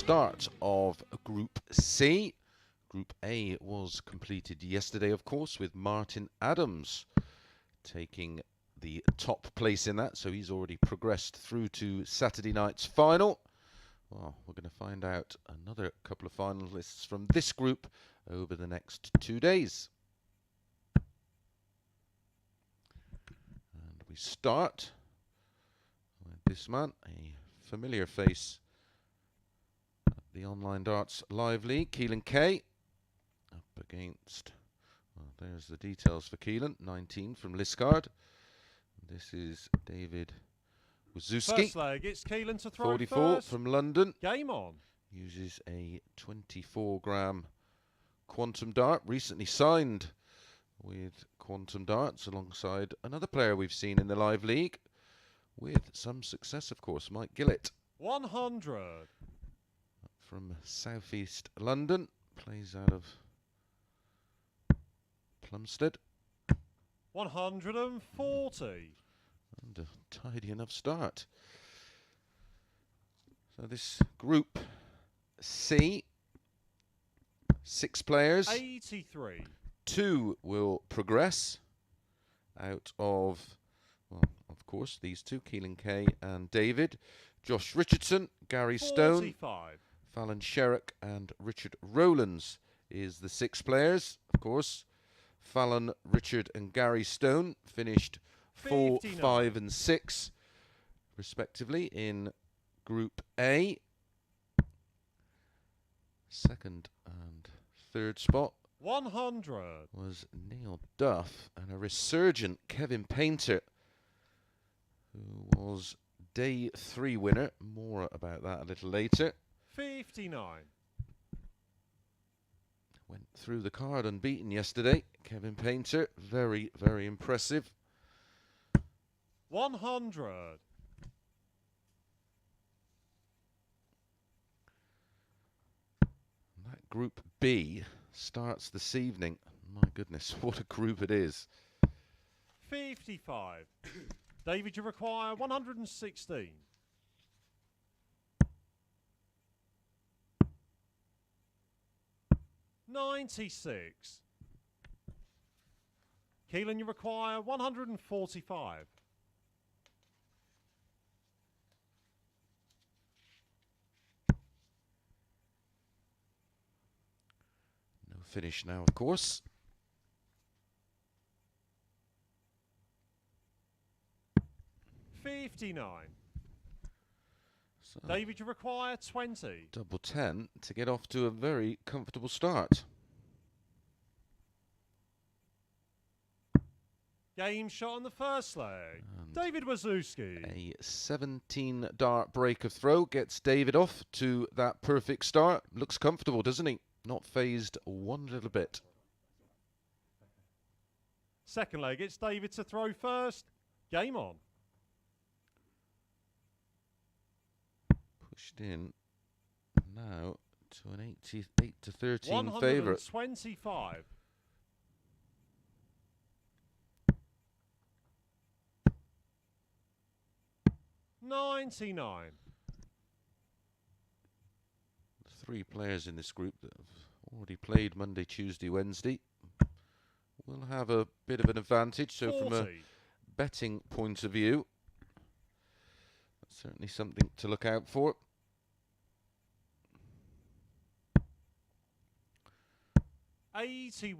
start of Group C. Group A was completed yesterday, of course, with Martin Adams taking the top place in that. So he's already progressed through to Saturday night's final. Well, we're going to find out another couple of finalists from this group over the next 2 days. And we start with this man, a familiar face at the Online Darts Live League, Keelan K. Up against, well, there's the details for Keelan, 19 from Liscard. This is David Wawrzewski. First leg, it's Keelan to throw 44 first. from London. Game on. Uses a 24-gram quantum dart. Recently signed with Quantum Darts alongside another player we've seen in the live league. With some success, of course, Mike Gillett. 100. From southeast London. Plays out of Plumstead. 140. And a tidy enough start. So this Group C, 6 players. 83. 2 will progress out of, well, of course, these two, Keelan K and David. Josh Richardson, Gary 45. Stone, Fallon Sherrock and Richard Rowlands is the 6 players. Of course, Fallon, Richard and Gary Stone finished 4, 59. 5 and 6 respectively in Group A. Second and third spot 100. was Neil Duff and a resurgent Kevin Painter, who was day 3 winner. More about that a little later. 59. Went through the card unbeaten yesterday. Kevin Painter, very, very impressive. 100. That Group B starts this evening. My goodness, what a group it is. 55. David, you require 116. 96. Keelan, you require 145. No finish now, of course. $59. So David, you require 20. double 10 to get off to a very comfortable start. Game shot on the first leg. And David Wawrzewski. a 17 dart break of throw gets David off to that perfect start. Looks comfortable, doesn't he? Not phased one little bit. Second leg, it's David to throw first. Game on. Pushed in now to an 88 to 13 favourite. 125. $99. 3 players in this group that have already played Monday, Tuesday, Wednesday will have a bit of an advantage. So 40. from a betting point of view, that's certainly something to look out for. $81.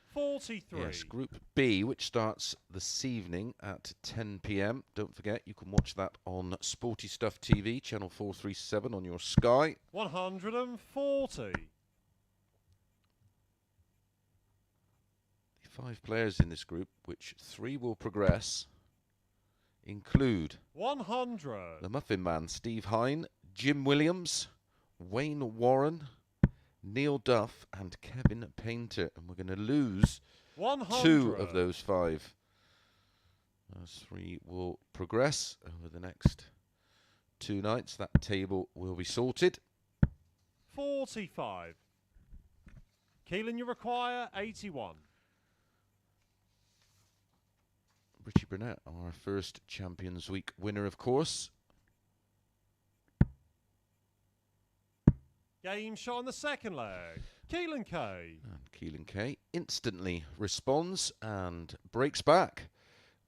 43. Yes, Group B, which starts this evening at 10 p.m. Don't forget, you can watch that on Sporty Stuff TV, channel 437 on your Sky. 140. The 5 players in this group, which 3 will progress, include 100. the Muffin Man, Steve Hine, Jim Williams, Wayne Warren, Neil Duff and Kevin Painter, and we're going to lose 100. 2 of those 5. Those 3 will progress over the next 2 nights. That table will be sorted. 45. Keelan, you require 81. Richie Burnett, our first Champions Week winner, of course. Game shot on the second leg. Keelan K. And Keelan K instantly responds and breaks back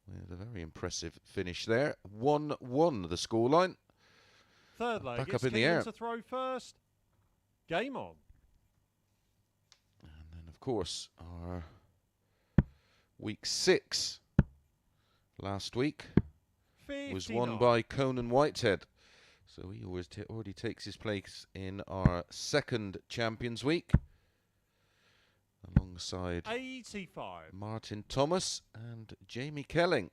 with a very impressive finish there. 1-1 the scoreline. Third leg. Back It's up in Keelan the air. to throw first. Game on. And then, of course, our week 6 last week 59. was won by Conan Whitehead. So he already takes his place in our second Champions Week alongside 85. Martin Thomas and Jamie Kelling.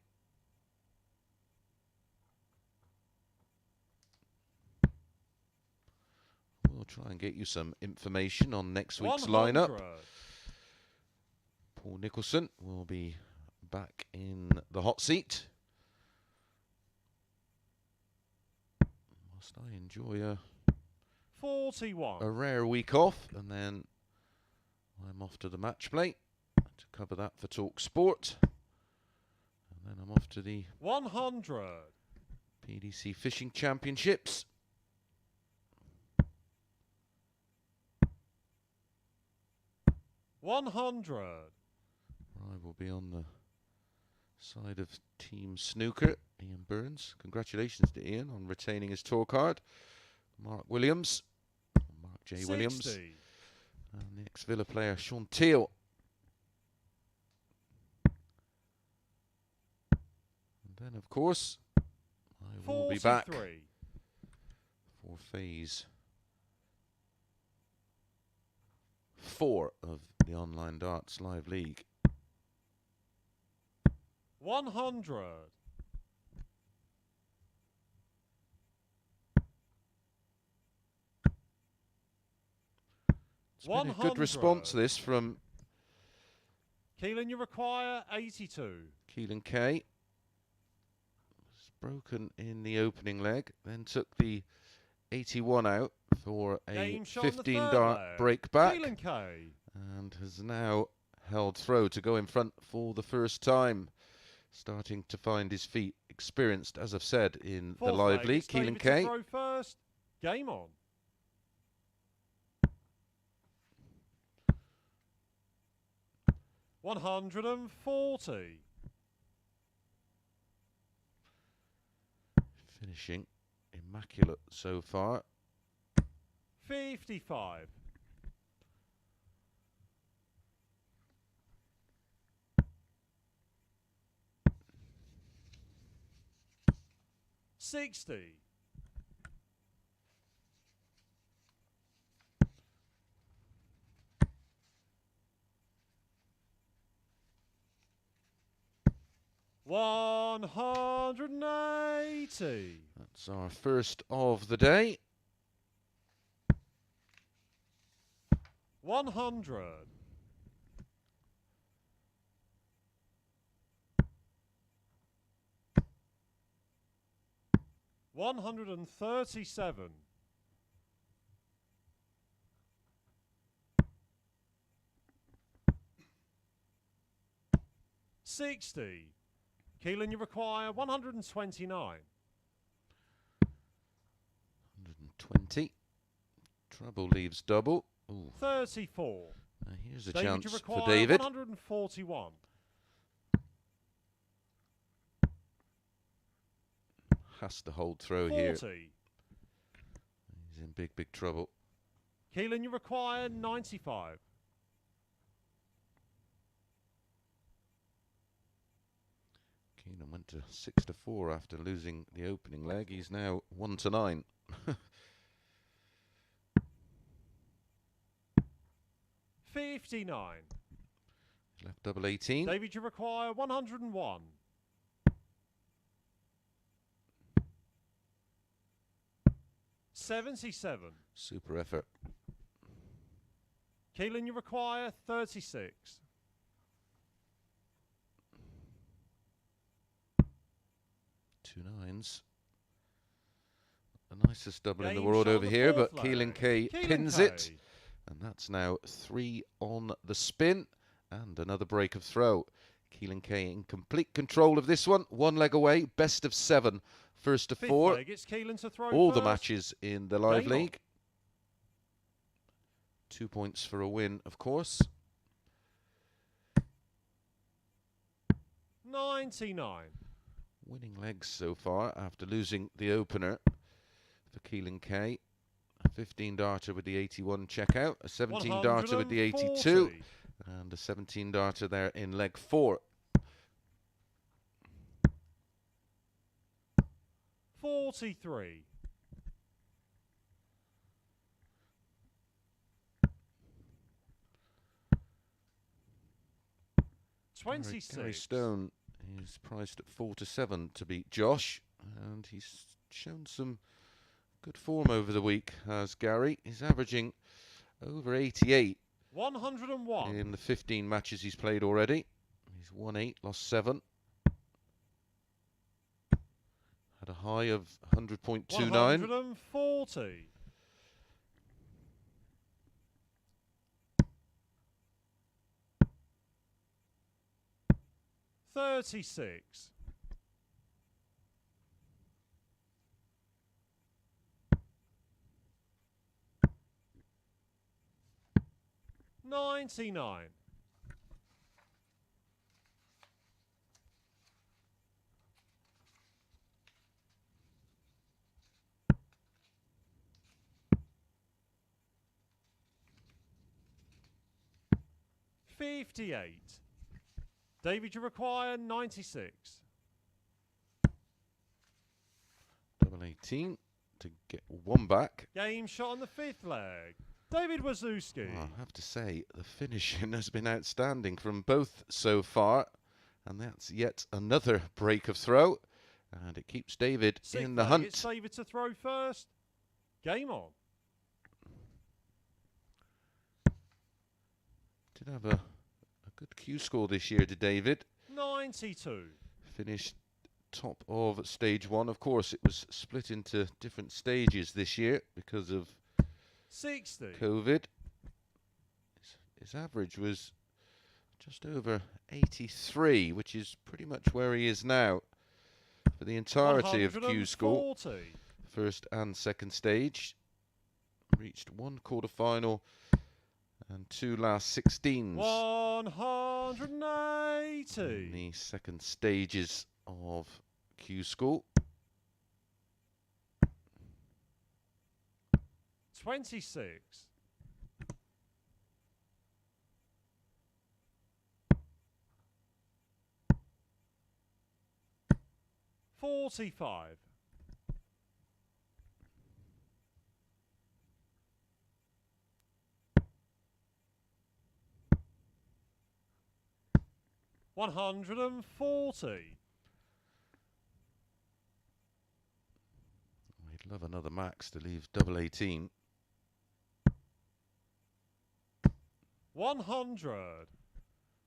We'll try and get you some information on next week's 100. lineup. Paul Nicholson will be back in the hot seat. Whilst I enjoy a 41. rare week off, and then I'm off to the match play to cover that for Talk Sport. And then I'm off to the 100. PDC Fishing Championships. $100. I will be on the side of Team Snooker. Ian Burns. Congratulations to Ian on retaining his tour card. Mark Williams. Mark J. 60. Williams. And the ex-Villa player Sean Teal. And then, of course, I will be back 43. for phase 4 of the Online Darts Live League. 100. It's been a good response, this, from Keelan, you require 82. Keelan K. Was broken in the opening leg, then took the 81 out for a Game shot on the 15 third dart leg. break back, Keelan K. and has now held throw to go in front for the first time. Starting to find his feet, experienced, as I've said, in Fourth the live leg, league. it's David Keelan to K. throw first. Game on. $140. Finishing immaculate so far. 55. $60. $180. That's our first of the day. 100. $137. $60. Keelan, you require 129. 120. Trouble leaves double. Ooh. 34. Now here's a David, chance you for require David. 141. Has to hold throw 40. here. He's in big, big trouble. Keelan, you require 95. Keelan went to 6-4 after losing the opening leg. He's now 1-9. $59. Left double 18. David, you require 101. $77. Super effort. Keelan, you require 36. Two nines. The nicest double in the Game world shot over on the here, fourth but Keelan leg. K Keelan pins K. it. And that's now 3 on the spin. And another break of throw. Keelan K in complete control of this one. One leg away, best of 7, first to 4. Leg, it's Keelan to throw All first. the matches in the live Game on. league. 2 points for a win, of course. 99. Winning legs so far after losing the opener for Keelan K. A 15 darter with the 81 checkout, a 17 darter with the 82, and a 17 darter there in leg 4. 43. 26. Gary Stone is priced at 4 to 7 to beat Josh, and he's shown some good form over the week, as Gary. He's averaging over 88 101 in the 15 matches he's played already. He's won 8, lost 7. Had a high of 100.29. 140. 36. 99. 58. David, you require 96. Double 18 to get one back. Game shot on the 5th leg. David Wawrzewski. Well, I have to say, the finishing has been outstanding from both so far. And that's yet another break of throw. And it keeps David in the hunt. It's David to throw first. Game on. Did have a good Q score this year, did David? 92. Finished top of stage 1. Of course, it was split into different stages this year because of 60. COVID. His average was just over 83, which is pretty much where he is now for the entirety of Q School. First and second stage. Reached one quarter-final and 2 last 16s. 180. In the second stages of Q School. 26. 45. 140. We'd love another max to leave double 18. 100.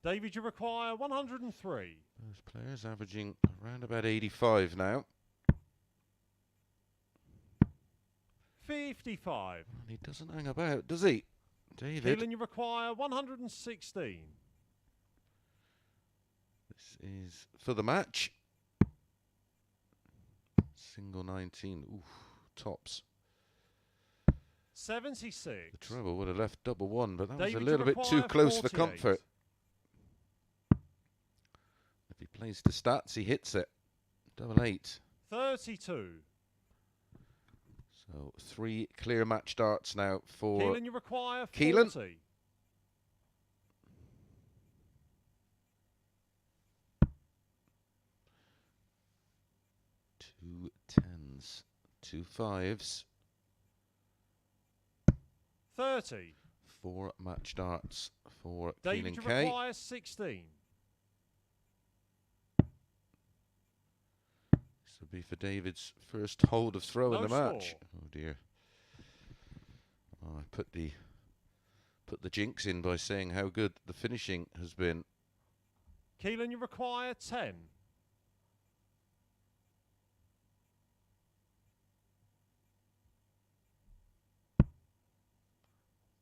David, you require 103. Those players averaging around about 85 now. 55. Well, he doesn't hang about, does he? David. Keelan, you require 116. This is for the match. Single 19. Ooh, tops. 76. The treble would have left double 1, but that David, was a little bit too close for comfort. If he plays the stats, he hits it. Double 8. 32. So 3 clear match darts now for Keelan, you require 40. Keelan. 2 10s, 2 5s. 30. 4 match darts for David, Keelan you K. require 16. This will be for David's first hold of throw in the match. Oh dear. Oh, I put the jinx in by saying how good the finishing has been. Keelan, you require 10.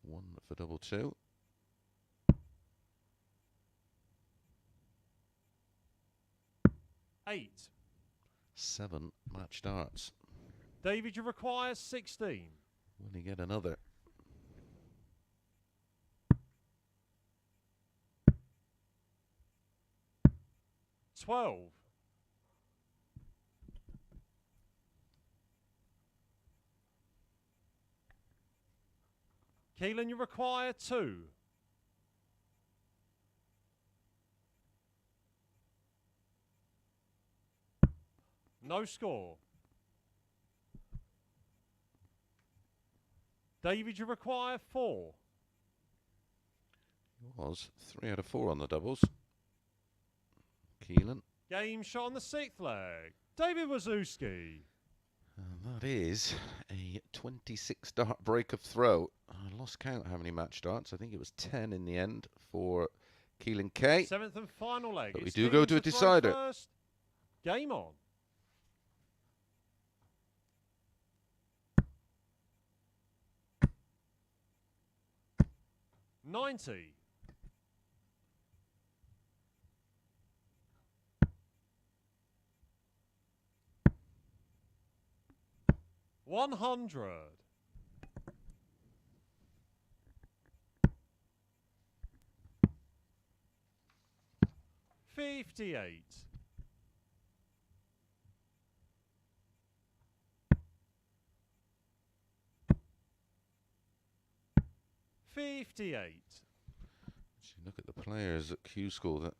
1 for double 2. 8. 7 match darts. David, you require 16. Will he get another? 12. Keelan, you require 2. No score. David, you require 4. Was 3 out of 4 on the doubles. Keelan. Game shot on the 6th leg. David Wawrzewski. And that is a 26 dart break of throw. I lost count how many match darts. I think it was 10 in the end for Keelan K. 7th and final leg. But we It's do go to a throw decider. First. Game on. $90. 100. 58. 58. Look at the players at Q School that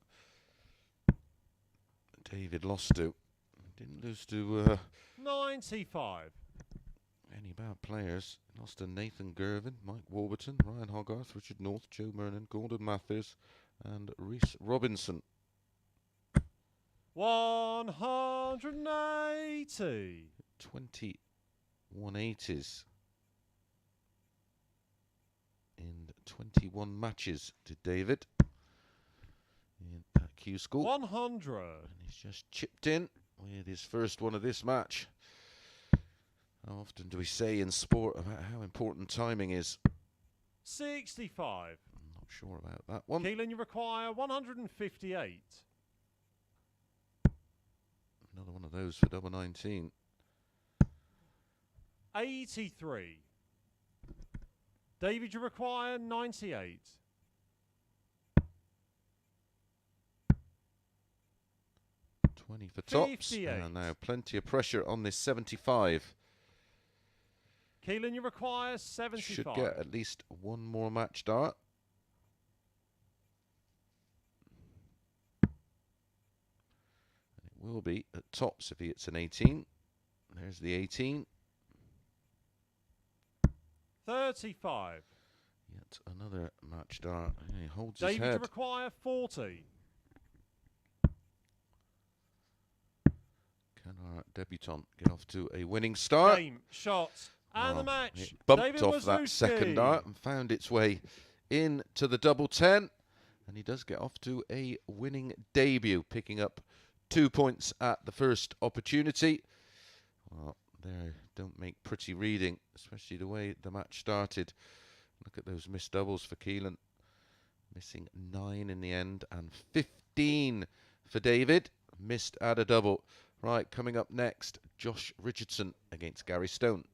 David lost to. Didn't lose to 95. any bad players. Lost to Nathan Gervin, Mike Warburton, Ryan Hogarth, Richard North, Joe Mernon, Gordon Mathers, and Rhys Robinson. 180. 2180s in 21 matches to David in Q School. 100. And he's just chipped in with his first one of this match. How often do we say in sport about how important timing is? 65. I'm not sure about that one. Keelan, you require 158. Another one of those for double 19. 83. David, you require 98. 20 for tops. 58. And now plenty of pressure on this 75. Keelan, you require 75. Should get at least one more match dart. And it will be at tops if he hits an 18. There's the 18. 35. Yet another match dart. And he holds David, his you head. require 40. Can our debutant get off to a winning start? Game, shot, and the match. It bumped David off that Wawrzewski. second dart and found its way into the double 10. And he does get off to a winning debut, picking up 2 points at the first opportunity. Well, there, don't make pretty reading, especially the way the match started. Look at those missed doubles for Keelan. Missing 9 in the end and 15 for David. Missed at a double. Right, coming up next, Josh Richardson against Gary Stone.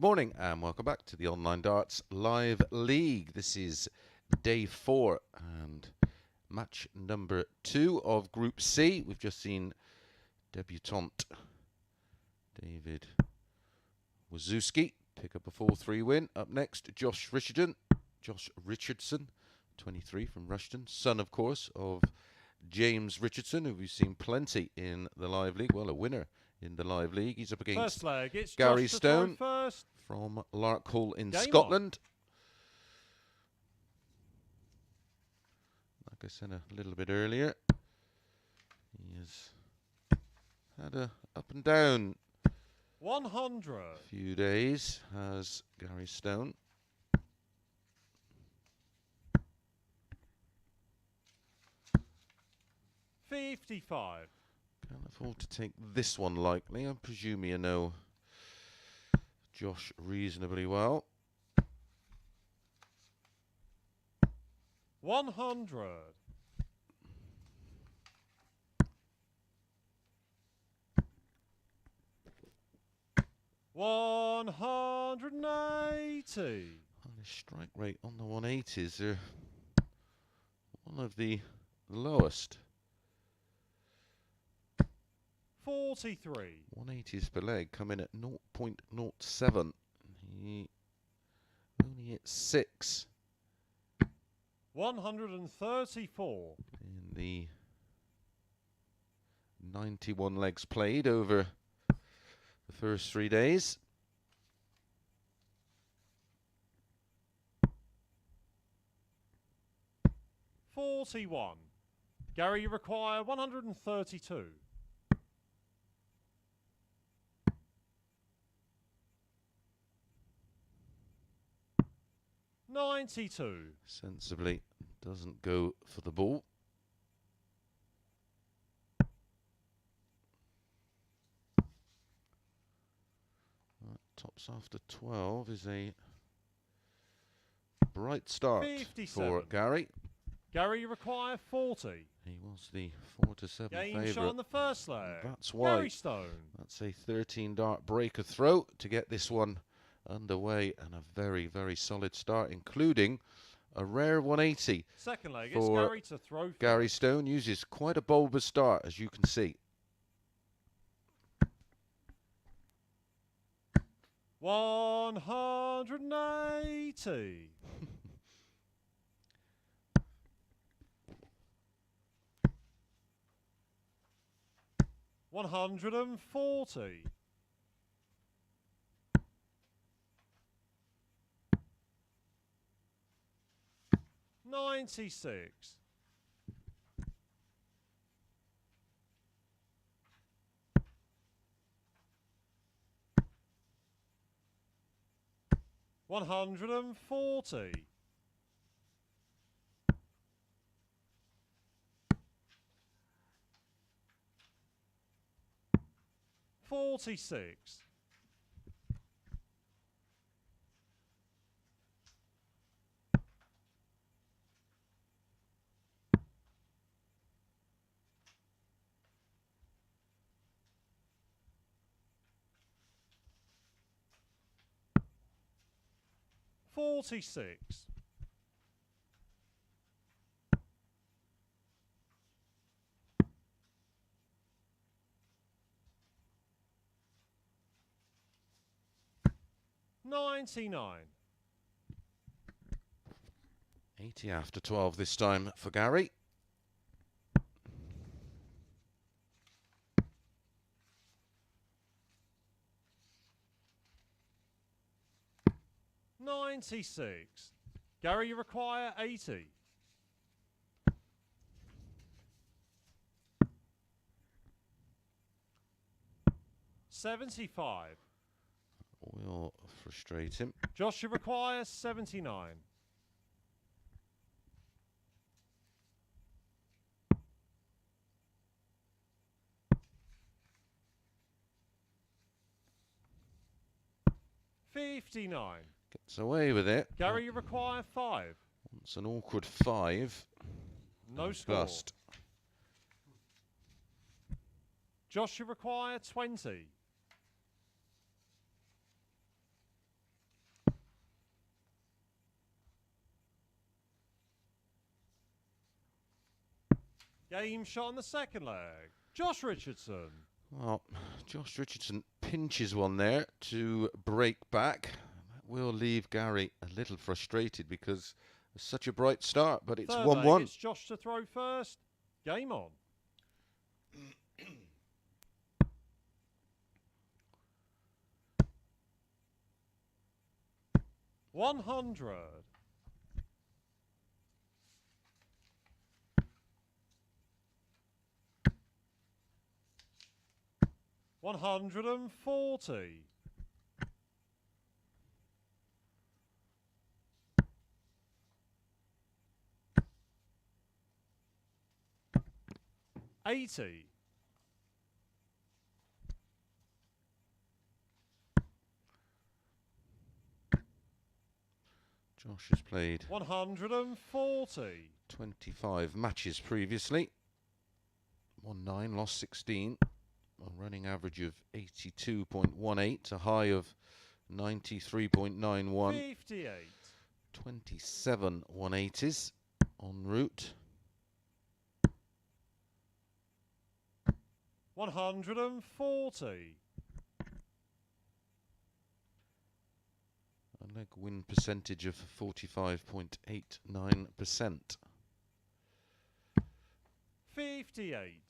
morning and welcome back to the Online Darts Live League. This is day 4 and match number 2 of Group C. We've just seen debutant David Wawrzewski pick up a 4-3 win. Up next, Josh Richardson, 23 from Rushton, son, of course, of James Richardson, who we've seen plenty in the Live League. Well, a winner in the Live League. He's up against First leg, it's Gary Josh to Stone throw first. from Larkhall in Game Scotland. Like I said a little bit earlier, he has had a up and down 100. few days, has Gary Stone. $55. Can't afford to take this one lightly. I presume you know Josh reasonably well. 100. $180. The strike rate on the 180s are one of the lowest. 43. 180s per leg come in at 0.07. He only hit 6 134. in the 91 legs played over the first 3 days. $41. Gary, you require 132. $92. Sensibly doesn't go for the ball. Tops after 12 is a bright start 57. for Gary. Gary, you require 40. He was the 4-7 Game shot favourite. on the first leg. That's why. Gary Stone. That's a 13 dart breaker throw to get this one underway, and a very, very solid start, including a rare 180. Second leg, it's for Gary to throw first. Gary Stone. Uses quite a bulbous start, as you can see. 180. $140. $96. $140. $46. $46. $99. 80 after 12 this time for Gary. $96. Gary, you require 80. $75. Will frustrate him. Josh, you require 79. $59. Gets away with it. Gary, you require 5. It's an awkward 5. No score. Bust. Josh, you require 20. Game shot on the second leg. Josh Richardson. Well, Josh Richardson pinches one there to break back. That will leave Gary a little frustrated because it's such a bright start, but it's Third leg, 1-1. it's Josh to throw first. Game on. 100. 140. 80. 'Josh has played 140. 25 matches previously. Won 9, lost 16. A running average of 82.18, a high of 93.91. 58. 27 180s en route. 140. A leg win percentage of 45.89%. 58.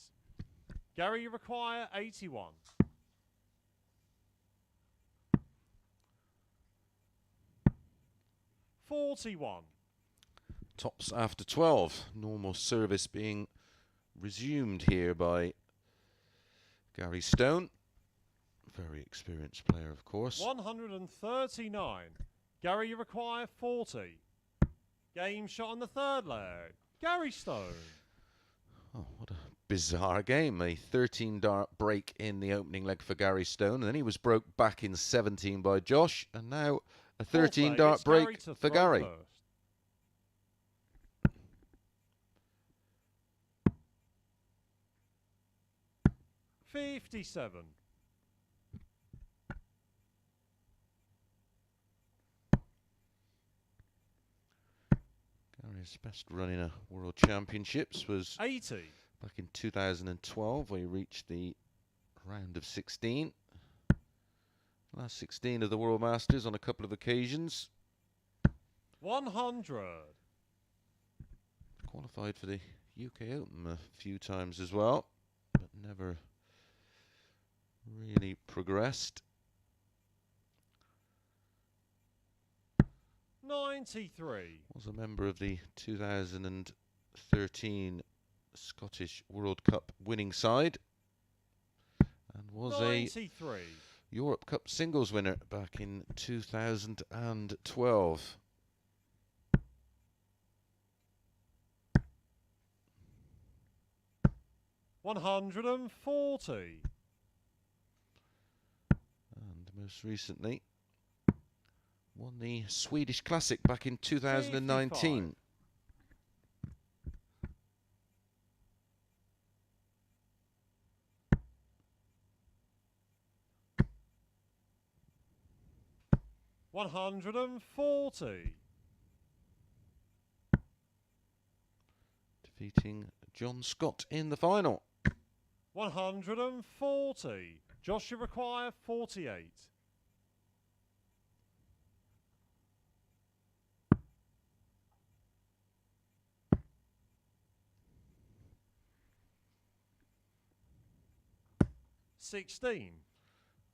Gary, you require 81. 41. Tops after 12. Normal service being resumed here by Gary Stone. Very experienced player, of course. 139. Gary, you require 40. Game shot on the third leg. Gary Stone. Oh, what a bizarre game. A 13-dart break in the opening leg for Gary Stone, and then he was broke back in 17 by Josh, and now a 13-dart break for Gary. First. 57. Gary's best run in a World Championships was 80. back in 2012, where he reached the round of 16. Last 16 of the World Masters on a couple of occasions. 100. Qualified for the UK Open a few times as well, but never really progressed. 93. Was a member of the 2013 Scottish World Cup winning side, and was 93. a Europe Cup singles winner back in 2012. 140. And most recently won the Swedish Classic back in 2019. 140. Defeating John Scott in the final. 140. Josh, you require 48. 16.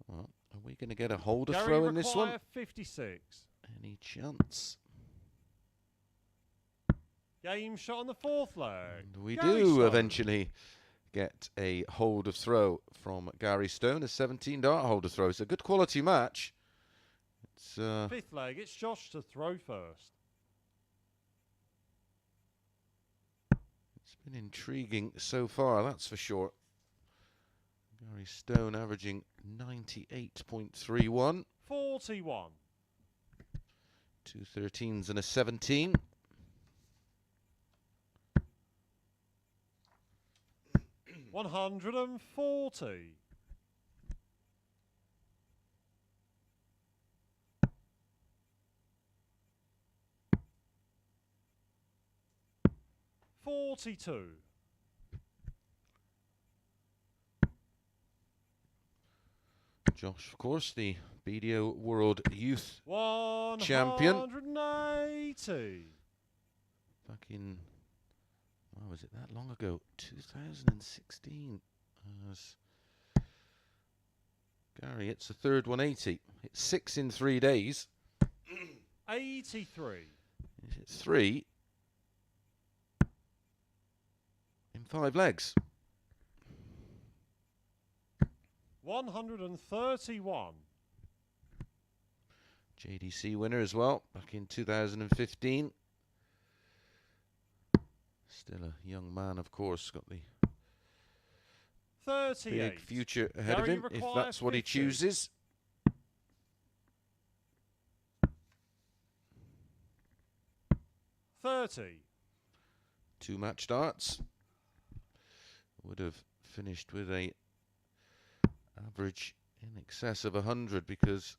Well, are we going to get a holder Gary, throw in this one? require 56. Any chance? Game shot on the fourth leg. And we Gary do Stone. eventually get a holder throw from Gary Stone, a 17-dart holder throw. It's a good quality match. It's Fifth leg, it's Josh to throw first. It's been intriguing so far, that's for sure. Gary Stone averaging 98.31. 41. 2 13s and a 17. 140. 42. Josh, of course, the BDO World Youth 180. Champion. Back in, oh, was it that long ago? 2016. As Gary, it's the third 180. It's 6 in 3 days. 83. It's 3 in 5 legs. 131. JDC winner as well, back in 2015. Still a young man, of course, got the 38. big future ahead Gary of him, if that's what he 50. chooses. 30. 2 match starts. Would have finished with a average in excess of 100 because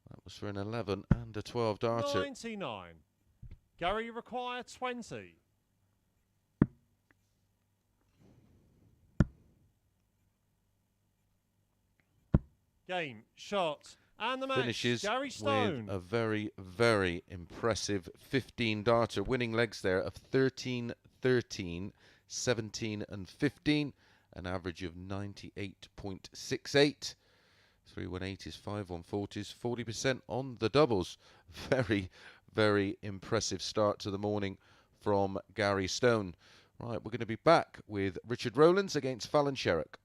that was for an 11 and a 12 darter. 99. Gary, you require 20. Game, shot, and the match. Finishes Gary Stone. with a very, very impressive 15 darter, winning legs there of 13, 13, 17 and 15, an average of 98.68. 318s, 5 140s, 40% on the doubles. Very, very impressive start to the morning from Gary Stone. Right, we're going to be back with Richard Rowlands against Fallon Sherrock.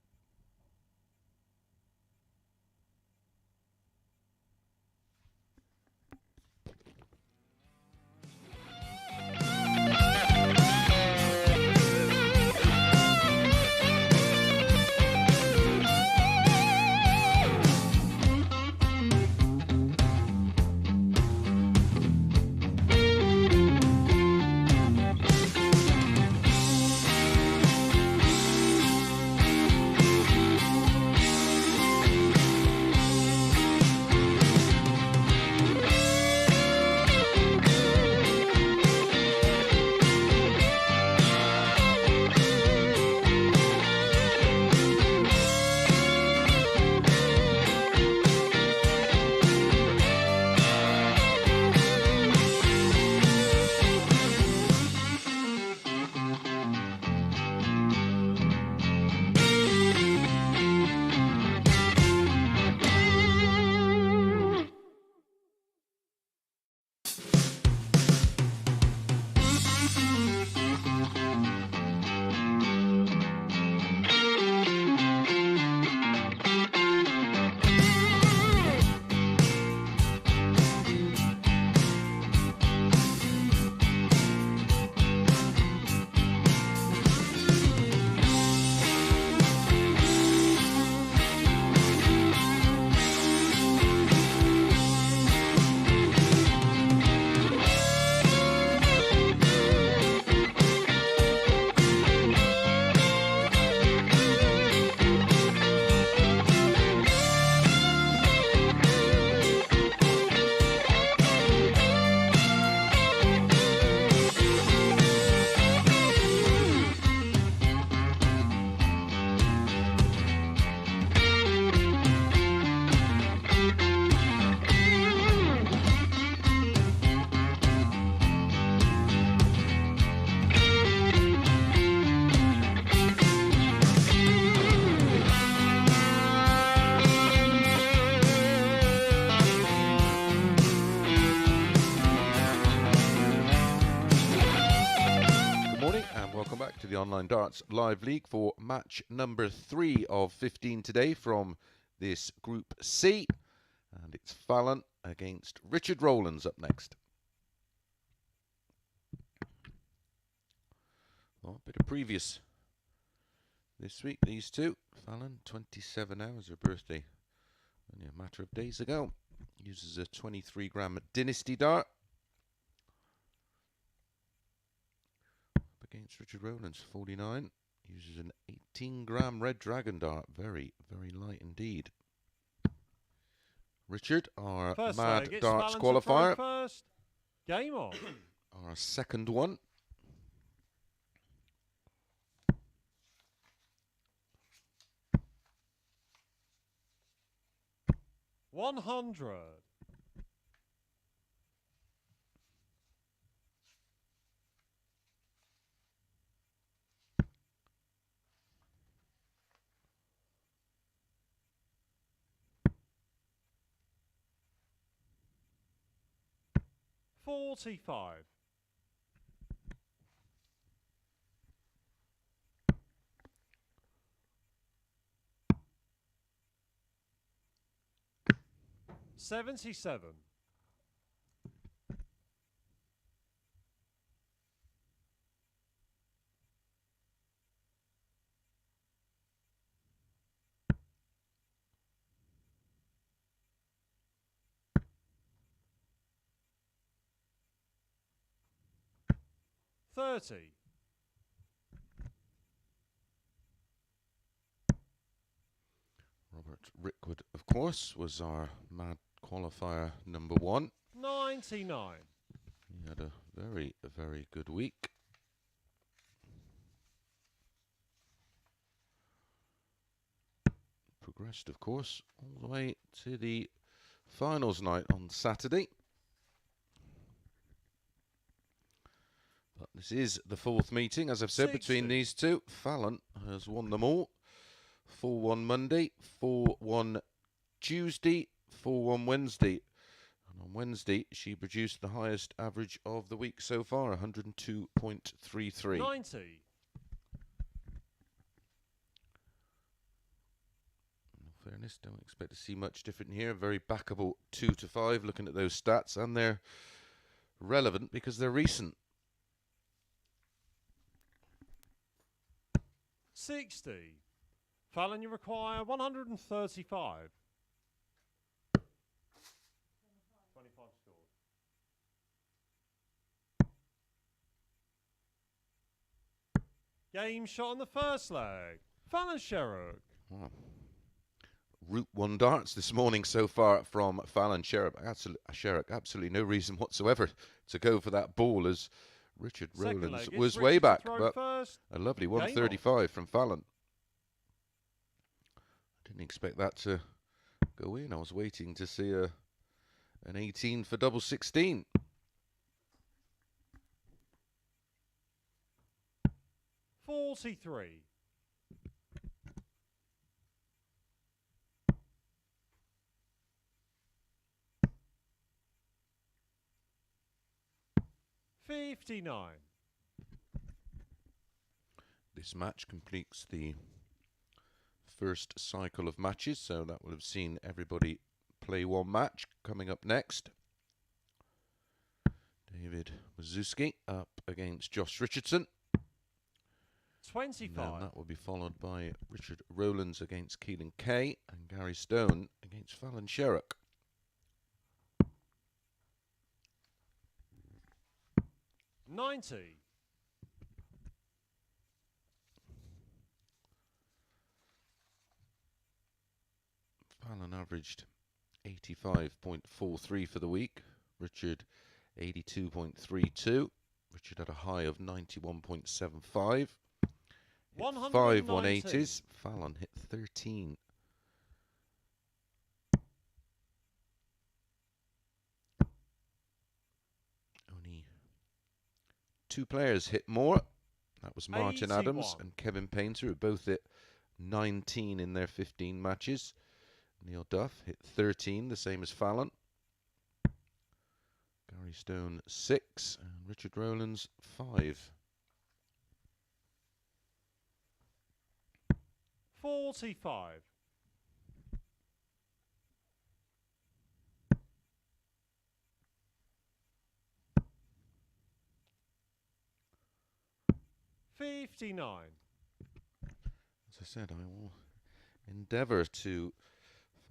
To the Online Darts Live League for match number 3 of 15 today from this Group C, and it's Fallon against Richard Rowlands up next. Well, a bit of previous this week, these two. Fallon, 27 hours, her birthday only a matter of days ago. Uses a 23-gram Dynasty dart. Against Richard Rowlands, 49, uses an 18-gram Red Dragon dart. Very, very light indeed. Richard, our first Mad leg, Darts qualifier. First. Game on. Our second one. 100. 45. 77. 30. 'Robert Rickwood, of course, was our mad qualifier number 1. 99. He had a very, very good week. Progressed, of course, all the way to the finals night on Saturday. But this is the 4th meeting, as I've said, 60. between these two. Fallon has won them all. 4-1 Monday, 4-1 Tuesday, 4-1 Wednesday. And on Wednesday, she produced the highest average of the week so far, 102.33. 90. In fairness, don't expect to see much different here. Very backable 2 to 5, looking at those stats, and they're relevant because they're recent. 60. Fallon, you require 135. 25 scored. Game shot on the first leg. Fallon Sherrock. Wow. Route 1 darts this morning so far from Fallon Sherrock. Absolutely no reason whatsoever to go for that ball, as Richard Second Rowlands leg, was it's way back, Richardson but first. a lovely Game 135 from Fallon. Didn't expect that to go in. I was waiting to see an 18 for double 16. 43. 59. This match completes the first cycle of matches, so that will have seen everybody play one match. Coming up next, David Wawrzewski up against Josh Richardson. 25. Then that will be followed by Richard Rowlands against Keelan Kay and Gary Stone against Fallon Sherrock. 90. 'Fallon averaged 85.43 for the week. Richard 82.32. Richard had a high of 91.75. Hit 5 180s. Fallon hit 13. Only 2 players hit more. That was Martin 81. Adams and Kevin Painter, who both hit 19 in their 15 matches. Neil Duff hit 13, the same as Fallon. Gary Stone 6 and Richard Rowlands 5. 45. 59. As I said, I will endeavour to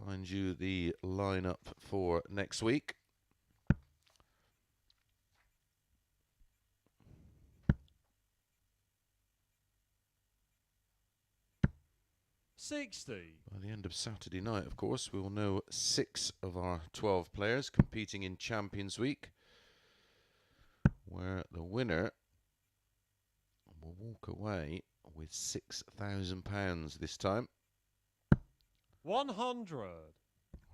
find you the lineup for next week. By the end of Saturday night, of course, we will know 6 of our 12 players competing in Champions Week, where the winner will walk away with £6,000 this time. 100.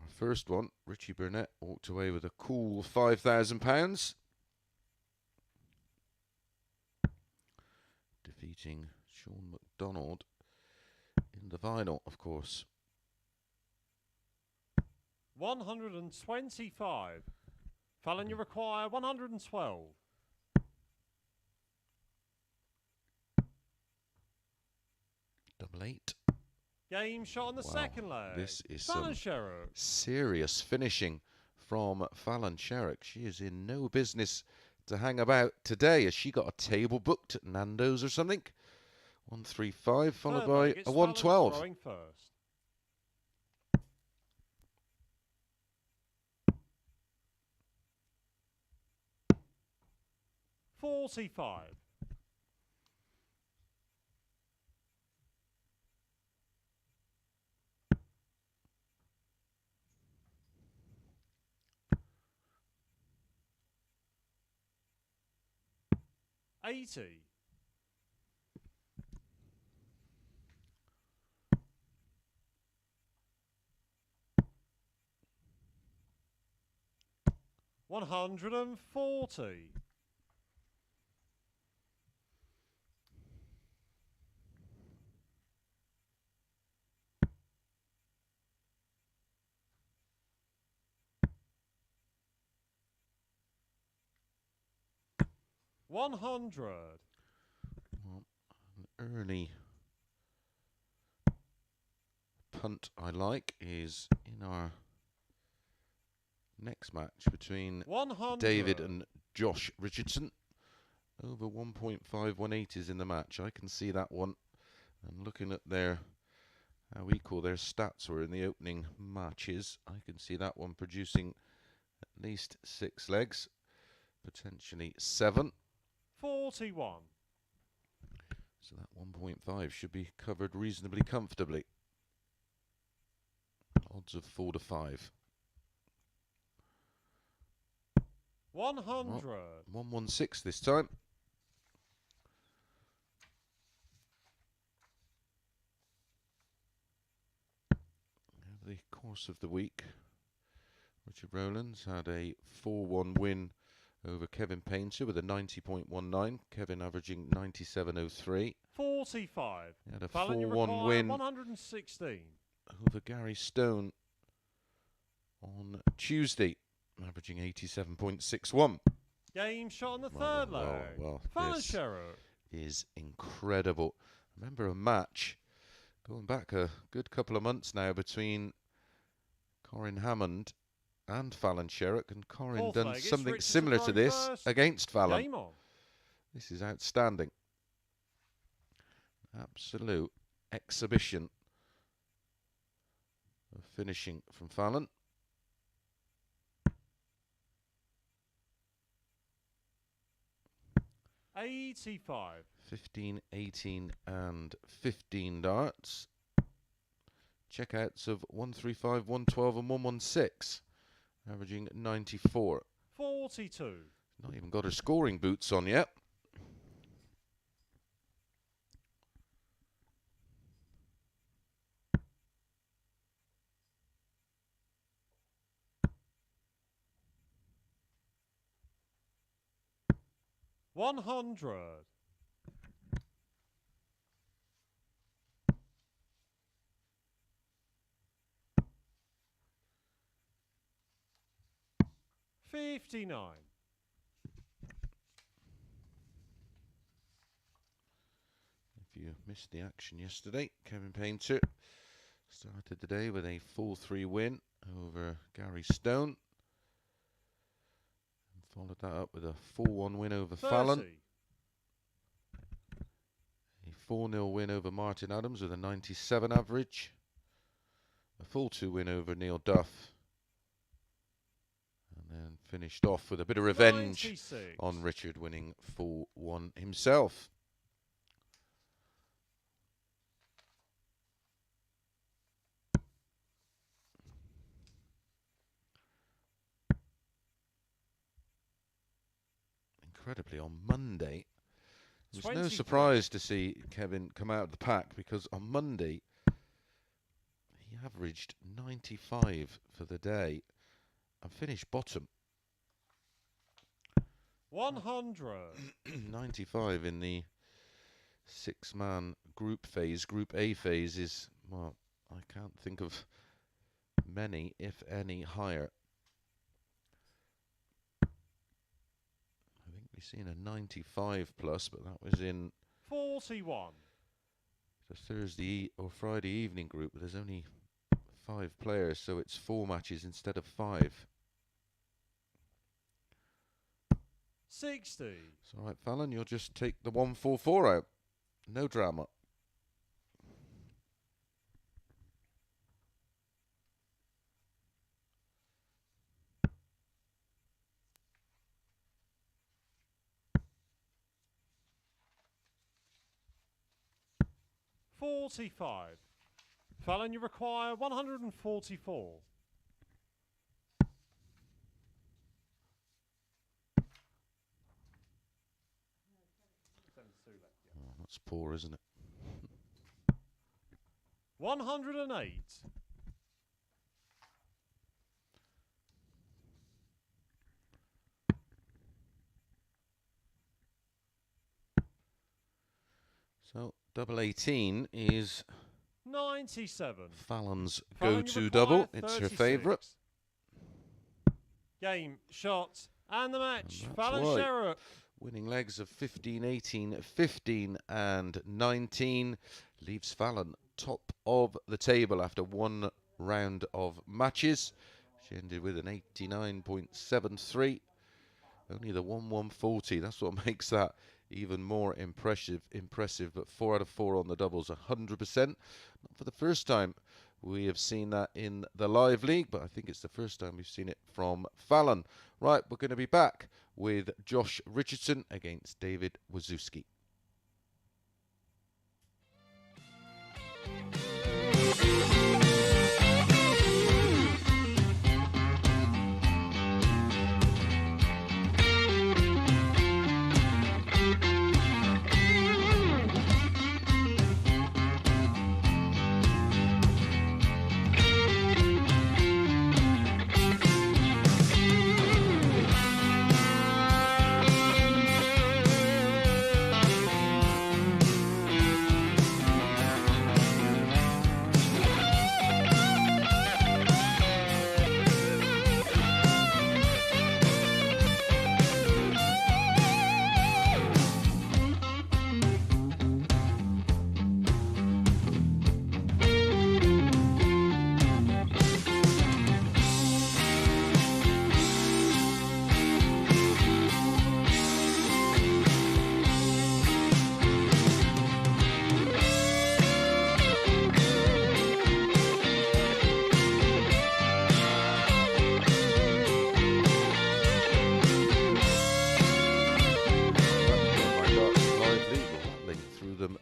Our first one, Richie Burnett, walked away with a cool £5,000. Defeating Sean McDonald in the final, of course. 125. Fallon, you require 112. Double 8. Game shot on the second leg. This is Fallon some Sherrock. serious finishing from Fallon Sherrock. She is in no business to hang about today. Has she got a table booked at Nando's or something? 135 followed by a 112. Throwing first. 45. $80. 140. 100. Well, an early punt I like is in our next match between 100. David and Josh Richardson. Over 1.518 is in the match. I can see that one. And looking at their, how equal their stats were in the opening matches, I can see that one producing at least 6 legs, potentially 7. 41. So that 1.5 should be covered reasonably comfortably. Odds of 4 to 5. 100. Well, 116 this time. Over the course of the week, Richard Rowlands had a 4-1 win over Kevin Painter with a 90.19. Kevin averaging 97.03. 45. He had a Fallon, 4-1 win 116. over Gary Stone on Tuesday, averaging 87.61. Game shot on the third leg. Fallon This Sherrock. is incredible. Remember a match going back a good couple of months now between Corin Hammond and Fallon Sherrock, and Corin Fourth done leg, it's something Richardson similar to throwing this first. against Fallon. Game on. This is outstanding. Absolute exhibition of finishing from Fallon. $85. 15, 18 and 15 darts. Checkouts of 135, 112 and 116, averaging 94. 42. Not even got her scoring boots on yet. $100. 59. If you missed the action yesterday, Kevin Painter started the day with a 4-3 win over Gary Stone. And followed that up with a 4-1 win over 30. Fallon. A 4-0 win over Martin Adams with a 97 average. A full 2 win over Neil Duff. And then finished off with a bit of revenge 96. on Richard, winning 4-1 himself. Incredibly, on Monday, it was no 23. surprise to see Kevin come out of the pack, because on Monday he averaged 95 for the day and finished bottom. 100. 95 in the 6-man group phase. Group A phase is, well, I can't think of many, if any, higher. I think we've seen a 95 plus, but that was in 41. the Thursday or Friday evening group. But there's only 5 players, so it's 4 matches instead of 5. 60. It's all right, Fallon. You'll just take the 144 out. No drama. $45. Fallon, you require 144. Oh, that's poor, isn't it? 108. So, double 18 is 97. Fallon's Fallon, you go-to require double. It's her 36. favourite. Game, shot, and the match. And that's Fallon right. Sherrock. Winning legs of 15, 18, 15 and 19 leaves Fallon top of the table after 1 round of matches. She ended with an 89.73. Only the 140. That's what makes that even more impressive. But 4 out of 4 on the doubles, 100%. Not for the first time we have seen that in the live league, but I think it's the first time we've seen it from Fallon. Right, we're going to be back with Josh Richardson against David Wawrzewski.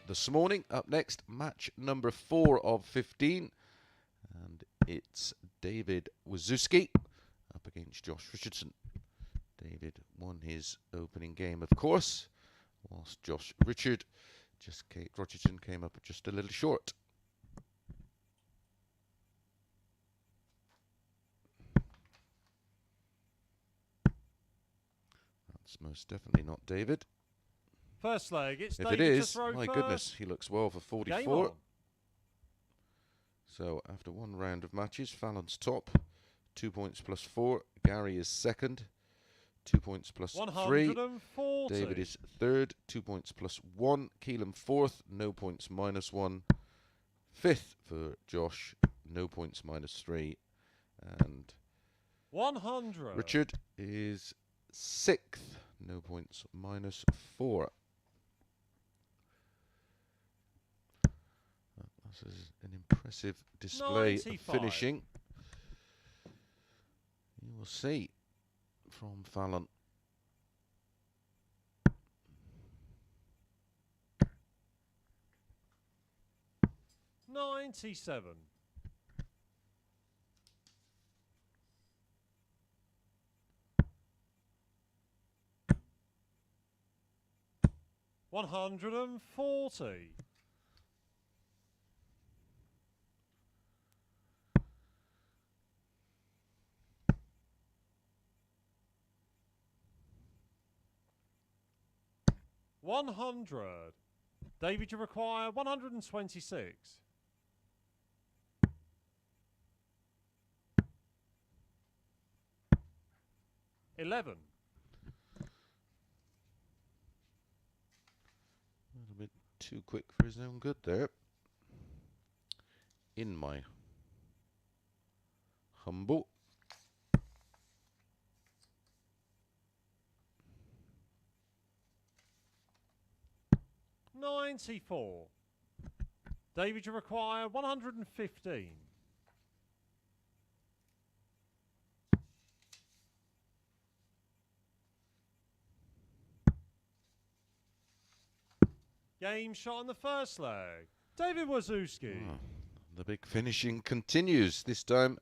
This morning. Up next, match number 4 of 15, and it's David Wawrzewski up against Josh Richardson. David won his opening game, of course, whilst Richardson came up just a little short. That's most definitely not David. First leg, it's if David it to is, throw my first. goodness, he looks well for Game 44. on. So after 1 round of matches, Fallon's top, 2 points plus 4. Gary is second, 2 points plus 3. 140. David is third, 2 points plus 1. Keelan fourth, no points minus 1. Fifth for Josh, no points minus 3. And 100. Richard is sixth, no points minus 4. This is an impressive display 95. of finishing. You will see from Fallon. $97. $140. 100. David, you require 126. 11. A little bit too quick for his own good there. In my humble. 94. David, you require 115. 'Game shot on the first leg. David Wawrzewski. Oh, the big finishing continues. This time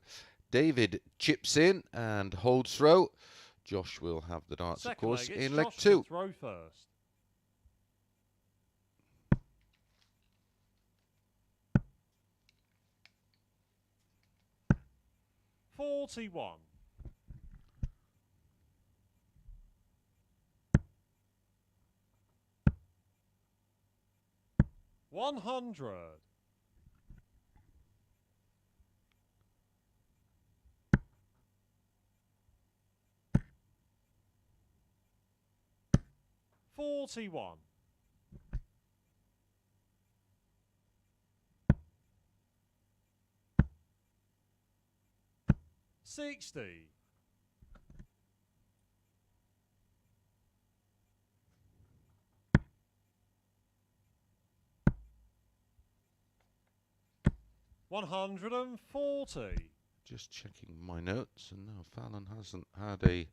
David chips in and holds throw. Josh will have the darts, Second of course, leg, it's in leg Josh 2. to throw first. 41. 100. 41. 60. 140. Just checking my notes, and no, Fallon hasn't had a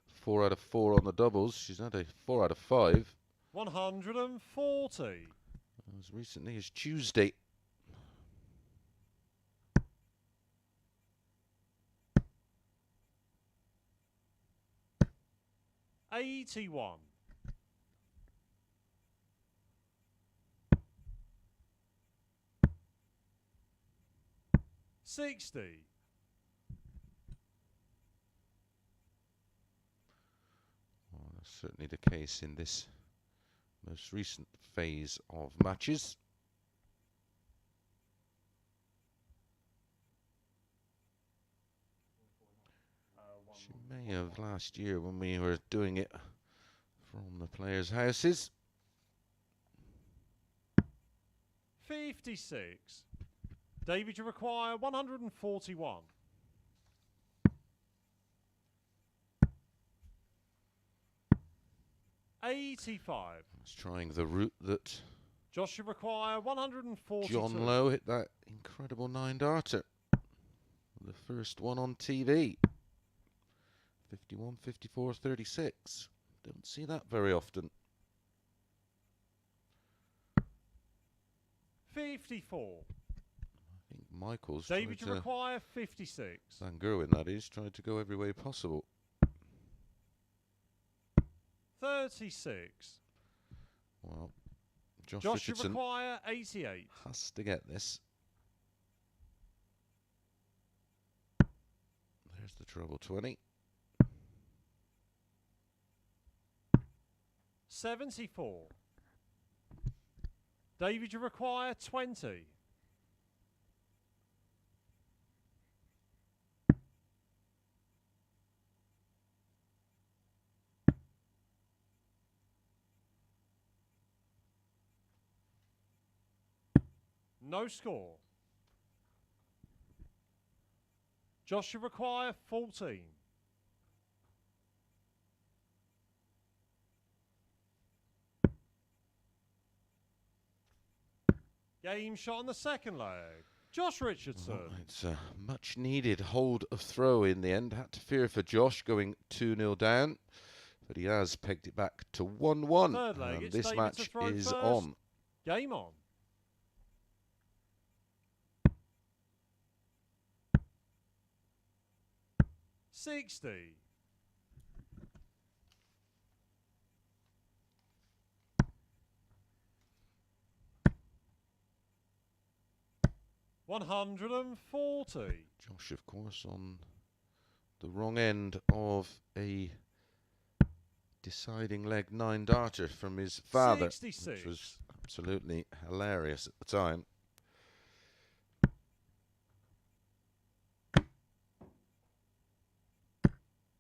4 out of 4 on the doubles. She's had a 4 out of 5. 140. As recently as Tuesday. 81. 60. 'Well, that's certainly the case in this most recent phase of matches. She may have last year when we were doing it from the players' houses. 56. David, you require 141. 85. It's trying the route that Josh, you require 142. John Lowe hit that incredible 9-darter. The first one on TV. 51, 54, 36. Don't see that very often. 54. I think Michael's David, tried you to, require 56. Van Gerwen that is, tried to go every way possible. 36. Well, Josh You Richardson require 88. has to get this. There's the treble 20. 74. David, you require 20. 'No score. Josh, you require 14. 'Game shot on the second leg. Josh Richardson. Well, it's a much needed hold of throw in the end. Had to fear for Josh going 2-0 down, but he has pegged it back to 1-1. Third leg, And it's this David to match throw is first. on. Game on. 60. 140. Josh, of course, on the wrong end of a deciding leg 9-darter from his father, 66. which was absolutely hilarious at the time.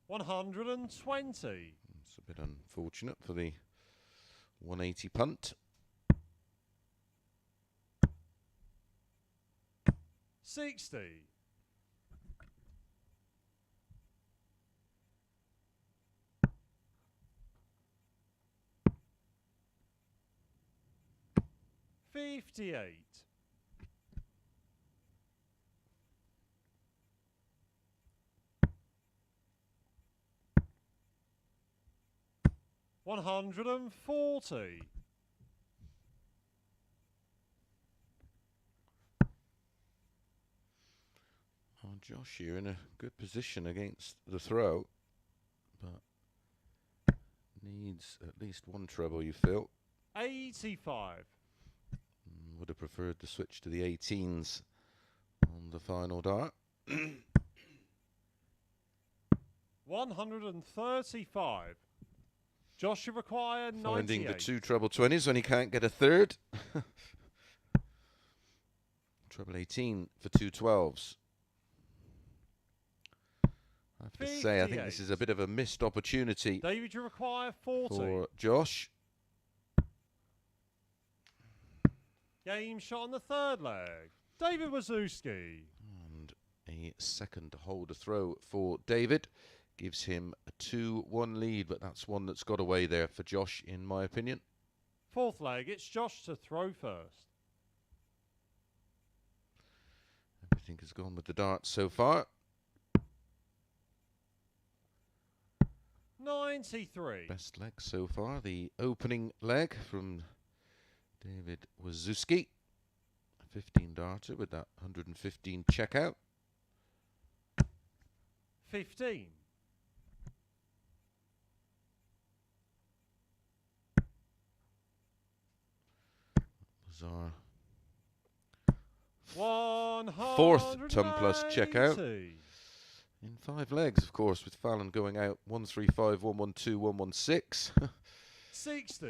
$120. It's a bit unfortunate for the 180 punt. 60. $58. $140. Oh, Josh, you're in a good position against the throw, but needs at least one treble, you feel. 85. Would have preferred to switch to the 18s on the final dart. 135. Josh should require 98. Finding the 2 treble 20s when he can't get a third. Treble 18 for 2 12s. I have to say, I think this is a bit of a missed opportunity. David, you require 40. For Josh. Game shot on the third leg. David Wawrzewski. And a second to hold a throw for David. Gives him a 2-1 lead, but that's one that's got away there for Josh, in my opinion. Fourth leg, it's Josh to throw first. Everything has gone with the darts so far. 93. Best leg so far, the opening leg from David Wawrzewski. 15-darter with that 115 checkout. 15. Was our 180. fourth ton plus checkout. In 5 legs, of course, with Fallon going out 135, 112, 116. 60.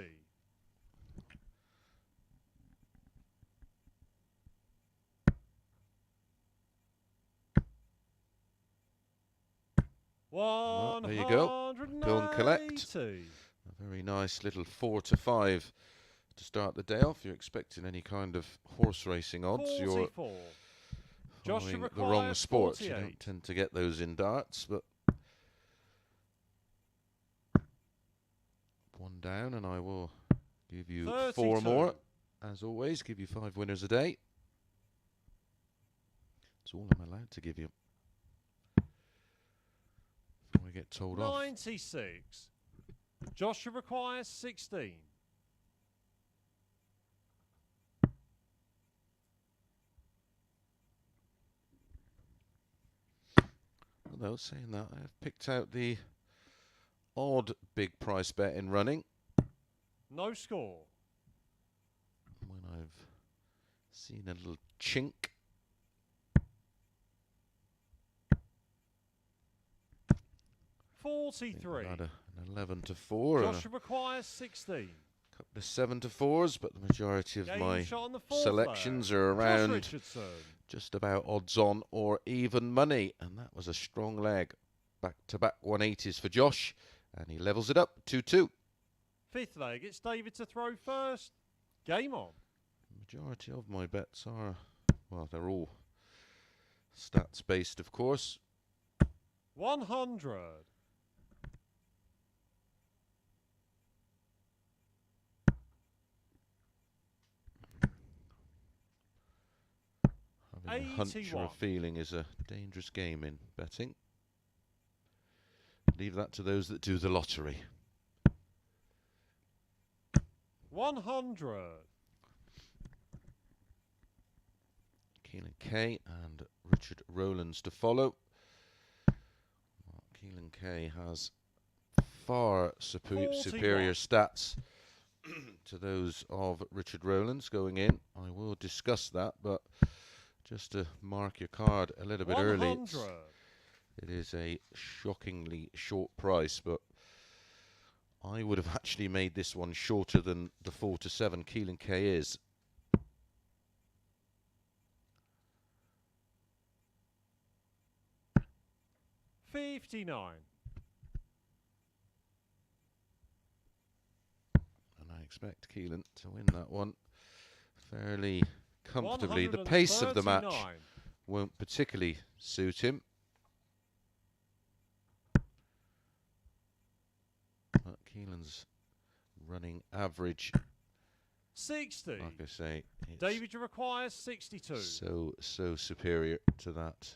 Well, there you go. Go and collect. A very nice little 4 to 5 to start the day off. You're expecting any kind of horse racing odds. 44. You're following the wrong sports. 48. You don't tend to get those in darts, but one down, and I will give you 32. 4 more. As always, give you 5 winners a day. That's all I'm allowed to give you. Before I get told 96. off. Joshua requires 16. Although, saying that, I have picked out the odd big price bet in running. No score. When I've seen a little chink. $43. Had an 11 to 4. Joshua requires 16. Couple of 7 to 4s, but the majority of Game my shot on the fourth selections leg. are around Richardson. just about odds on or even money, and that was a strong leg. Back-to-back 180s for Josh, and he levels it up 2-2. Fifth leg, it's David to throw first. Game on. The majority of my bets are, well, they're all stats based, of course. 100. Having a hunch or a 81. feeling is a dangerous game in betting. Leave that to those that do the lottery. 100. Keelan K and Richard Rowlands to follow. Well, Keelan K has far superior stats to those of Richard Rowlands going in. I will discuss that, but just to mark your card a little bit 100. early, it is a shockingly short price, but I would have actually made this one shorter than the 4-7 Keelan K is. $59. And I expect Keelan to win that one fairly comfortably. The pace of the match won't particularly suit him. But Keelan's running average, 60. like I say, David, you require 62. So superior to that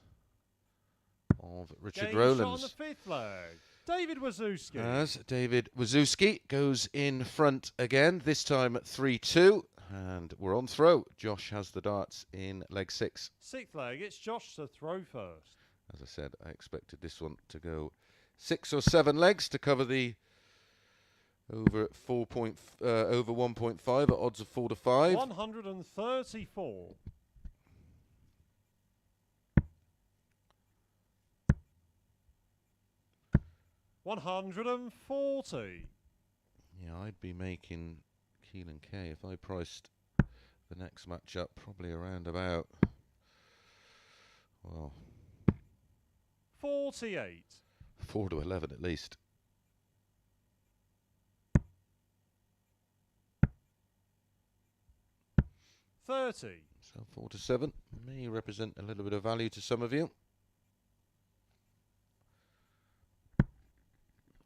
of Richard Game Rowlands. shot on the 5th leg. David Wawrzewski. As David Wawrzewski goes in front again, this time at 3-2, and we're on throw. Josh has the darts in leg 6. 6th leg, it's Josh to throw first. As I said, I expected this one to go 6 or 7 legs to cover the over 1.5 at odds of 4-5. 134. $140. Yeah, I'd be making Keelan K if I priced the next match up probably around about, well, 48. 4-11 at least. $30. So 4-7 may represent a little bit of value to some of you.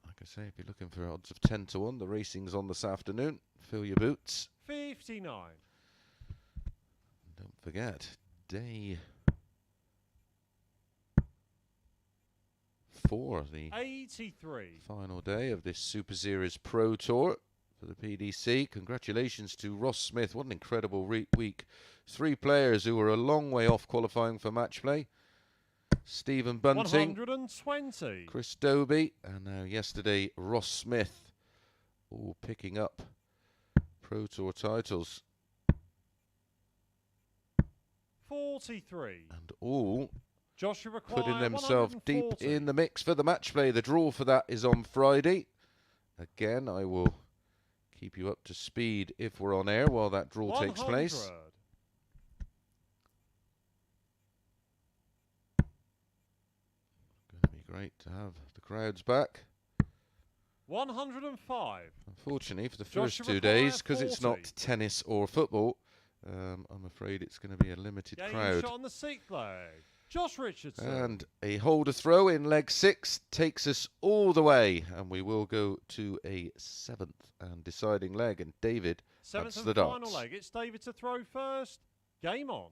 Like I say, if you're looking for odds of 10-1, the racing's on this afternoon. Fill your boots. 59. Don't forget, day 4, the 83. final day of this Super Series Pro Tour for the PDC. Congratulations to Ross Smith. What an incredible week. 3 players who were a long way off qualifying for match play. Stephen Bunting, 120. Chris Doby, and now yesterday Ross Smith, all picking up Pro Tour titles. 43. And all Joshua putting themselves deep 140. in the mix for the match play. The draw for that is on Friday. Again, I will keep you up to speed if we're on air while that draw takes place. 100. Going to be great to have the crowds back. 105. Unfortunately, for the first Joshua 2 days, because it's 40. not tennis or football, I'm afraid it's going to be a limited Game crowd. shot on the 6th leg. Josh Richardson. And a holder throw in leg 6 takes us all the way, and we will go to a 7th and deciding leg. And David, 7th that's and the final darts. leg. It's David to throw first. Game on.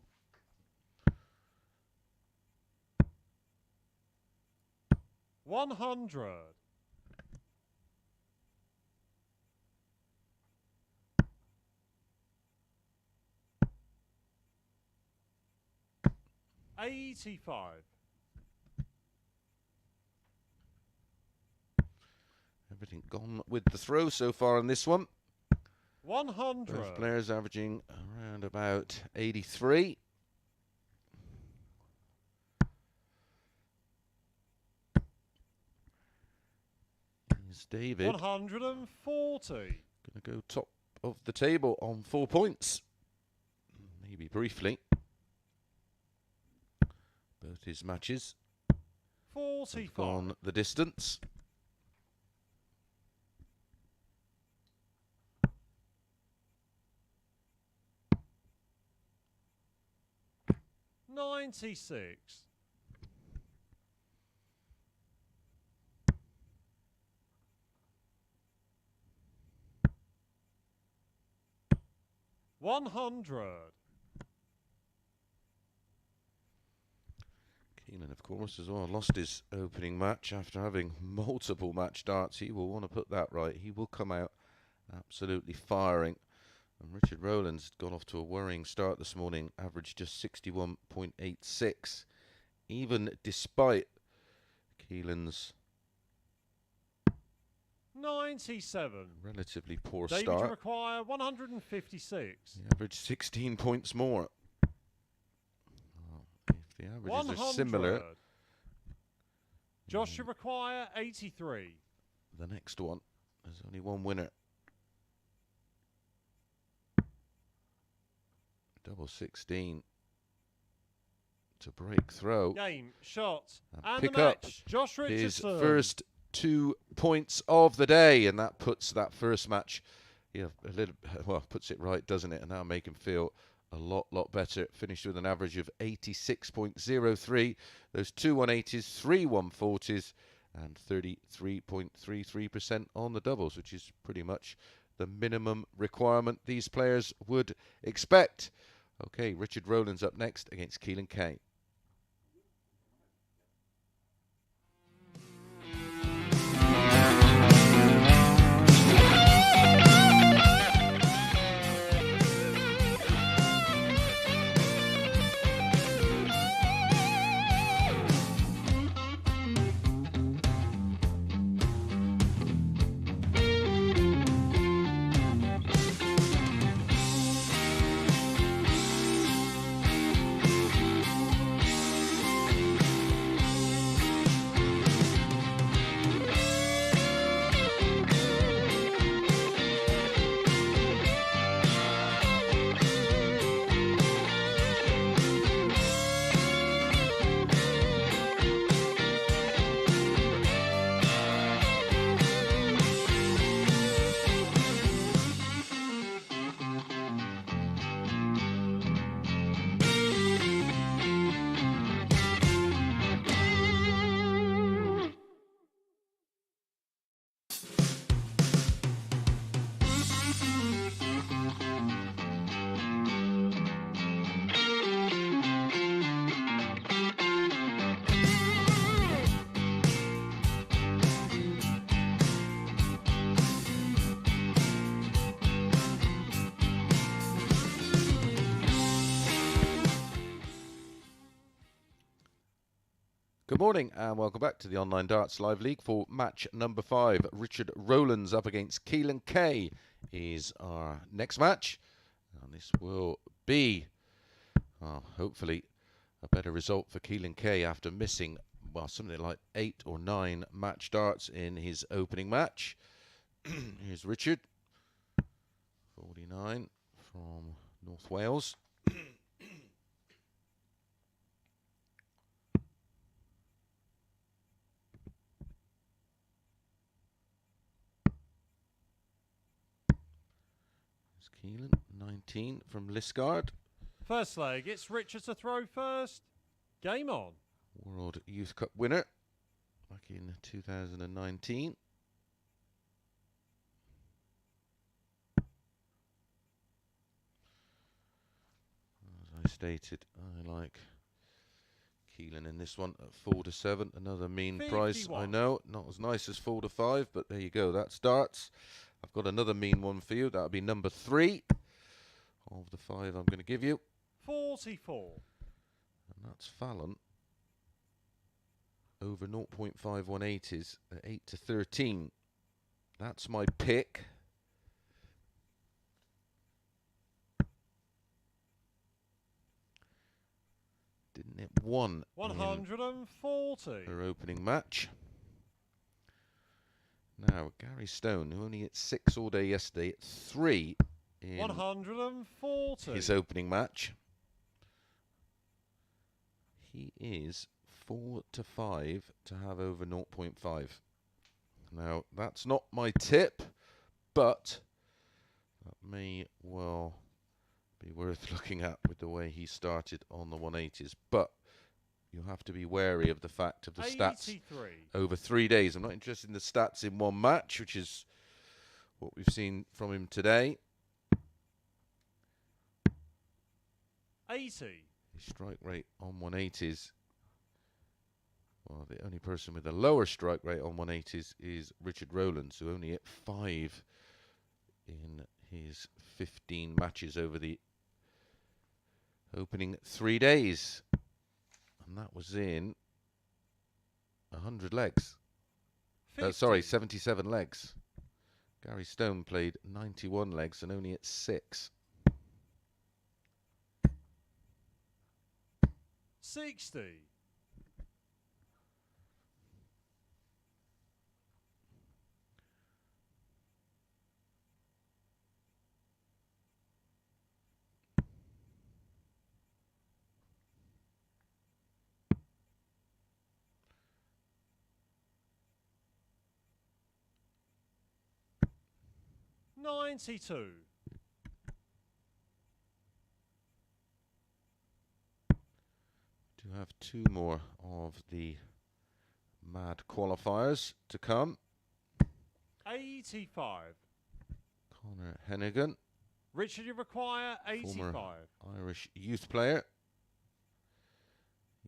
$100. $85. Everything gone with the throw so far in this one. 100. Both players averaging around about 83. Here's David. 140. Going to go top of the table on 4 points. Maybe briefly. Both his matches have 45. gone the distance. $96. $100. Keelan, of course, as well, lost his opening match after having multiple match darts. He will want to put that right. He will come out absolutely firing. And Richard Rowlands got off to a worrying start this morning, averaged just 61.86, even despite Keelan's 97. relatively poor David, you start. require 156. He averaged 16 points more. Well, if the averages 100. are similar, Josh, you require 83. the next one, there's only one winner. Double 16 to break throw. Game, shot, and pick the up match. Josh his Richardson. first 2 points of the day, and that puts that first match, a little, well, puts it right, doesn't it? And that'll make him feel a lot better. Finished with an average of 86.03. Those 2 180s, 3 140s, and 33.33% on the doubles, which is pretty much the minimum requirement these players would expect. Okay, Richard Rowlands up next against Keelan K. Good morning and welcome back to the Online Darts Live League for match number 5. Richard Rowlands up against Keelan K is our next match. And this will be, hopefully, a better result for Keelan K after missing, well, something like 8 or 9 match darts in his opening match. Here's Richard, 49 from North Wales. Keelan, 19 from Liskeard. First leg, it's Richard to throw first. Game on. World Youth Cup winner back in 2019. As I stated, I like Keelan in this one at 4 to 7. Another mean 51. price, I know. Not as nice as 4 to 5, but there you go. That starts. I've got another mean one for you. That'll be number 3 of the 5 I'm going to give you. 44. And that's Fallon. Over 0.518s at 8 to 13. That's my pick. Didn't it? 140. Her opening match. Now, Gary Stone, who only hit 6 all day yesterday, at 3 in 140. his opening match. He is 4 to 5 to have over 0.5. Now, that's not my tip, but that may well be worth looking at with the way he started on the 180s. But you have to be wary of the fact of the 83. stats over 3 days. I'm not interested in the stats in one match, which is what we've seen from him today. 80. His strike rate on 180s. Well, the only person with a lower strike rate on 180s is Richard Rowlands, who only hit 5 in his 15 matches over the opening 3 days. And that was in 100 legs. 77 legs. Gary Stone played 91 legs and only hit 6. 60. 92. Do have two more of the mad qualifiers to come. 85. Connor Hennigan, Richard, you require 85. former Irish youth player.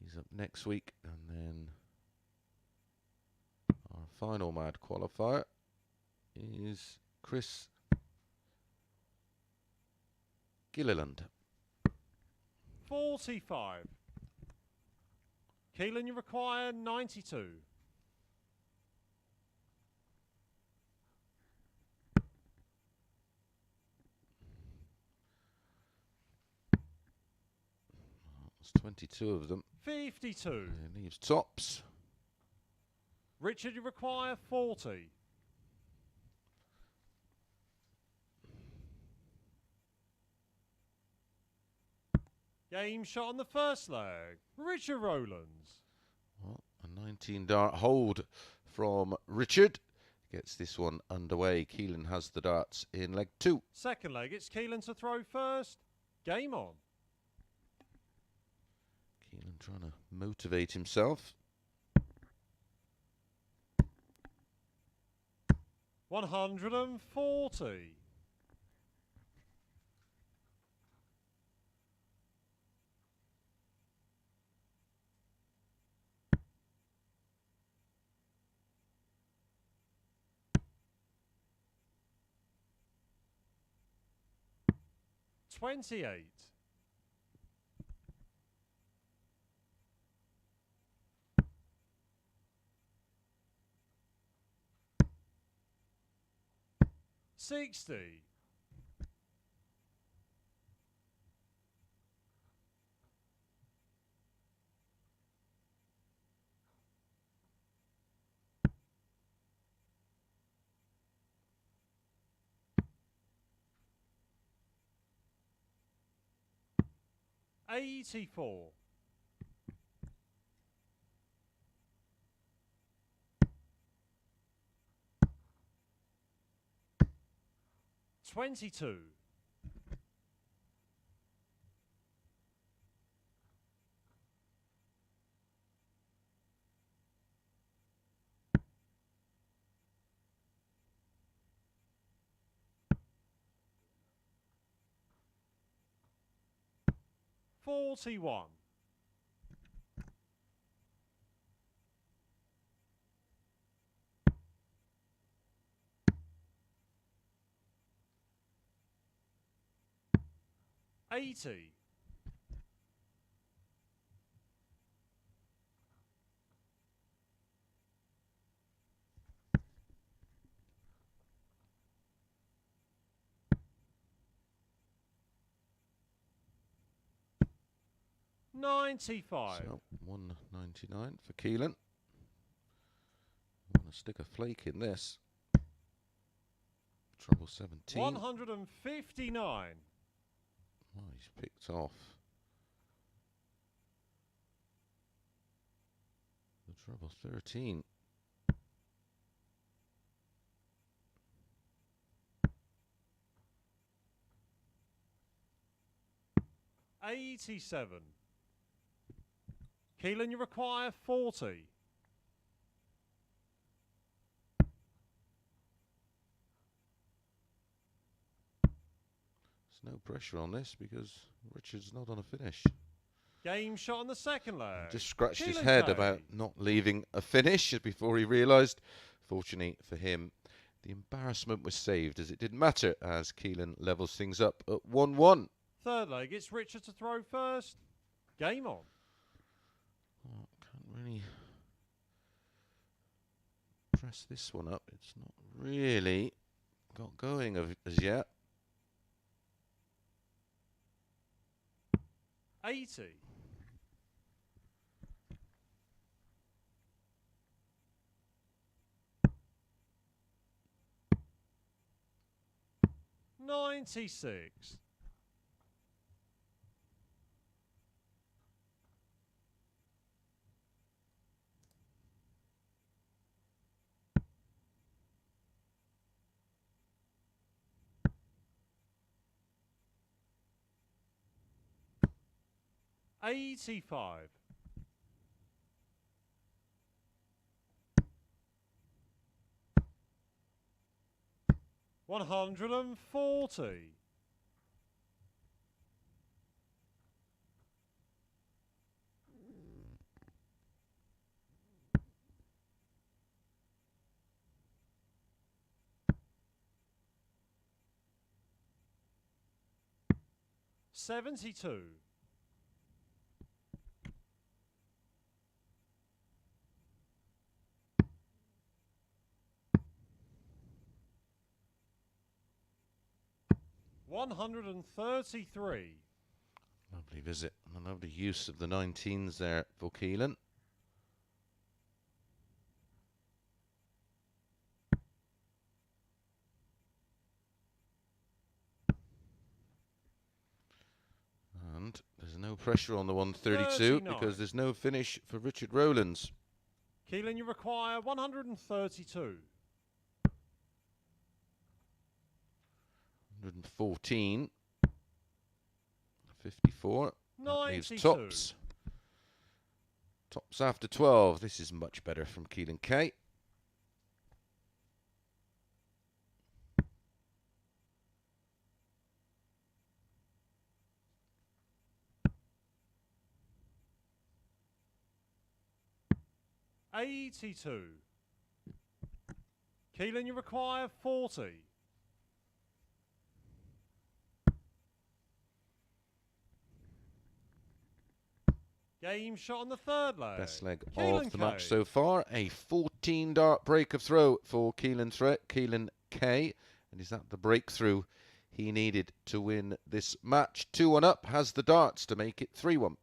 He's up next week, and then our final mad qualifier is Chris Gilliland. 45. Keelan, you require 92. There's 22 of them. 52. It leaves tops. Richard, you require 40. Game shot on the first leg. Richard Rowlands. Well, a 19 dart hold from Richard. Gets this one underway. Keelan has the darts in leg 2. Second leg, it's Keelan to throw first. Game on. Keelan trying to motivate himself. 140. $28. $60. $84. $22. $41. $80. $95. So 199 for Keelan. Want to stick a flake in this. Trouble 17. 159. Oh, he's picked off the trouble 13. $87. Keelan, you require 40. There's no pressure on this because Richard's not on a finish. Game shot on the second leg. Just scratched his Keelan head Kay. about not leaving a finish before he realised. Fortunately for him, the embarrassment was saved as it didn't matter as Keelan levels things up at 1-1. Third leg, it's Richard to throw first. Game on. Oh, can't really press this one up. It's not really got going as yet. 80. $96. 85. 140. 72. 133. Lovely visit and a lovely use of the 19s there for Keelan. And there's no pressure on the 132 39. because there's no finish for Richard Rowlands. Keelan, you require 132. 114. 54. That leaves 92. tops. Tops after 12. This is much better from Keelan K. $82. Keelan, you require 40. Game shot on the third leg. Best leg Keelan of the K. match so far. A 14 dart break of throw for Keelan K. And is that the breakthrough he needed to win this match? 2-1 up, has the darts to make it 3-1.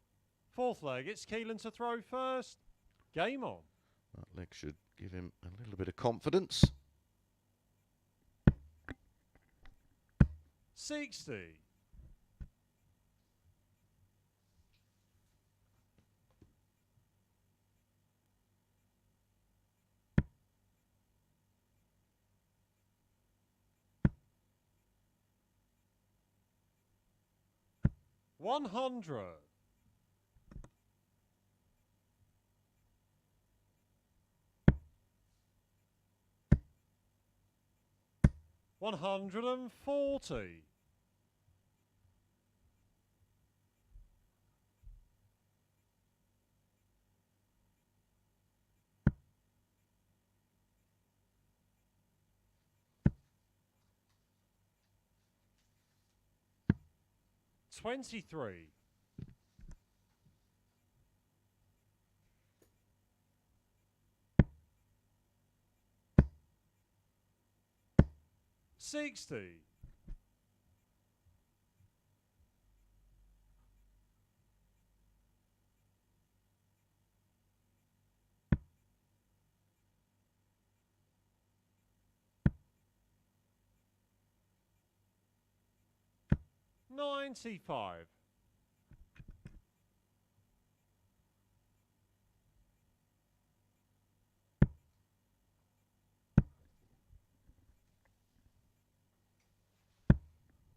Fourth leg, it's Keelan to throw first. Game on. That leg should give him a little bit of confidence. 60. 100. 140. 23. 60. 95.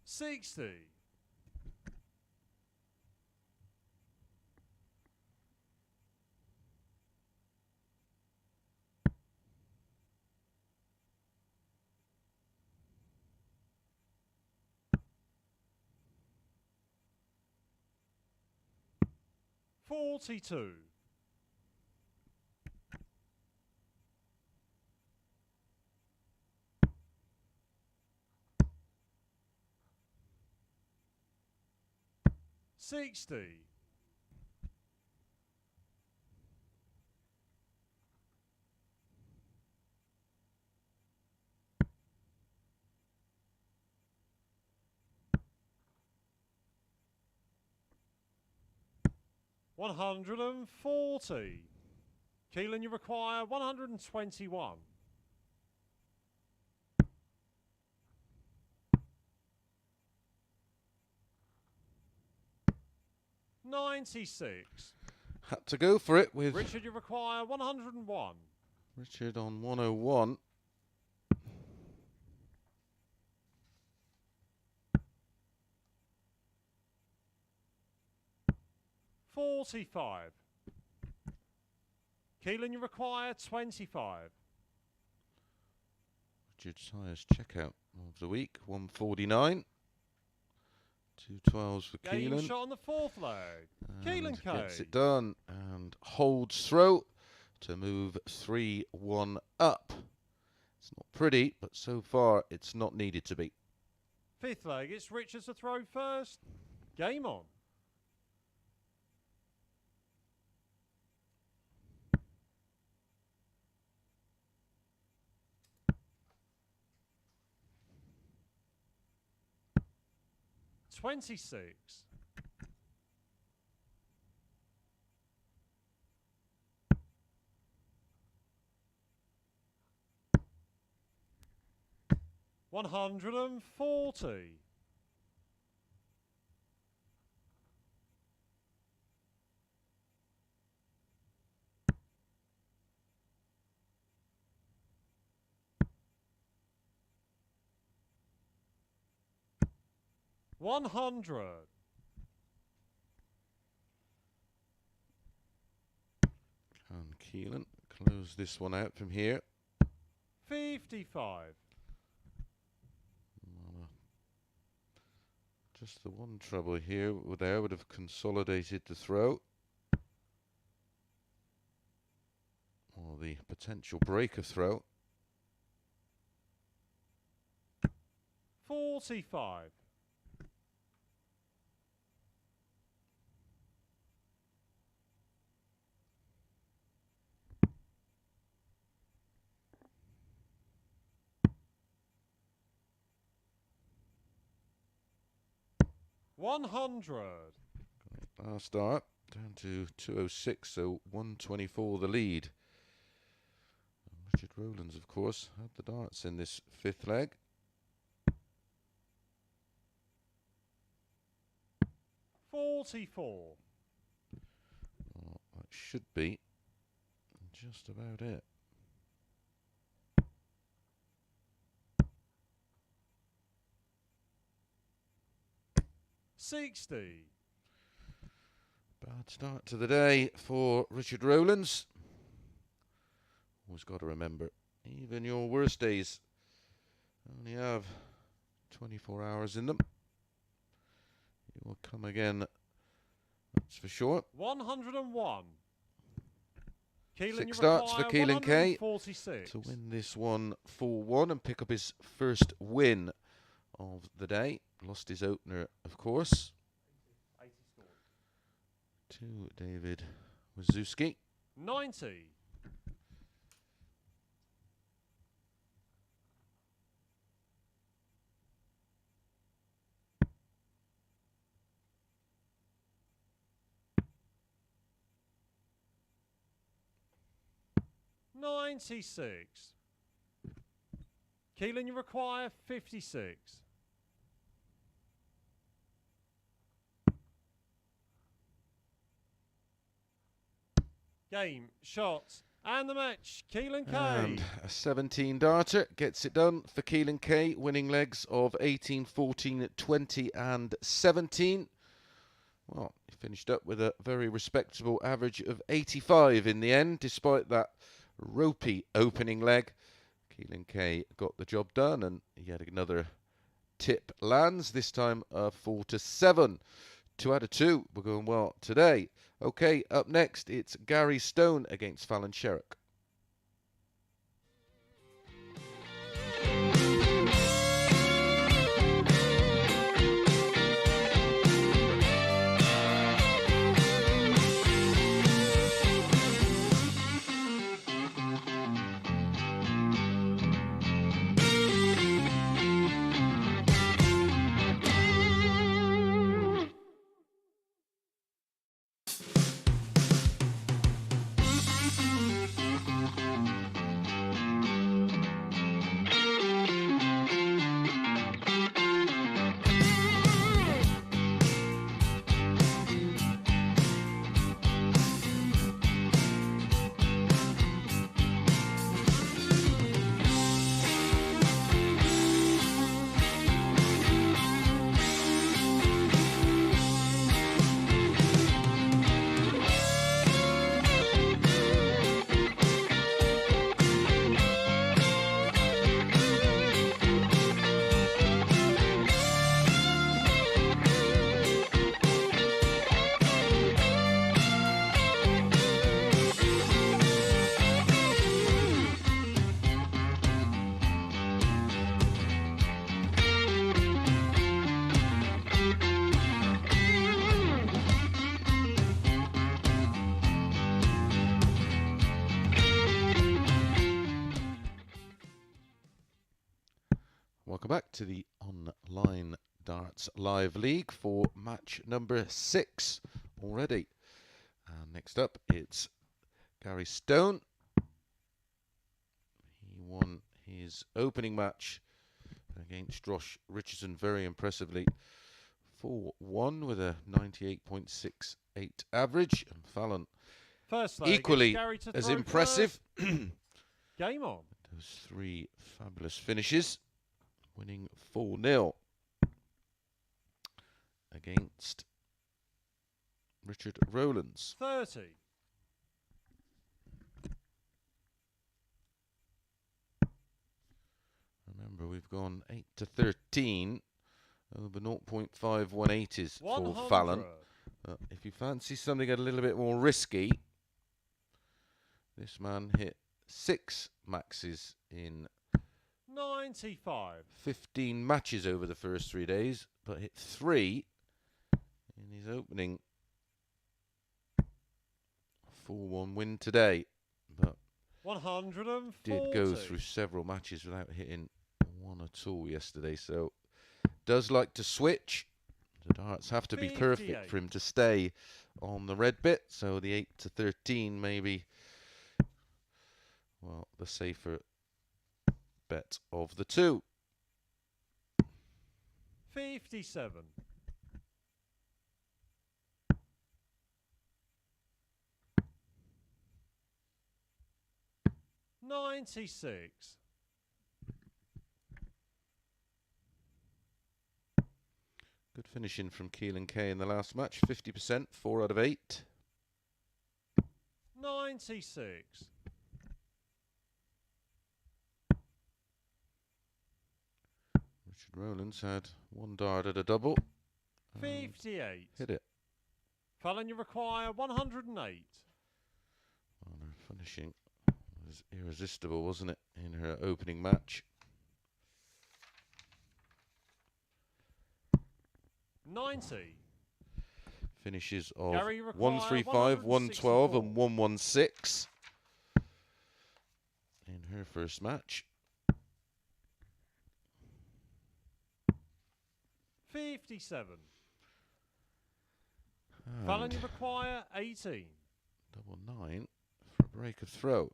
60. 42. 60. 140. Keelan, you require 121. 96. Had to go for it with Richard, you require 101. Richard on 101. 45. Keelan, you require 25. Richard's highest checkout of the week, 149. 212s for Game Keelan. shot on the fourth leg. Keelan K. Gets it done and holds throw to move 3-1 up. It's not pretty, but so far it's not needed to be. Fifth leg, it's Richards to throw first. Game on. $26. $140. $100. Can Keelan close this one out from here? 55. Just the one trouble here there would have consolidated the throw. Or the potential break of throw. 45. $100. Last start down to 206, so 124 the lead. Richard Rowlands, of course, had the darts in this fifth leg. 44. Oh, that should be just about it. $60. Bad start to the day for Richard Rowlands. Always got to remember, even your worst days only have 24 hours in them. It will come again, that's for sure. 101. Keelan, Six starts for Keelan K 146. to win this one 4-1 and pick up his first win of the day. Lost his opener, of course, 80 scored. to David Wawrzewski. 90. $96. Keelan, you require 56. Game, shots, and the match. Keelan K. And a 17 darter gets it done for Keelan K, winning legs of 18, 14, 20 and 17. Well, he finished up with a very respectable average of 85 in the end, despite that ropey opening leg. Keelan K got the job done, and yet another tip lands, this time 4-7. 2 out of 2. We're going well today. Okay, up next, it's Gary Stone against Fallon Sherrock. welcome back to the Online Darts Live League for match number 6 already. And next up, it's Gary Stone. He won his opening match against Richardson very impressively, 4-1 with a 98.68 average. And Fallon First leg, equally Gary to as throw impressive. Game on. Those 3 fabulous finishes, winning 4-0 against Richard Rowlands. 30. Remember, we've gone 8 to 13 over 0.518s for 100. Fallon. If you fancy something a little bit more risky, this man hit 6 maxes in 95. 15 matches over the first 3 days, but hit 3 in his opening 4-1 win today. But 140. did go through several matches without hitting one at all yesterday, so does like to switch. The darts have to be perfect 58. for him to stay on the red bit, so the 8 to 13 maybe, well, the safer bet of the 2. 57. 96. Good finishing from Keelan K in the last match, 50%, 4 out of 8. 96. Richard Rowlands had 1 dart at a double. 58. Hit it. Fallon, you require 108. Well, her finishing was irresistible, wasn't it, in her opening match? 90. Finishes of Gary, you require 135, 112 164. and 116 in her first match. 57. And Fallon, you require 18. double 9 for a break of throw.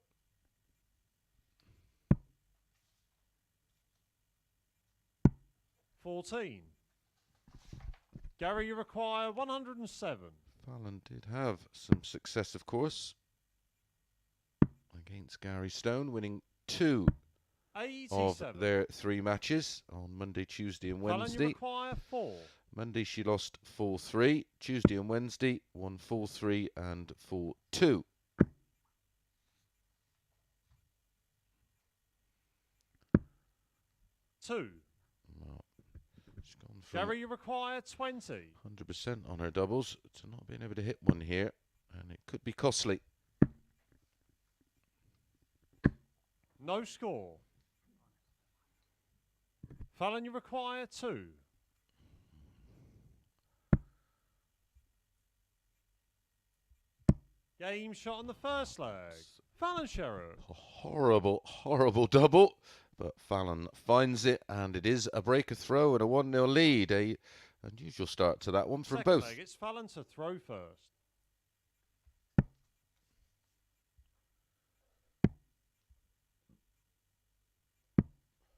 14. Gary, you require 107. Fallon did have some success, of course, against Gary Stone, winning 2 of 87. their 3 matches on Monday, Tuesday and Fallon, you Wednesday. require 4. Monday she lost 4-3, Tuesday and Wednesday won 4-3 and 4-2. 2. Well, she's gone from Gary, you require 20. 100% on her doubles to not being able to hit one here, and it could be costly. No score. Fallon, you require 2. Game shot on the first leg. Fallon Sherrock. A horrible, horrible double, but Fallon finds it, and it is a break of throw and a 1-0 lead. A unusual start to that one from Second both. leg, it's Fallon to throw first.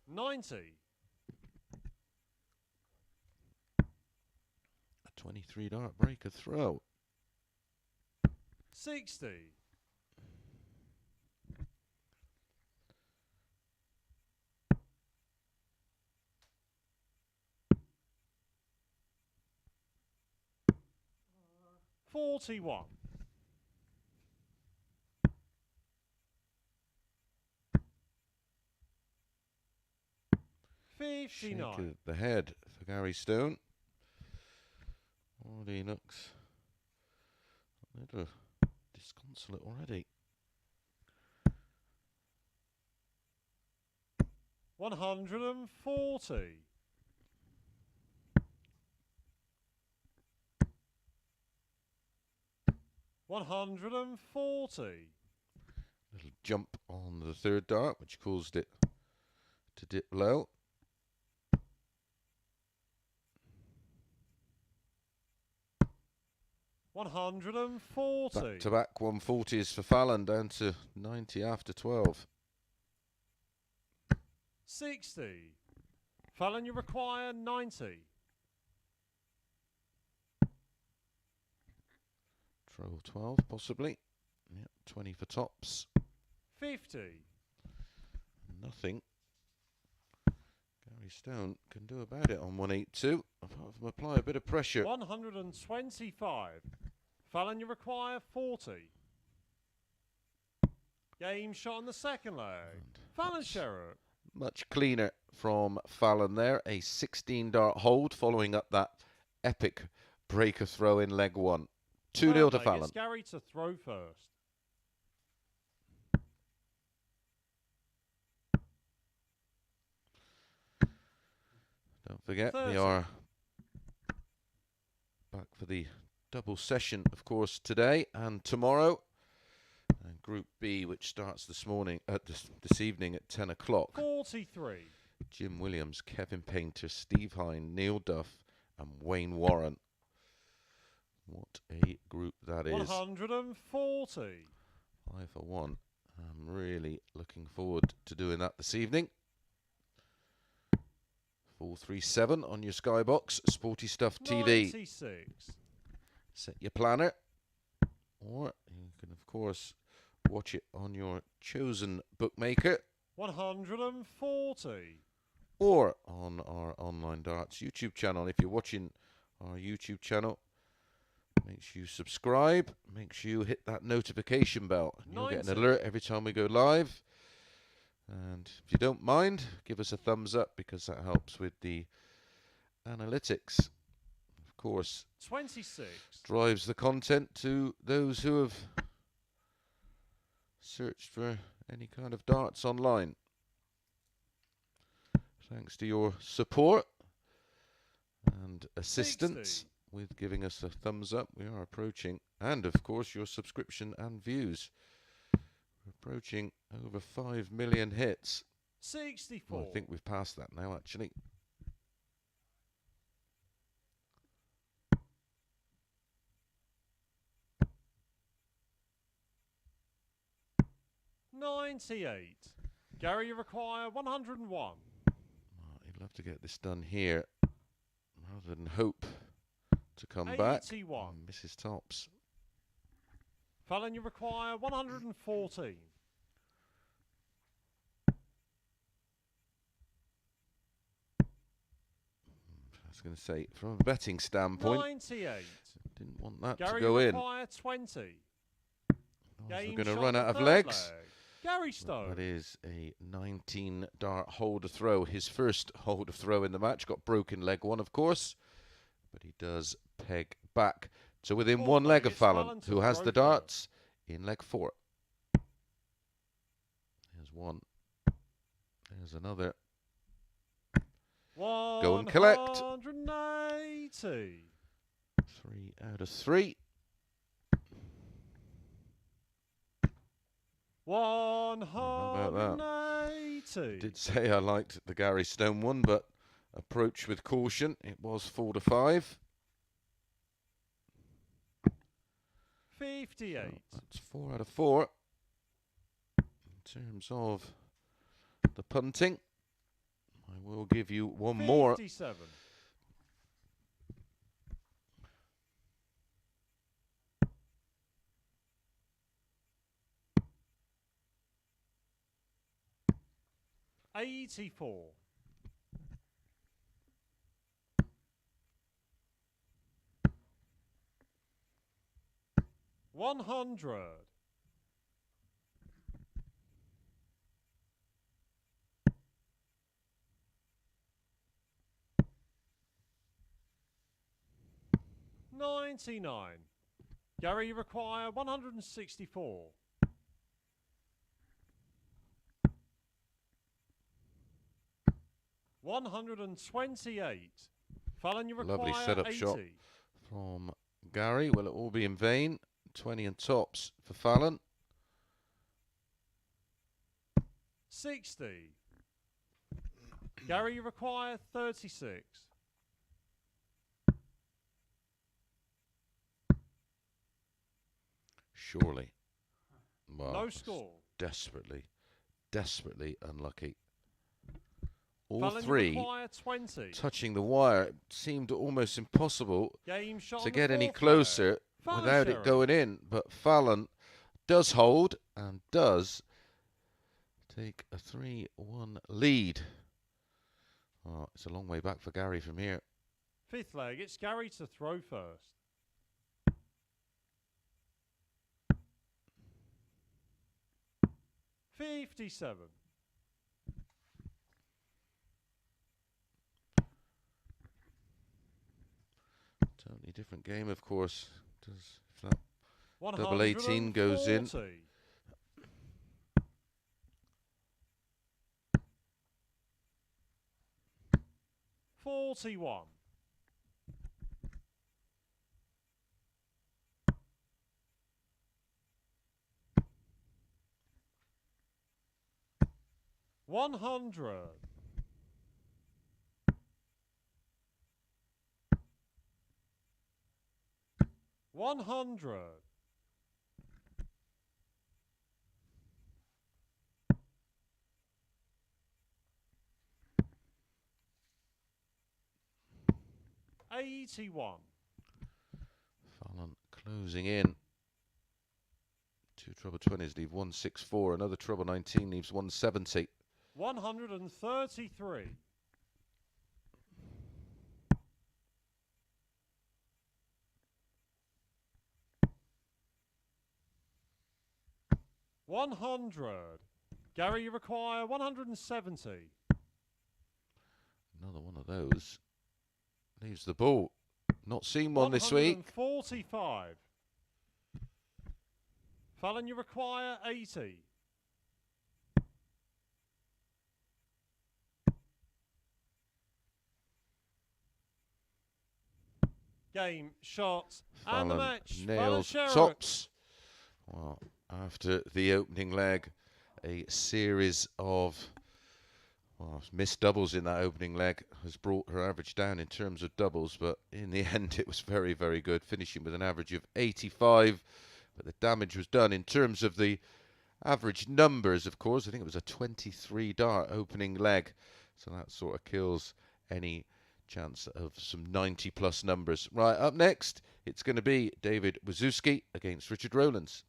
90. A 23 dart break of throw. 60. 41. 59. Shake of the head for Gary Stone. Already looks a little disconsolate already. 140. 140. Little jump on the third dart, which caused it to dip low. 140. Back-to-back 140s for Fallon, down to 90 after 12. 60. Fallon, you require 90. Throw 12, possibly. Yep, 20 for tops. 50. Nothing Gary Stone can do about it on 182, apart from apply a bit of pressure. 125. Fallon, you require 40. Game shot on the second leg. Fallon Sherrock. Much cleaner from Fallon there. A 16-dart hold following up that epic breaker throw in leg one. 2-0 to Fallon. It's Gary to throw first. Don't forget, 30. we are back for the double session, of course, today and tomorrow. And Group B, which starts this evening at 10 o'clock. 43. Jim Williams, Kevin Painter, Steve Hine, Neil Duff, and Wayne Warren. What a group that is. 140. 5 for 1. I'm really looking forward to doing that this evening. 437 on your Skybox, Sporty Stuff TV. 96. Set your planner, or you can of course watch it on your chosen bookmaker, 140. or on our Online Darts YouTube channel. If you're watching our YouTube channel, make sure you subscribe, make sure you hit that notification bell, and you'll get an alert every time we go live. And if you don't mind, give us a thumbs up, because that helps with the analytics. Of course, 26. Drives the content to those who have searched for any kind of darts online. Thanks to your support and assistance 60. with giving us a thumbs up, we are approaching, and of course your subscription and views. We're approaching over 5 million hits. 64. Well, I think we've passed that now, actually. 98. Gary, you require 101. Well, you'd love to get this done here rather than hope to come 81. back. Mrs. Tops. Fallon, you require 114. I was going to say, from a betting standpoint, 98. didn't want that Gary, to go you in. require 20. We're going to run out of legs. Leg. Gary Stone. That is a 19-dart holder throw. His first holder throw in the match. Got broken leg one, of course. But he does peg back to within Fourth one leg leg, of Fallon, Fallon who has throw the first. darts in leg 4. There's one. There's another. Go and collect. 180. 3 out of 3. 180. Did say I liked the Gary Stone one, but approach with caution. It was 4 to 5. 58. So that's 4 out of 4. In terms of the punting, I will give you one more. 57. 84. 100. 99. Gary, you require 164. 128. Fallon, you require Lovely setup 80. shot from Gary. Will it all be in vain? 20 and tops for Fallon. 60. Gary, you require 36. surely. Well, No score. desperately, desperately unlucky. All Fallon, you three require 20. touching the wire. It seemed almost impossible Game shot to on the get any fourth closer leg. Fallon without it Sherrock. going in. But Fallon does hold and does take a 3-1 lead. Oh, it's a long way back for Gary from here. Fifth leg, it's Gary to throw first. $57. Totally different game, of course. Does if that 140. double 18 goes in. 41. $100. 100. 81. Fallon closing in. Two treble 20s leave 164. Another treble 19 leaves 170. 133. 100. Gary, you require 170. Another one of those. Leaves the ball. Not seen one this week. 145. Fallon, you require 80. Game, shot, and the match. Fallon Nails Sherrock. tops. Well, after the opening leg, a series of missed doubles in that opening leg has brought her average down in terms of doubles, but in the end it was very, very good, finishing with an average of 85. But the damage was done in terms of the average numbers, of course. I think it was a 23 dart opening leg, so that sort of kills any chance of some 90 plus numbers. Right, up next it's going to be David Wawrzewski against Richard Rowlands.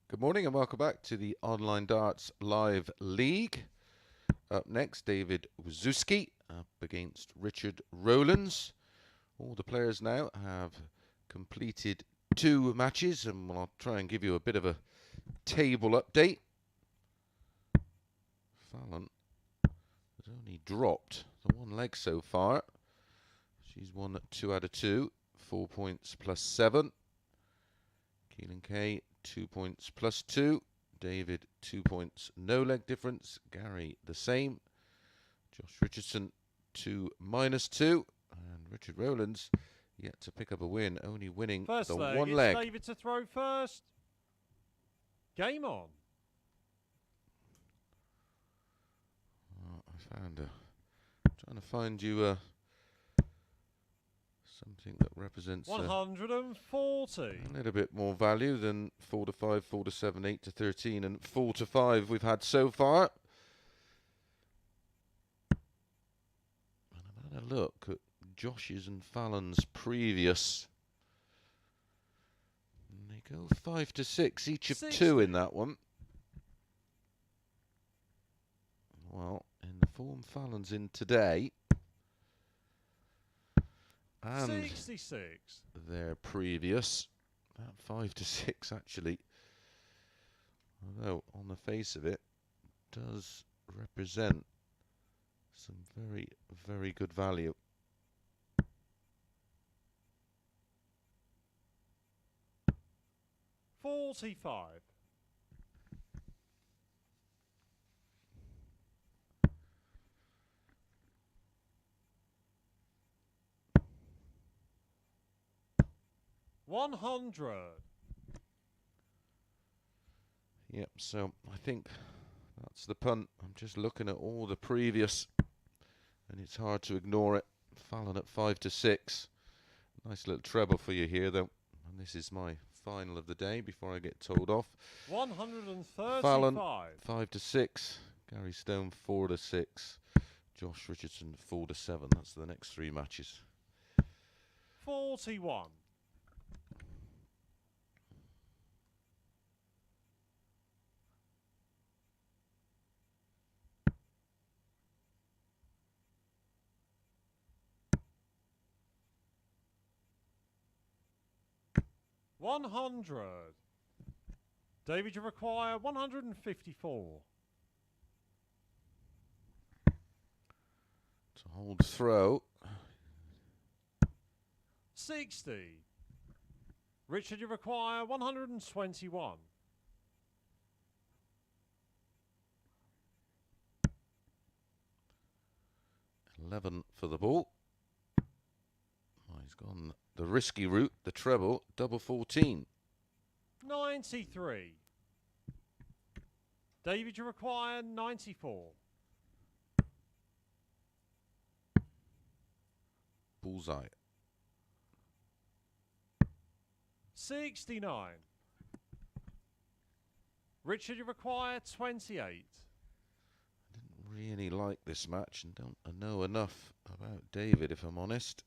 Good morning and welcome back to the Online Darts Live League. Up next, David Wawrzewski up against Richard Rowlands. All the players now have completed 2 matches, and I'll try and give you a bit of a table update. Fallon has only dropped the 1 leg so far. She's won 2 out of 2, 4 points plus 7. Keelan K, 2 points plus 2. David, 2 points, no leg difference. Gary, the same. Josh Richardson, 2 minus 2. And Richard Rowlands, yet to pick up a win, only winning First the leg, 1 it's leg. David to throw first. Game on. Oh, I found trying to find you something that represents 140. a little bit more value than 4 to 5, 4 to 7, 8 to 13, and 4 to 5 we've had so far. And I've had a look at Josh's and Fallon's previous. And they go 5 to 6, each of 60. 2 in that one. Well, in the form Fallon's in today, and 66. their previous, that 5 to 6 actually, although on the face of it, does represent some very, very good value. $45. $100. Yep, so I think that's the punt. I'm just looking at all the previous, and it's hard to ignore it. Fallon at 5 to 6. Nice little treble for you here, though. And this is my final of the day before I get told off. 135. Fallon 5 to 6. Gary Stone 4 to 6. Josh Richardson 4 to 7. That's the next 3 matches. 41. $100. David, you require 154. To hold throw. 60. Richard, you require 121. $11 for the ball. Oh, he's gone the risky route, the treble, double 14. 93. David, you require 94. Bullseye. 69. Richard, you require 28. I didn't really like this match and don't know enough about David, if I'm honest.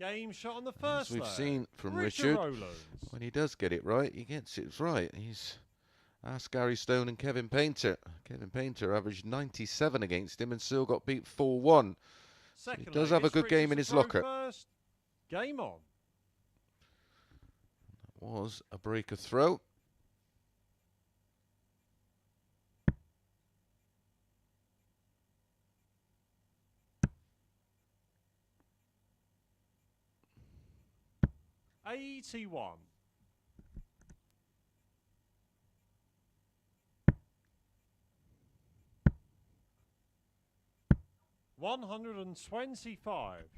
Game shot on the first As we've leg. seen from Richard Richard, Rowlands. when he does get it right, he gets it right. He's asked Gary Stone and Kevin Painter. Kevin Painter averaged 97 against him and still got beat 4-1. So he does have a good game in his locker. First. Game on. That was a breaker throw. $81. $125.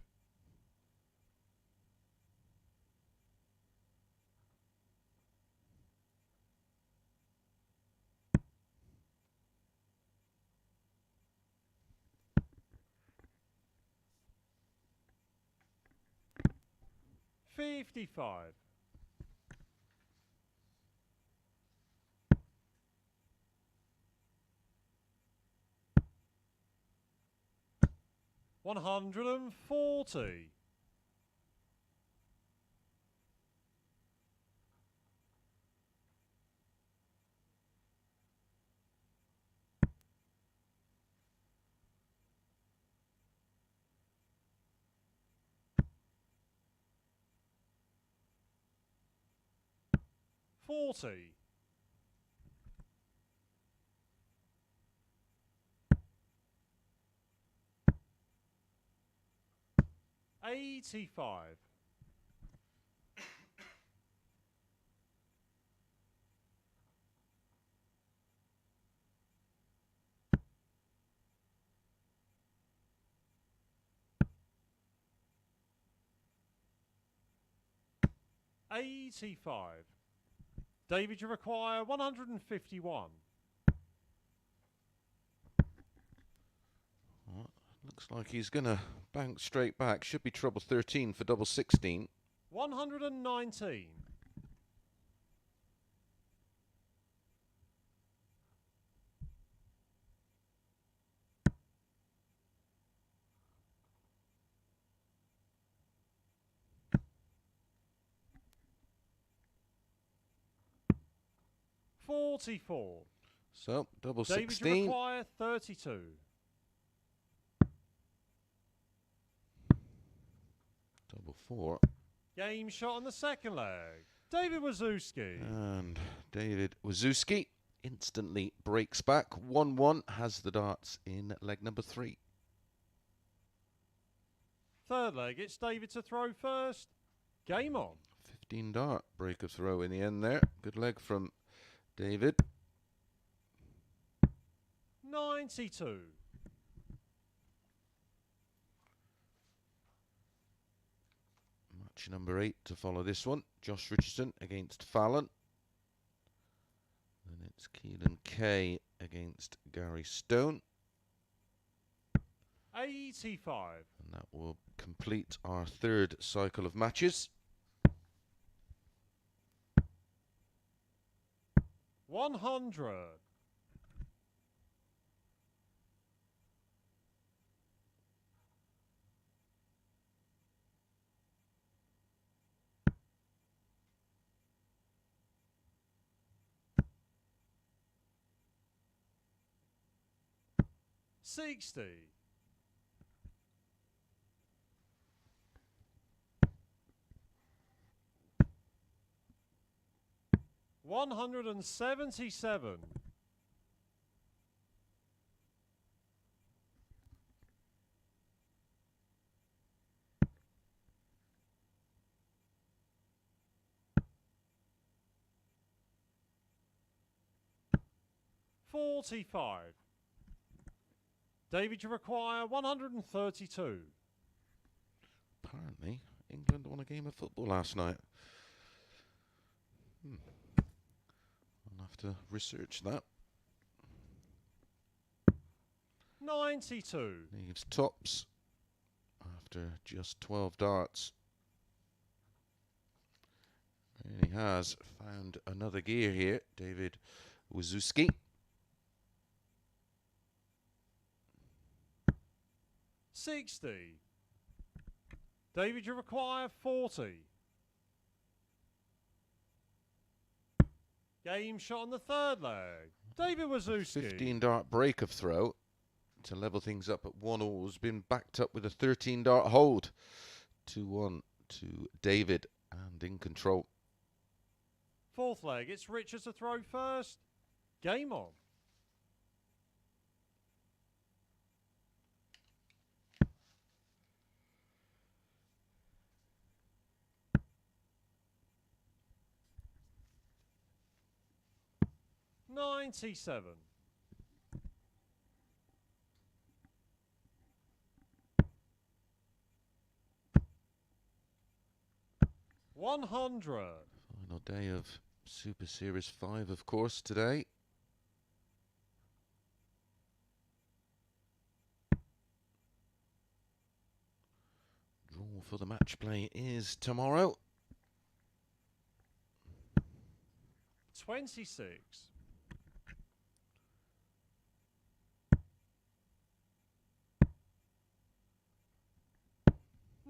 $55. 140. 40. 85. 85. David, you require 151. Well, looks like he's going to bank straight back. Should be treble 13 for double 16. 119. 44. So, double David, 16. you require 32. Double 4. Game shot on the second leg. David Wawrzewski. And David Wawrzewski instantly breaks back. 1-1 has the darts in leg number 3. Third leg, it's David to throw first. Game on. 15 dart break of throw in the end there. Good leg from David. 92. Match number 8 to follow this one. Josh Richardson against Fallon. Then it's Keelan K against Gary Stone. 85. And that will complete our third cycle of matches. 100. 60. 177. 45. David, you require 132. Apparently, England won a game of football last night. I'll have to research that. 92. Leaves tops after just 12 darts. Really has found another gear here, David Wawrzewski. 60. David, you require 40. Game shot on the third leg. David Wawrzewski. 15 dart break of throw to level things up at 1-all has been backed up with a 13 dart hold. 2-1 to David and in control. Fourth leg, it's Richard to throw first. Game on. 97. 100. Final day of Super Series 5, of course, today. Draw for the match play is tomorrow. 26.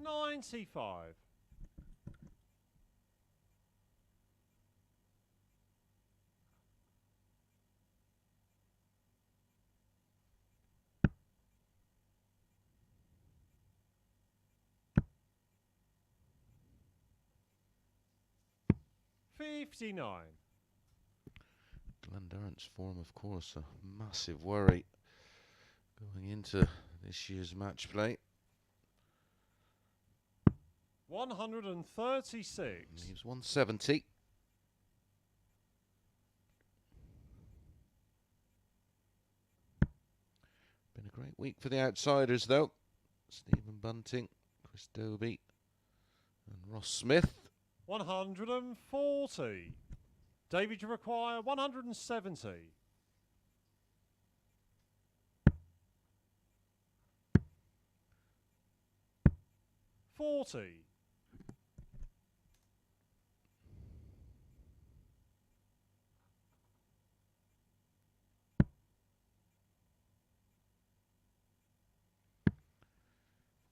95. $59. Glendarant's form, of course, a massive worry going into this year's match play. 136. Leaves 170. Been a great week for the outsiders, though. Stephen Bunting, Chris Dobie, and Ross Smith. 140. David, you require 170. $40.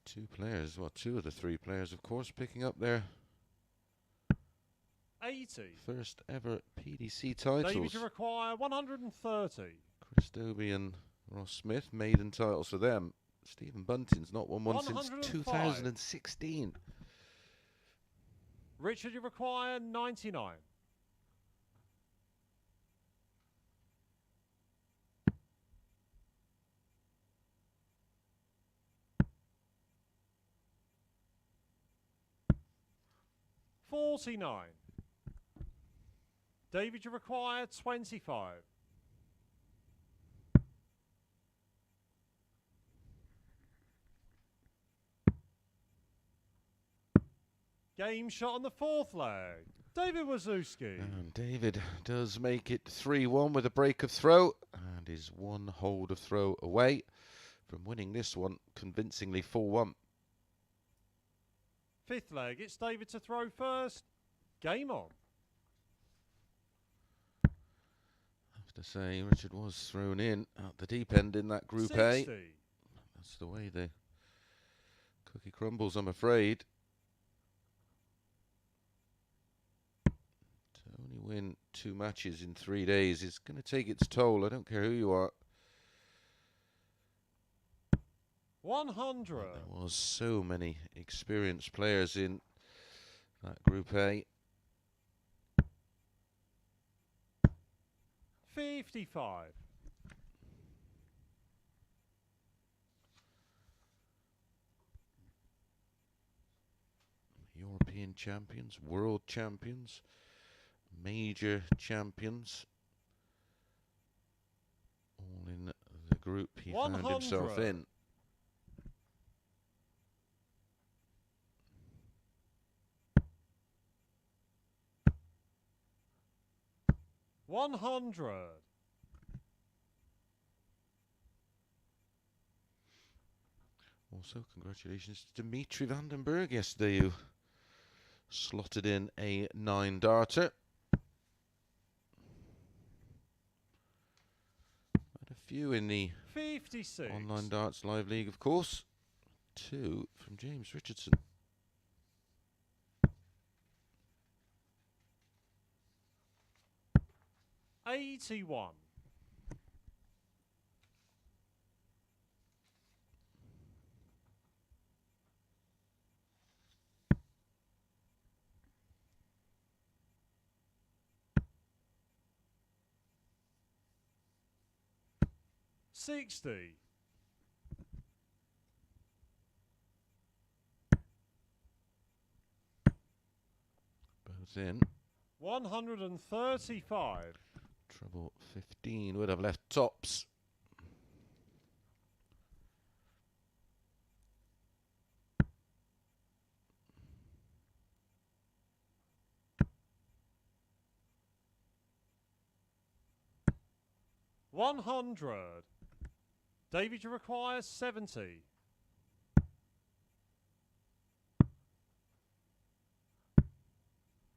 Two players, well, two of the three players, of course, picking up their 80. first ever PDC titles. David, you require 130. Chris Dobie and Ross Smith, maiden titles for them. Stephen Bunting's not won one since 2016. Richard, you require 99. $49. David, you require 25. Game shot on the fourth leg. David Wawrzewski. And David does make it 3-1 with a break of throw and is one hold of throw away from winning this one convincingly 4-1. Fifth leg, it's David to throw first. Game on. I have to say, Richard was thrown in at the deep end in that Group 60. A. That's the way the cookie crumbles, I'm afraid. To only win 2 matches in 3 days is going to take its toll. I don't care who you are. 100. There was so many experienced players in that Group A. 55. European champions, world champions, major champions, all in the group he found himself 100. in. $100. Also, congratulations to Dimitri Vandenberg yesterday, who slotted in a 9-darter. Had a few in the 56. Online Darts Live League, of course. 2 from James Richardson. $81. $60. Both in. 135. Treble 15 would have left tops. $100. David, you require 70.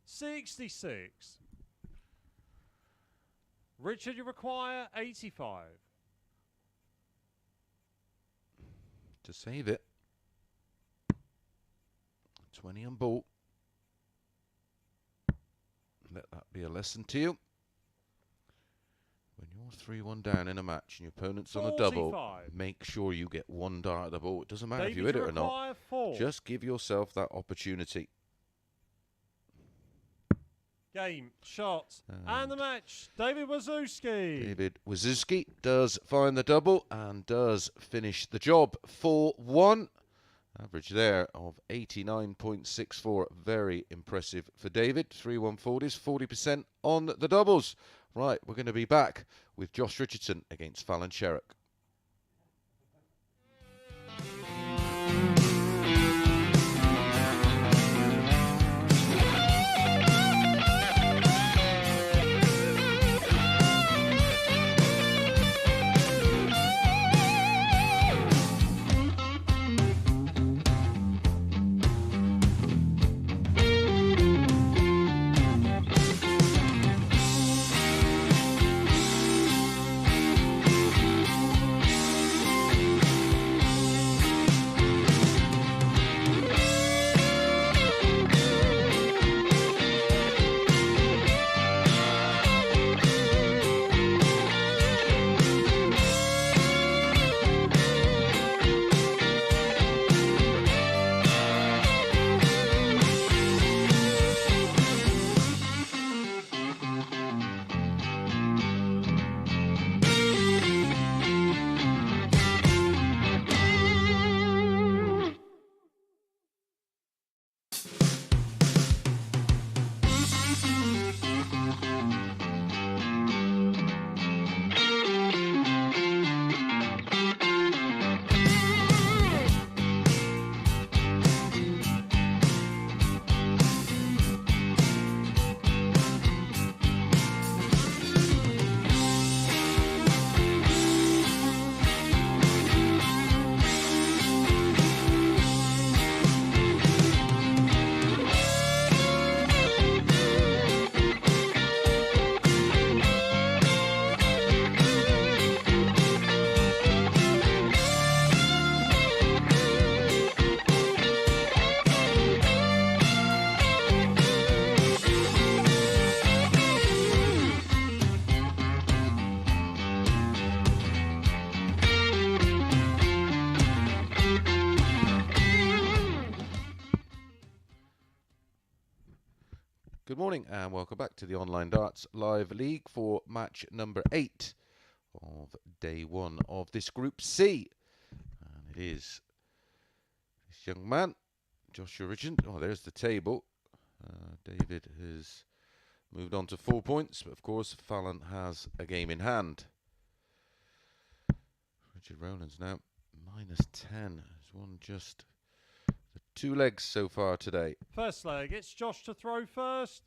$66. Richard, you require 85. To save it. 20 on ball. Let that be a lesson to you. When you're 3-1 down in a match and your opponent's on a double, 45. make sure you get one dart at the ball. It doesn't matter if David, you hit it or require not. 4. Just give yourself that opportunity. Game, shot, and the match. David Wawrzewski. David Wawrzewski does find the double and does finish the job. 4-1. Average there of 89.64. Very impressive for David. 3-1-40s, 40% on the doubles. Right, we're going to be back with Josh Richardson against Fallon Sherrock. Good morning and welcome back to the Online Darts Live League for match number 8 of day 1 of this Group C. And it is this young man, Joshua Richardson. Oh, there's the table. David has moved on to 4 points, but of course Fallon has a game in hand. Richard Rowlands now -10. Has won just the 2 legs so far today. First leg, it's Josh to throw first.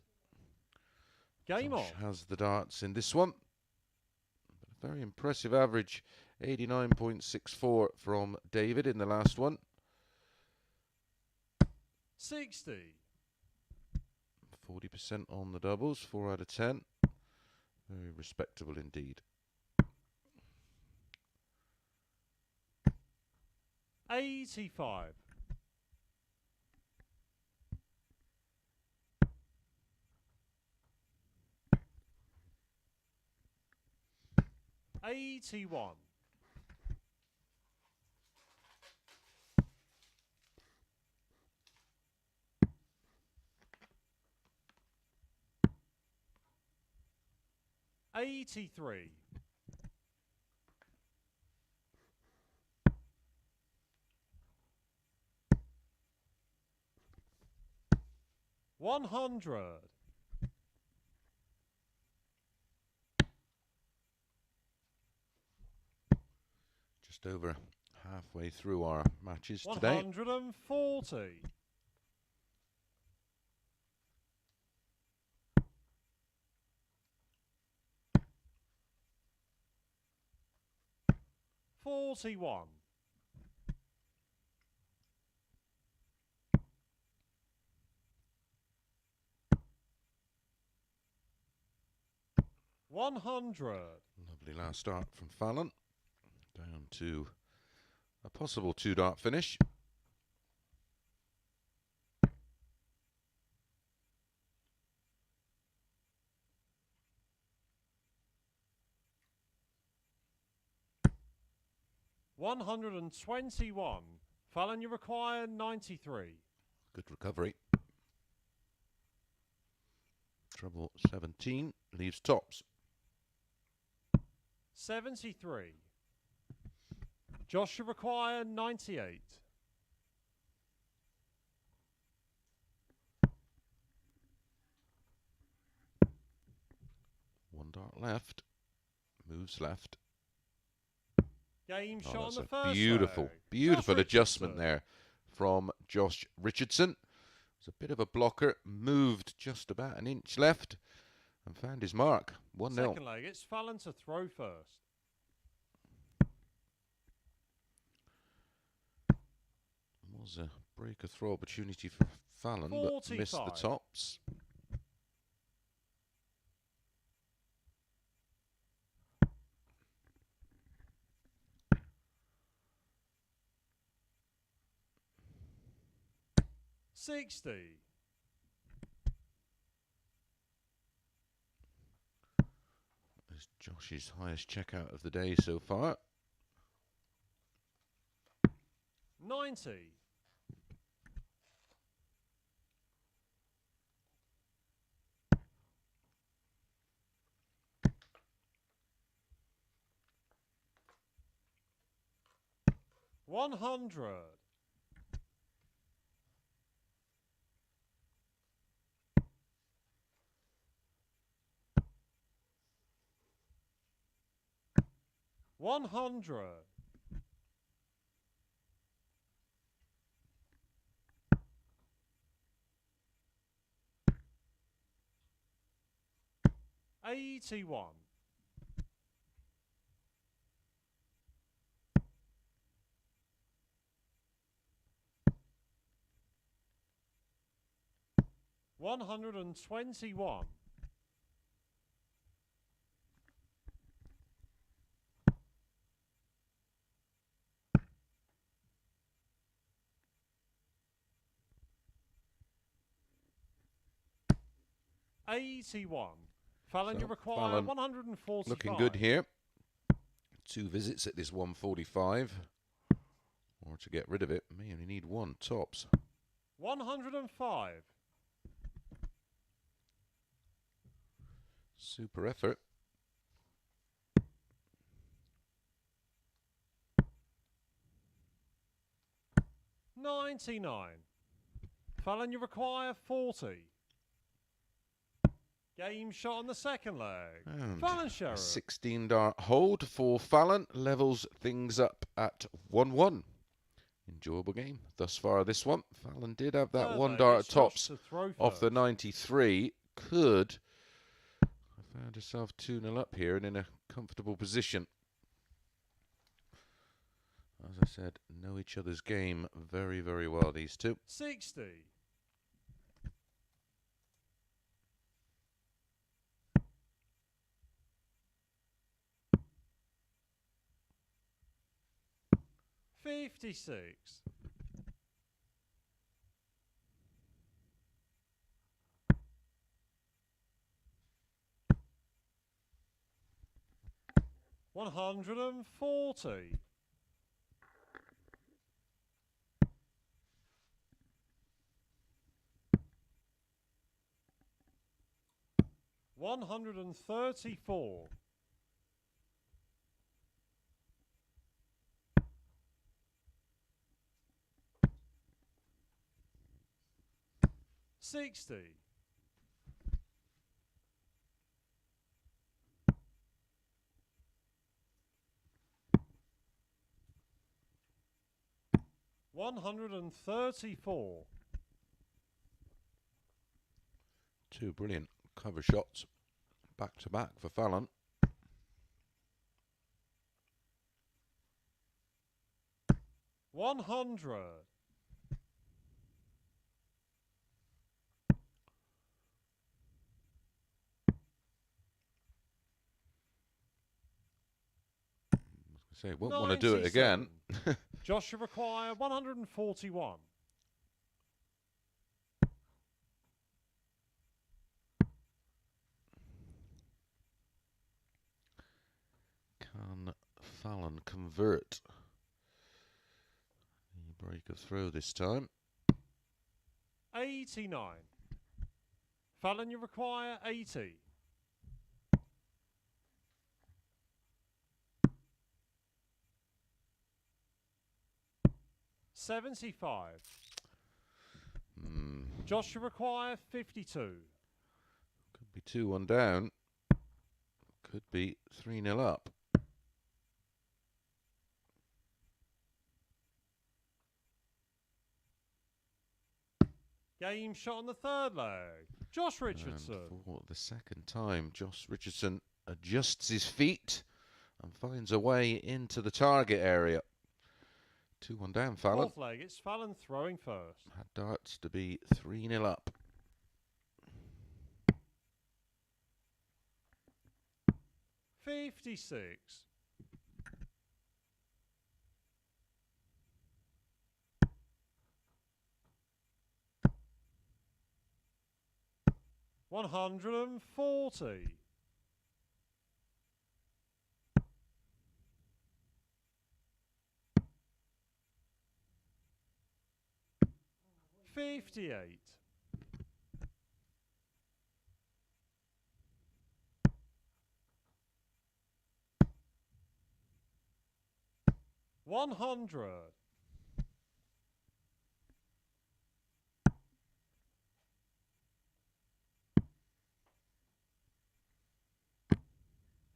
Game Josh on. has the darts in this one. But a very impressive average, 89.64 from David in the last one. 60. 40% on the doubles, 4 out of 10. Very respectable indeed. 85. 81. 83. 100. Just over halfway through our matches today. 140. 41. 100. Lovely last start from Fallon. Down to a possible 2-dart finish. 121. Fallon, you require 93. Good recovery. Treble 17 leaves tops. 73. Josh, you require 98. One dart left. Moves left. Game Oh, shot on that's the a first beautiful, leg. beautiful Josh adjustment Richardson. there from Josh Richardson. It's a bit of a blocker. Moved just about an inch left and found his mark. 1-0. Second leg, it's Fallon to throw first. Was a breaker throw opportunity for Fallon, but missed the 45. tops. $60. It's Josh's highest checkout of the day so far. 90. $100. 100. 81. 121. 81. Fallon, So, you require Fallon 145. looking good here. 2 visits at this 145. Or to get rid of it, may only need 1 tops. 105. Super effort. $99. Fallon, you require 40. Game shot on the second leg. And Fallon a Sherrock. 16 dart hold for Fallon levels things up at 1-1. Enjoyable game thus far this one. Fallon did have that Third 1 leg, dart it's Josh tops to throw off the first. 93. Could have found herself 2-0 up here and in a comfortable position. As I said, know each other's game very, very well, these two. 60. 56. 140. 134. 60. 134. 2 brilliant cover shots back to back for Fallon. $100. Won't want to do it again. 97. Josh, you require 141. Can Fallon convert Break of throw this time. 89. Fallon, you require 80. $75. Josh, you require 52. Could be 2-1 down. Could be 3-0 up. Game shot on the third leg. Josh Richardson. And for the second time, Josh Richardson adjusts his feet and finds a way into the target area. 2-1 down, Fallon. Fourth leg, it's Fallon throwing first. Had darts to be 3-0 up. $56. $140. $58. $100.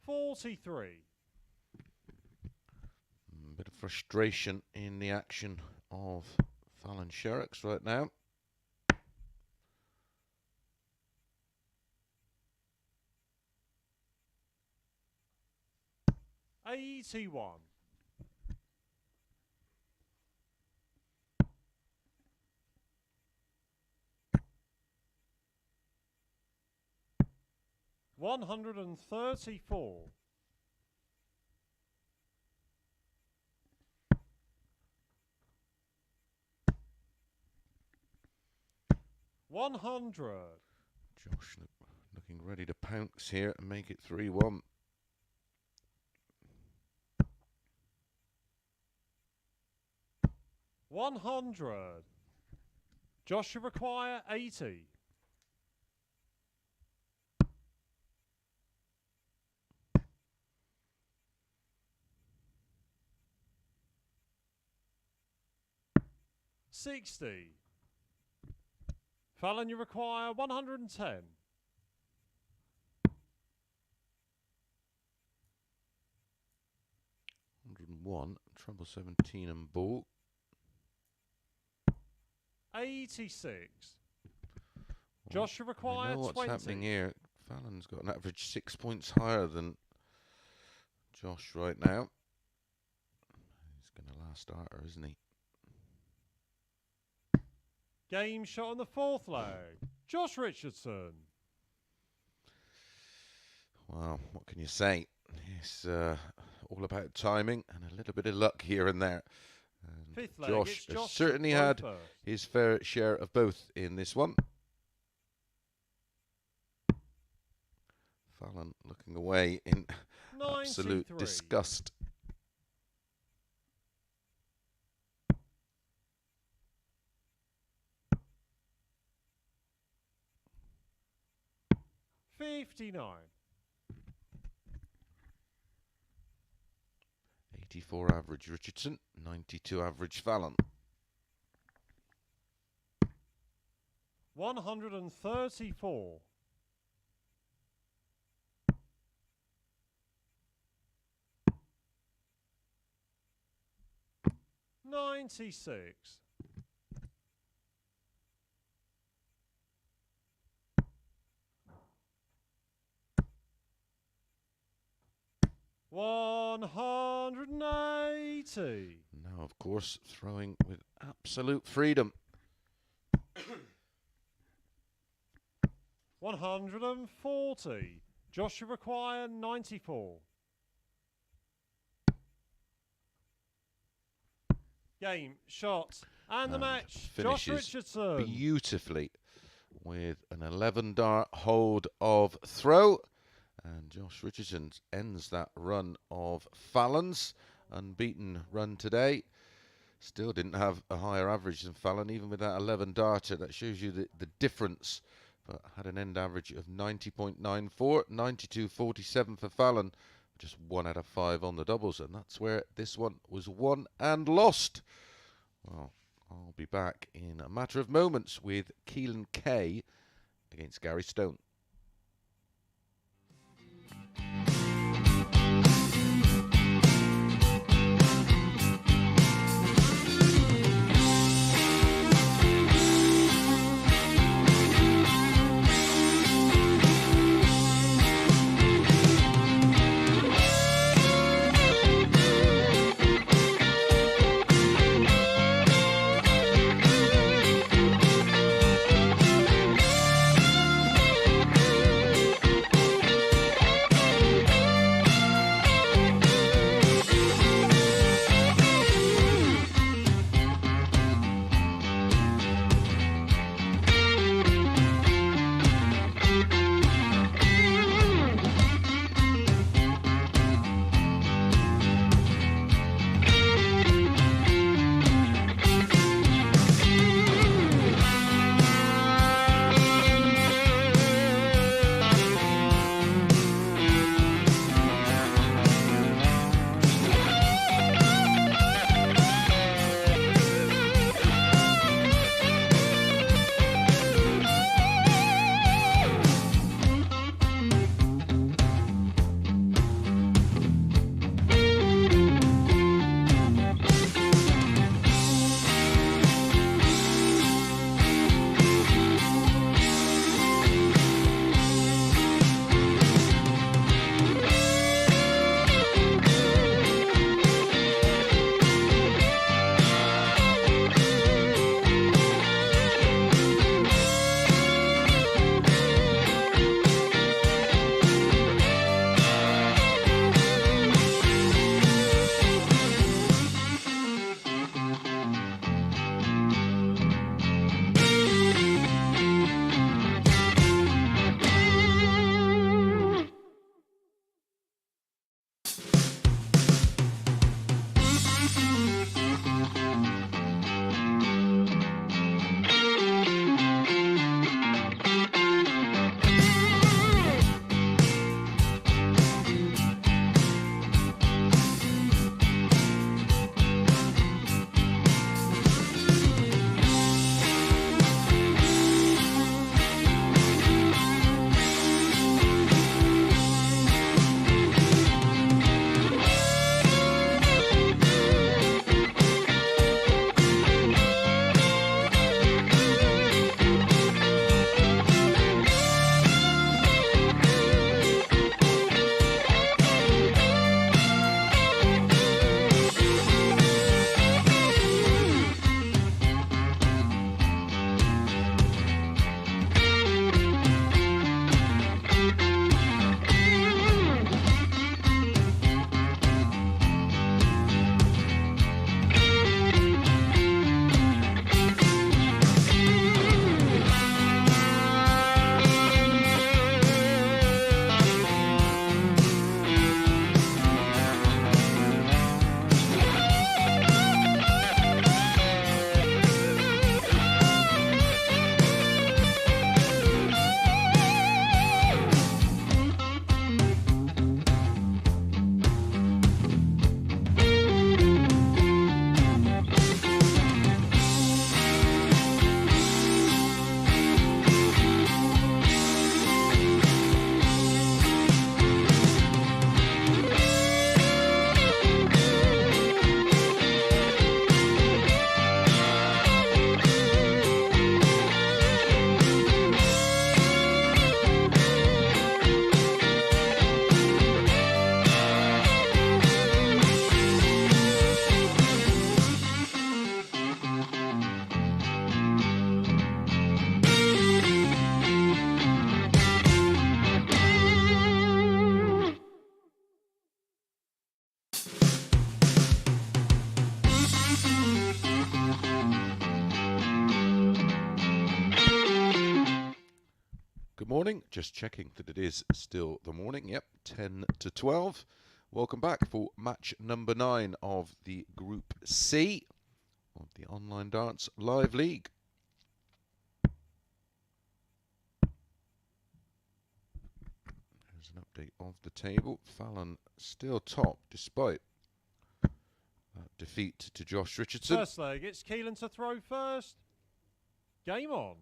$43. Bit of frustration in the action of Fallon Sherrock right now. $81. $134. $100. Josh looking ready to pounce here and make it 3-1. $100. Josh, you require 80. $60. Fallon, you require 110. $101. Treble 17 and ball. 86. Josh, you require we know what's 20. happening here. Fallon's got an average 6 points higher than Josh right now. He's going to last starter, isn't he? Game shot on the fourth leg. Josh Richardson. Well, what can you say? It's all about timing and a little bit of luck here and there. And Fifth leg, Josh it's has Josh certainly had his fair share of both in this one. Fallon looking away in 93. absolute disgust. $59. 84 average Richardson, 92 average Fallon. 134. $96. $180. Now, of course, throwing with absolute freedom. 140. Josh, you require 94. Game, shot, and the match. Josh Richardson. Beautifully with an 11-dart hold of throw. And Josh Richardson ends that run of Fallon's unbeaten run today. Still didn't have a higher average than Fallon, even with that 11 darter. That shows you the difference. But had an end average of 90.94, 92.47 for Fallon. Just 1 out of 5 on the doubles, and that's where this one was won and lost. Well, I'll be back in a matter of moments with Keelan K against Gary Stone. Good morning. Just checking that it is still the morning. Yep, 10 to 12. Welcome back for match number 9 of the Group C. of the Online Darts Live League. There's an update of the table. Fallon still top despite that defeat to Josh Richardson. First leg, it's Keelan to throw first. Game on.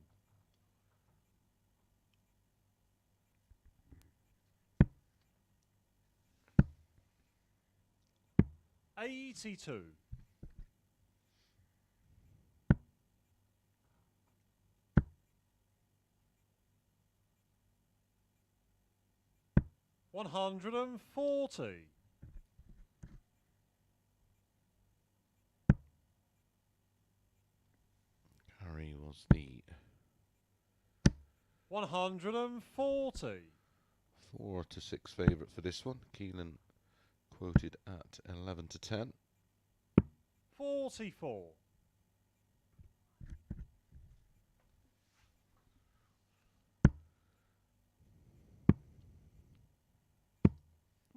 $82. $140. Harry was the 140. 4 to 6 favourite for this one. Keelan quoted at 11 to 10. 44.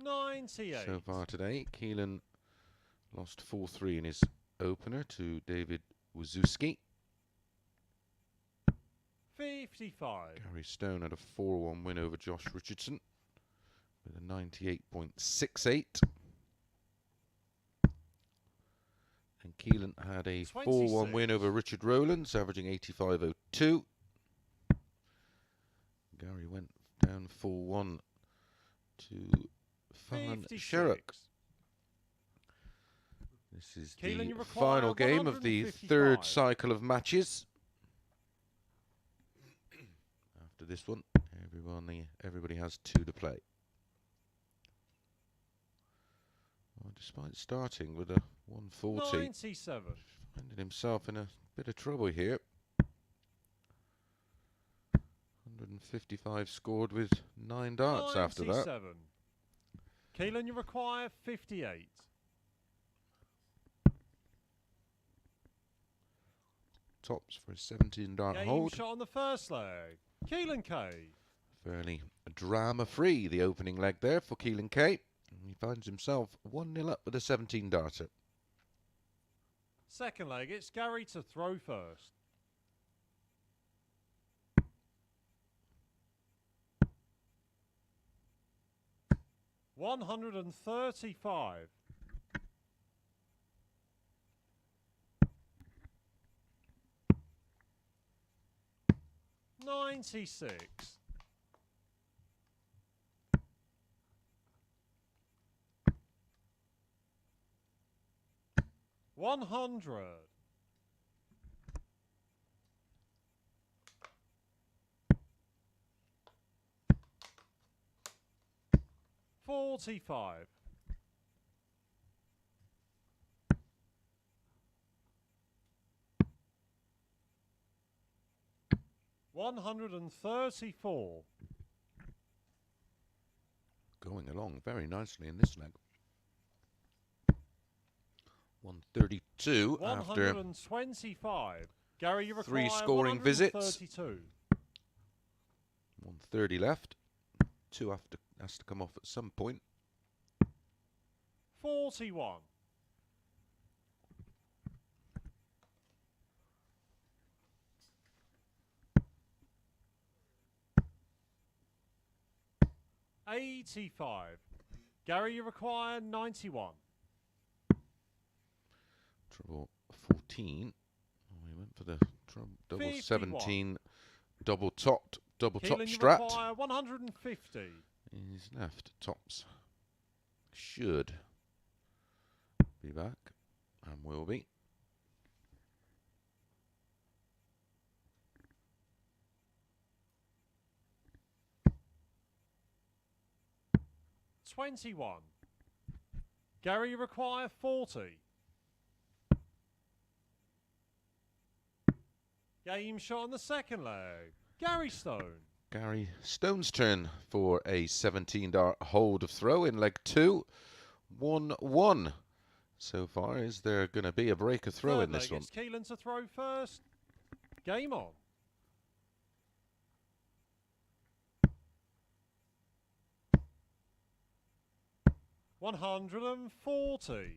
98. So far today, Keelan lost 4-3 in his opener to David Wawrzewski. 55. Gary Stone had a 4-1 win over Josh Richardson with a 98.68. And Keelan had a 4-1 win over Richard Rowlands, averaging 85.02. Gary went down 4-1 to Fallon Sherrock. This is Keelan, the final game of the third cycle of matches. After this one, everybody has 2 to play. Well, despite starting with a 140, 97. finding himself in a bit of trouble here. 155 scored with 9 darts 97. after that. Keelan, you require 58. Tops for a 17 dart Game hold. shot on the first leg. Keelan K. Fairly drama-free, the opening leg there for Keelan K. He finds himself 1-0 up with a 17 darter. Second leg, it's Gary to throw first. $135. 96. 100. 45. 134. Going along very nicely in this leg. 132 after 125. Gary, you require 3 scoring visits. 132. 130 left. 2 has to come off at some point. 41. 85. Gary, you require 91. Trouble 14. Oh, he went for the double 51. 17, double top Keelan, you strat. require 150. His left tops should be back and will be. $21. Gary, you require 40. Game shot on the second leg. Gary Stone. Gary Stone's turn for a 17 dart hold of throw in leg 2. 1-1 so far. Is there going to be a break of throw in this one? It's Keelan to throw first. Game on. $140.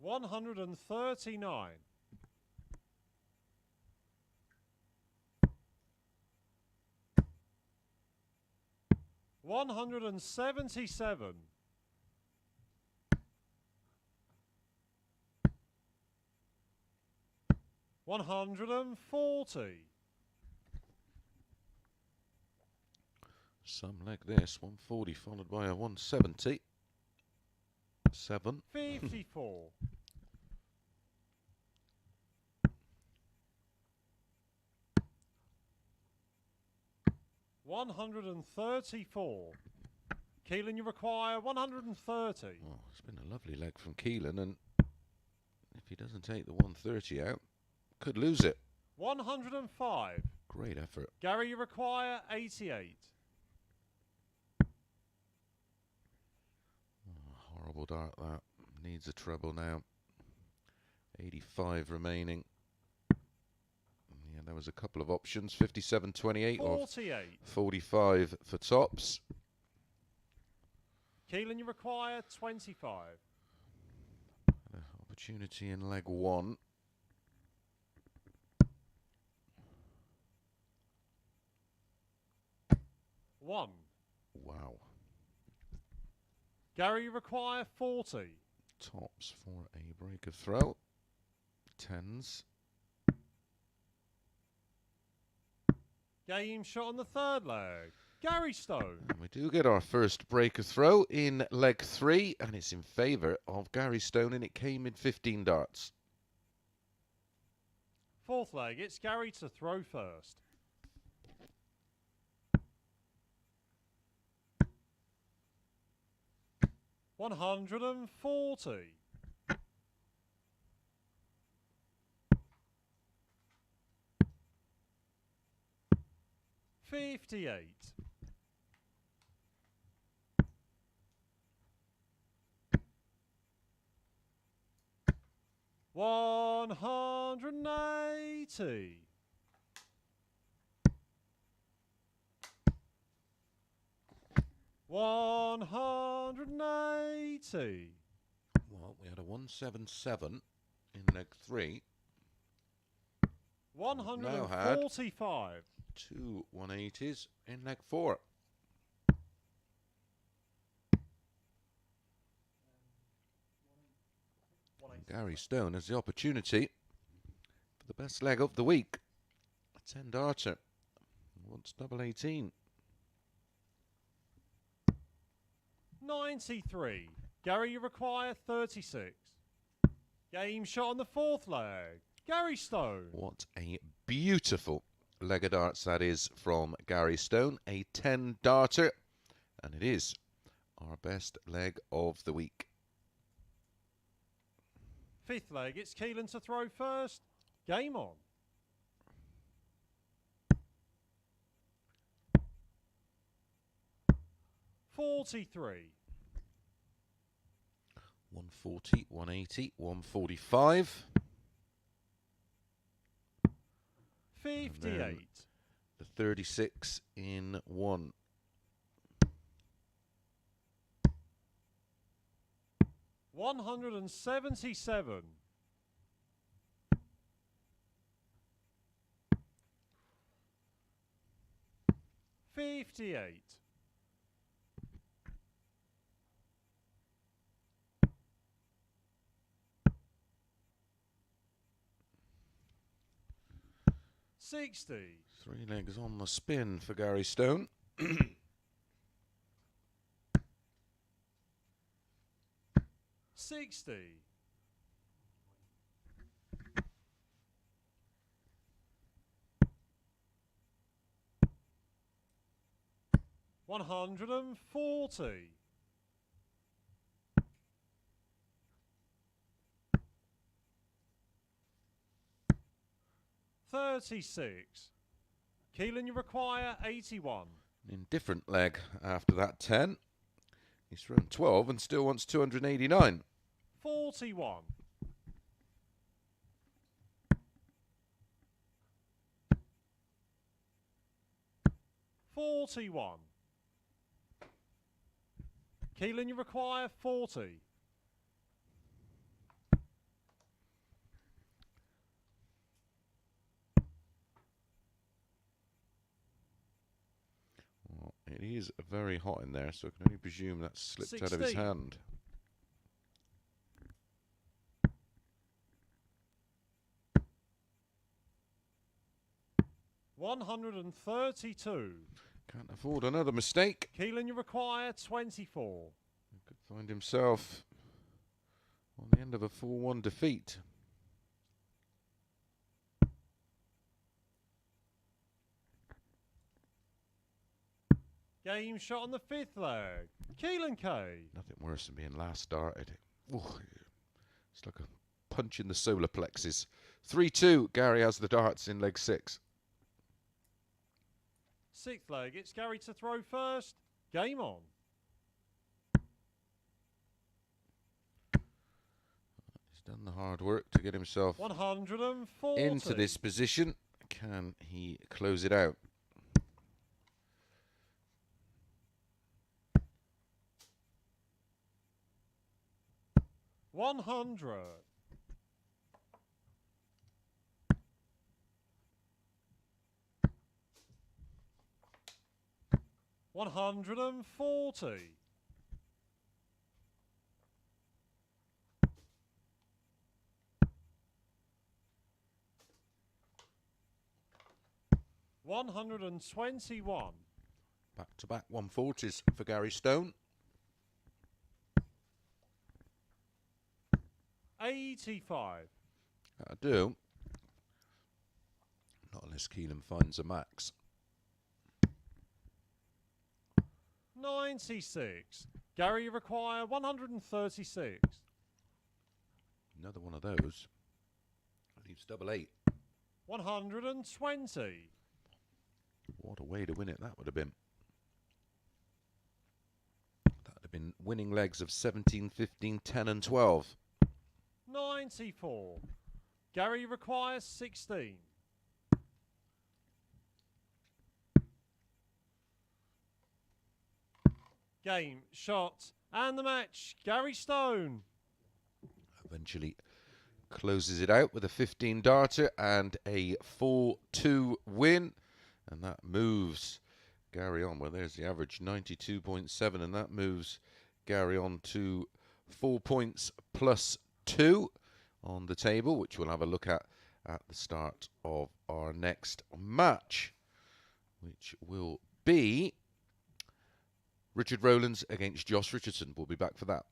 139. 177. 140. Some like this. 140 followed by a 170. 7. 54. 134. Keelan, you require 130. Oh, it's been a lovely leg from Keelan, and if he doesn't take the 130 out, could lose it. 105. Great effort. Gary, you require 88. Oh, horrible dart that. Needs a treble now. 85 remaining. Yeah, there was a couple of options. 57-28 or 48. 45 for tops. Keelan, you require 25. Opportunity in leg 1. One. Wow. Gary, you require 40. Tops for a break of throw. 10s. Game shot on the third leg. Gary Stone. And we do get our first break of throw in leg 3, and it's in favour of Gary Stone, and it came in 15 darts. Fourth leg, it's Gary to throw first. $140. 58. 180. 180. Well, we had a 177 in leg 3. 145. 2 180s in leg 4. And Gary Stone has the opportunity for the best leg of the week. A 10 darter. Wants double 18. 93. Gary, you require 36. Game shot on the fourth leg. Gary Stone. What a beautiful leg of darts that is from Gary Stone. A 10 darter. And it is our best leg of the week. Fifth leg, it's Keelan to throw first. Game on. $43. 140, 180, 145. 58. The 36 in 1. 177. 58. 60. 3 legs on the spin for Gary Stone. 60. 140. 36. Keelan, you require 81. Indifferent leg after that 10. He's thrown 12 and still wants 289. 41. 41. Keelan, you require 40. he is very hot in there, so I can only presume that slipped out of his 16. hand. $132. Can't afford another mistake. Keelan, you require 24. He could find himself on the end of a 4-1 defeat. Game shot on the 5th leg. Keelan K. Nothing worse than being last started. Ooh, it's like a punch in the solar plexus. 3-2. Gary has the darts in leg 6. 6th leg. It's Gary to throw first. Game on. He's done the hard work to get himself 140. into this position. Can he close it out? $100. $140. $121. Back-to-back 140s for Gary Stone. 85. I do. Not unless Keelan finds a max. 96. Gary, you require 136. Another one of those. Leaves double 8. 120. What a way to win it that would have been. That would have been winning legs of 17, 15, 10 and 12. 94. Gary requires 16. Game, shot, and the match. Gary Stone. Eventually closes it out with a 15 darter and a 4-2 win. And that moves Gary on. Well, there's the average, 92.7. And that moves Gary on to 4 points plus 2 on the table, which we'll have a look at the start of our next match, which will be Richard Rowlands against Josh Richardson. We'll be back for that.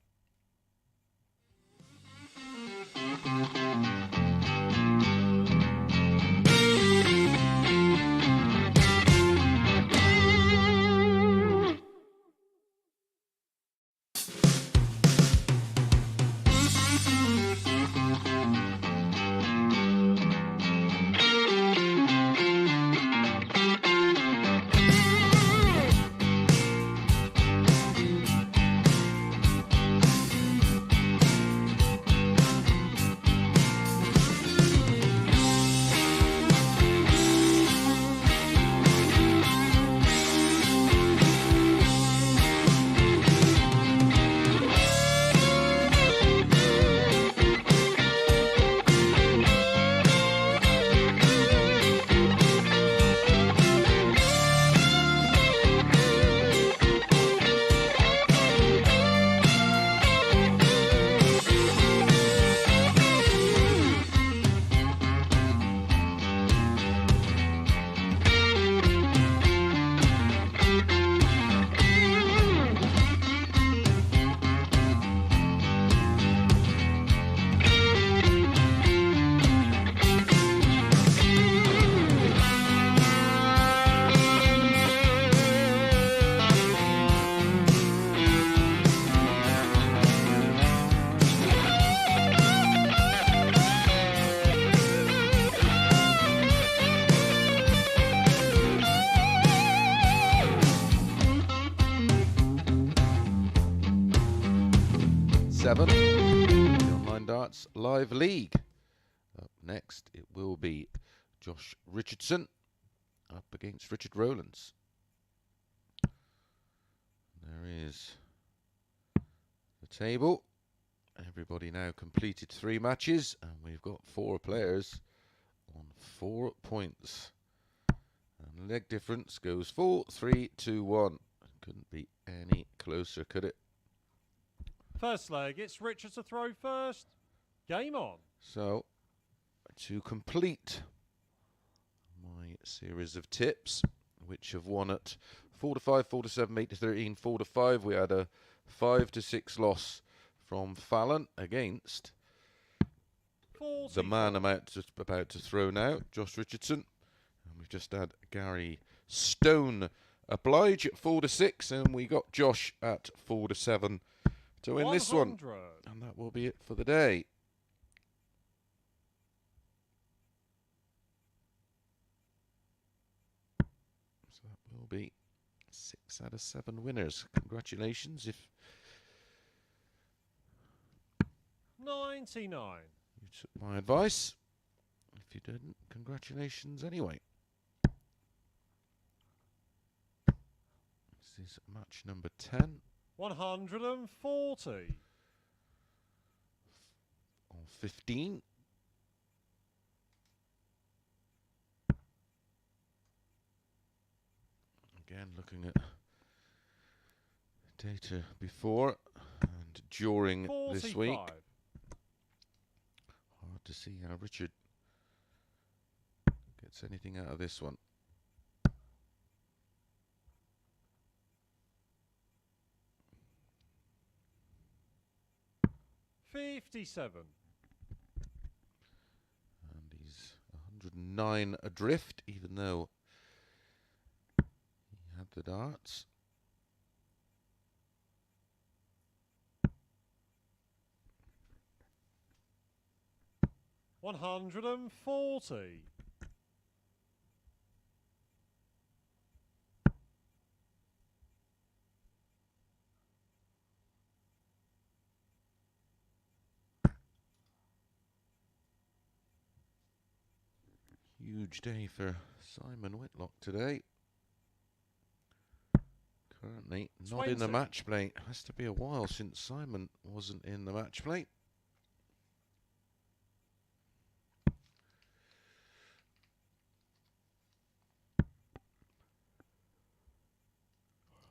The Online Darts Live League. Up next, it will be Josh Richardson up against Richard Rowlands. There is the table. Everybody now completed 3 matches, and we've got 4 players on 4 points. And leg difference goes 4, 3, 2, 1. Couldn't be any closer, could it? First leg, it's Richard to throw first. Game on. So, to complete my series of tips, which have won at 4 to 5, 4 to 7, 8 to 13, 4 to 5. We had a 5 to 6 loss from Fallon against the man I'm about to throw now, Josh Richardson. And we've just had Gary Stone oblige at 4 to 6, and we got Josh at 4 to 7 to win this one. And that will be it for the day. So that will be 6 out of 7 winners. Congratulations if 99. you took my advice. If you didn't, congratulations anyway. This is match number 10. 140. On 15. Again, looking at data before and during 45. this week. Hard to see how Richard gets anything out of this one. $57. And he's 109 adrift, even though he had the darts. $140. Huge day for Simon Whitlock today. Currently not in the 20. match play. Has to be a while since Simon wasn't in the match play.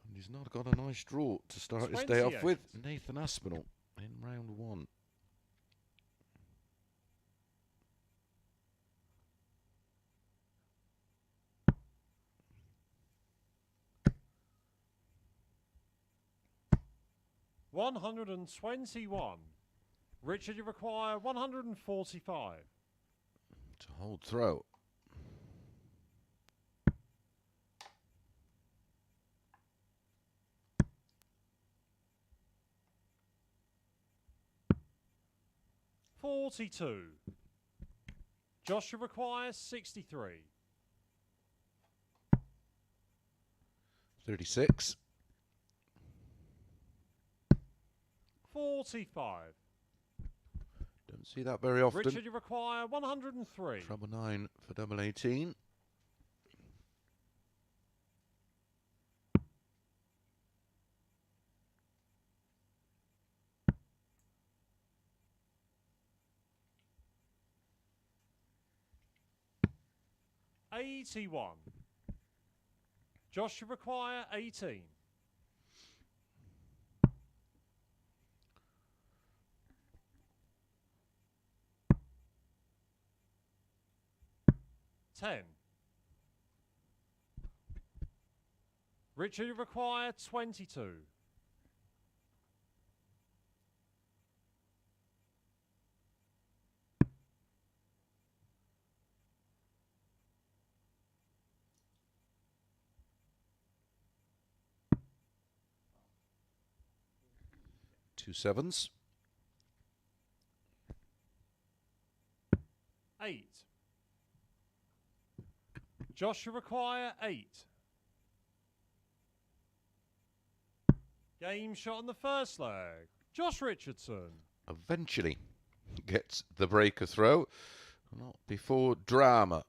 And he's not got a nice draw to start his day off with. Nathan Aspinall in round 1. $121. Richard, you require 145. To hold throw. $42. Josh, you require 63. 36. 45. Don't see that very often. Richard, you require 103. Trouble 9 for double 18. $81. Josh, you require 18. $10. Richard, you require 22. Two sevens. 8. Josh, you require 8. Game shot on the first leg. Josh Richardson. Eventually gets the breaker throw. Not before drama.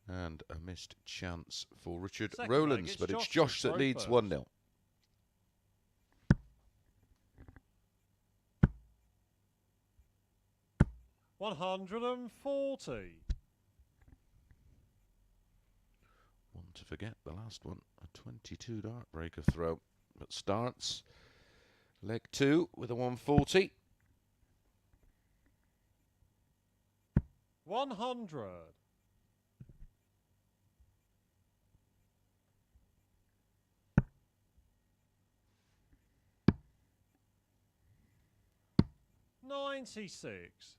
And a missed chance for Richard Second Rowlands. leg, But it's Josh Josh that leads first. 1-0. $140. One to forget, the last one. A 22 dart breaker throw. but starts leg 2 with a 140. 100. 96.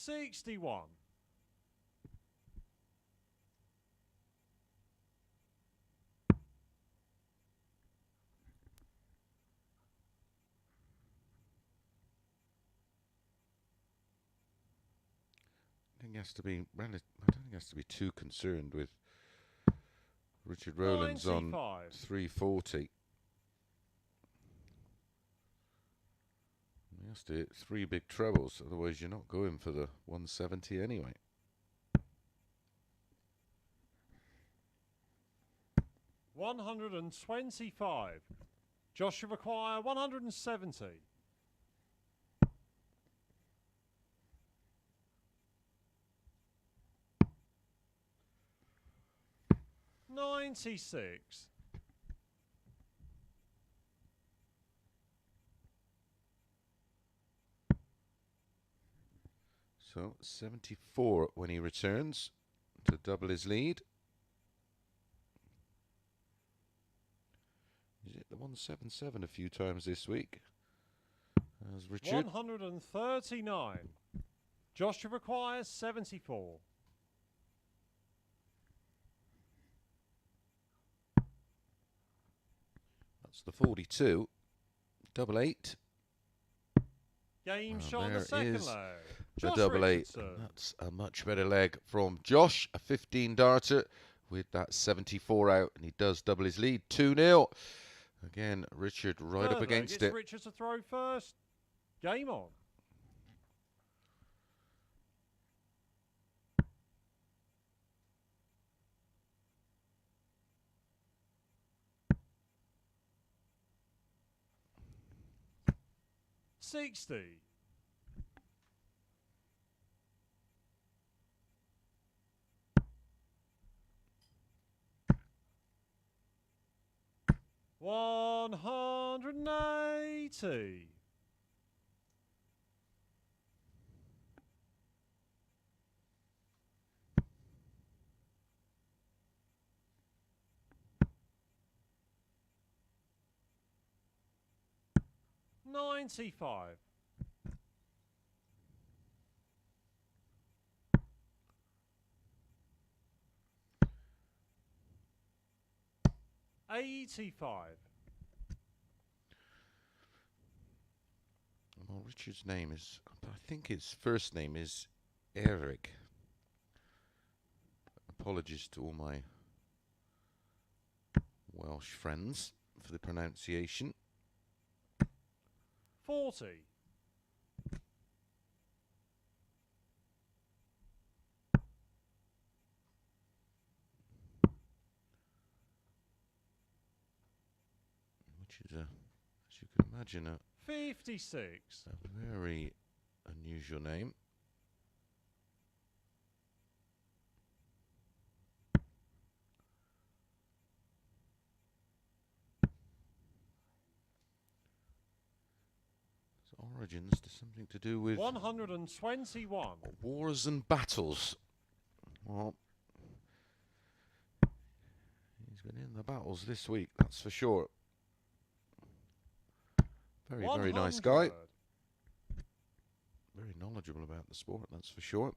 61. I don't think he has to be too concerned with Richard Rowlands on 95. 340. He has to hit 3 big trebles, otherwise you're not going for the 170 anyway. $125. Josh should require 170. 96. 74 when he returns to double his lead. He's hit the 177 a few times this week. As Richard. 139. Josh should require 74. That's the 42. Double 8. Game shot on the second leg. The double Richardson. 8. That's a much better leg from Josh. A 15 darter with that 74 out, and he does double his lead. 2-0. Again, Richard right up against it. Richard to throw first. Game on. $60. 180. 95. 85. Well, Richard's name is, I think his first name is Eric. Apologies to all my Welsh friends for the pronunciation. 40. 'Which is, as you can imagine, a 56. very unusual name. Its origins to something to do with 121. wars and battles. Well, he's been in the battles this week, that's for sure. Very, very nice guy. Very knowledgeable about the sport, that's for sure.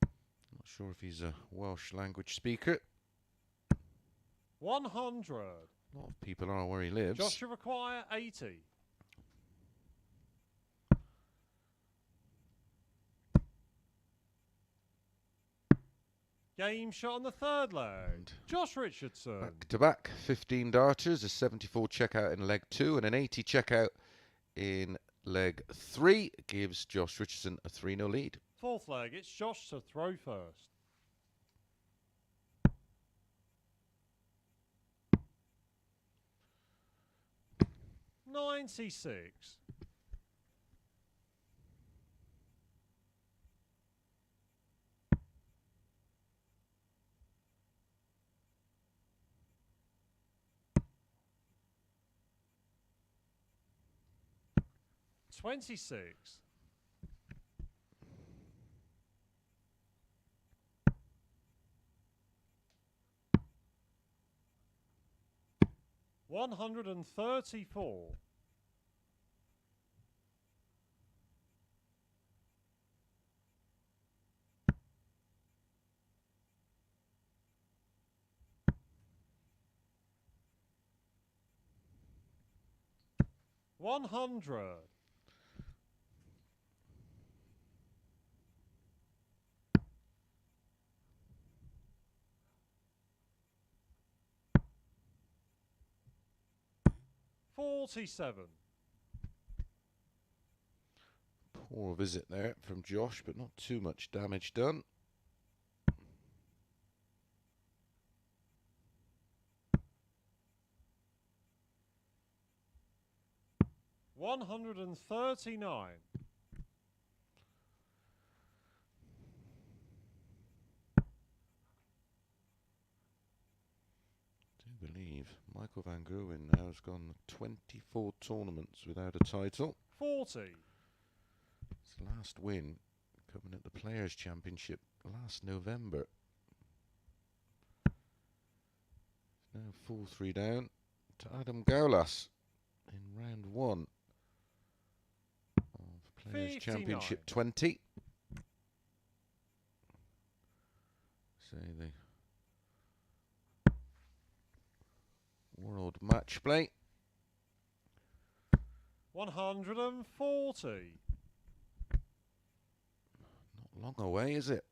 Not sure if he's a Welsh language speaker. 100. A lot of people are where he lives. Josh should require 80. Game shot on the third leg. Josh Richardson. Back to back, 15 darters, a 74 checkout in leg 2 and an 80 checkout in leg 3 gives Josh Richardson a 3-0 lead. Fourth leg, it's Josh to throw first. 96. $26. $134. $100. $47. Poor visit there from Josh, but not too much damage done. $139. I do believe Michael Van Gerwen now has gone 24 tournaments without a title. 40. His last win coming at the Players' Championship last November. Now 4-3 down to Adam Gaulas in round 1 of Players' 59. Championship 20. Say the World Match Play. 140. Not long away, is it?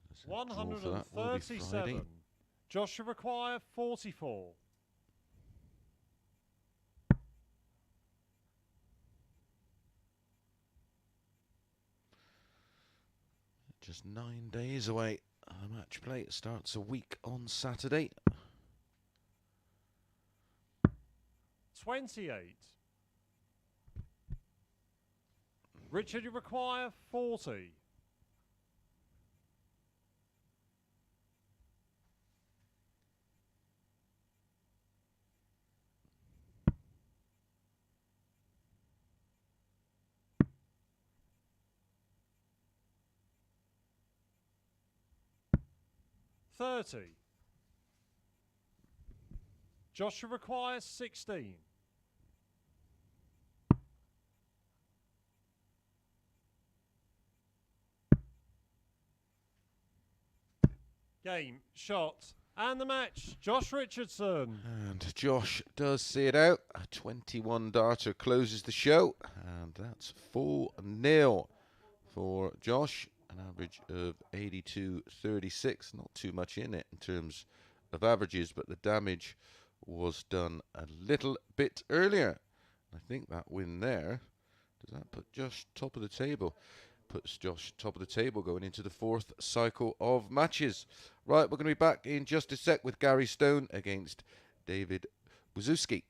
There's a draw for that. Will be Friday. 137. Joshua require 44. Just 9 days away. The match play starts a week on Saturday. 28. Richard, you require 40. $30. Joshua requires 16. Game, shot, and the match. Josh Richardson. And Josh does see it out. A 21 darter closes the show. And that's 4-0 for Josh. An average of 82.36. Not too much in it in terms of averages, but the damage was done a little bit earlier. I think that win there, does that put Josh top of the table? Puts Josh top of the table going into the 4th cycle of matches. Right, we're going to be back in just a sec with Gary Stone against David Wawrzewski.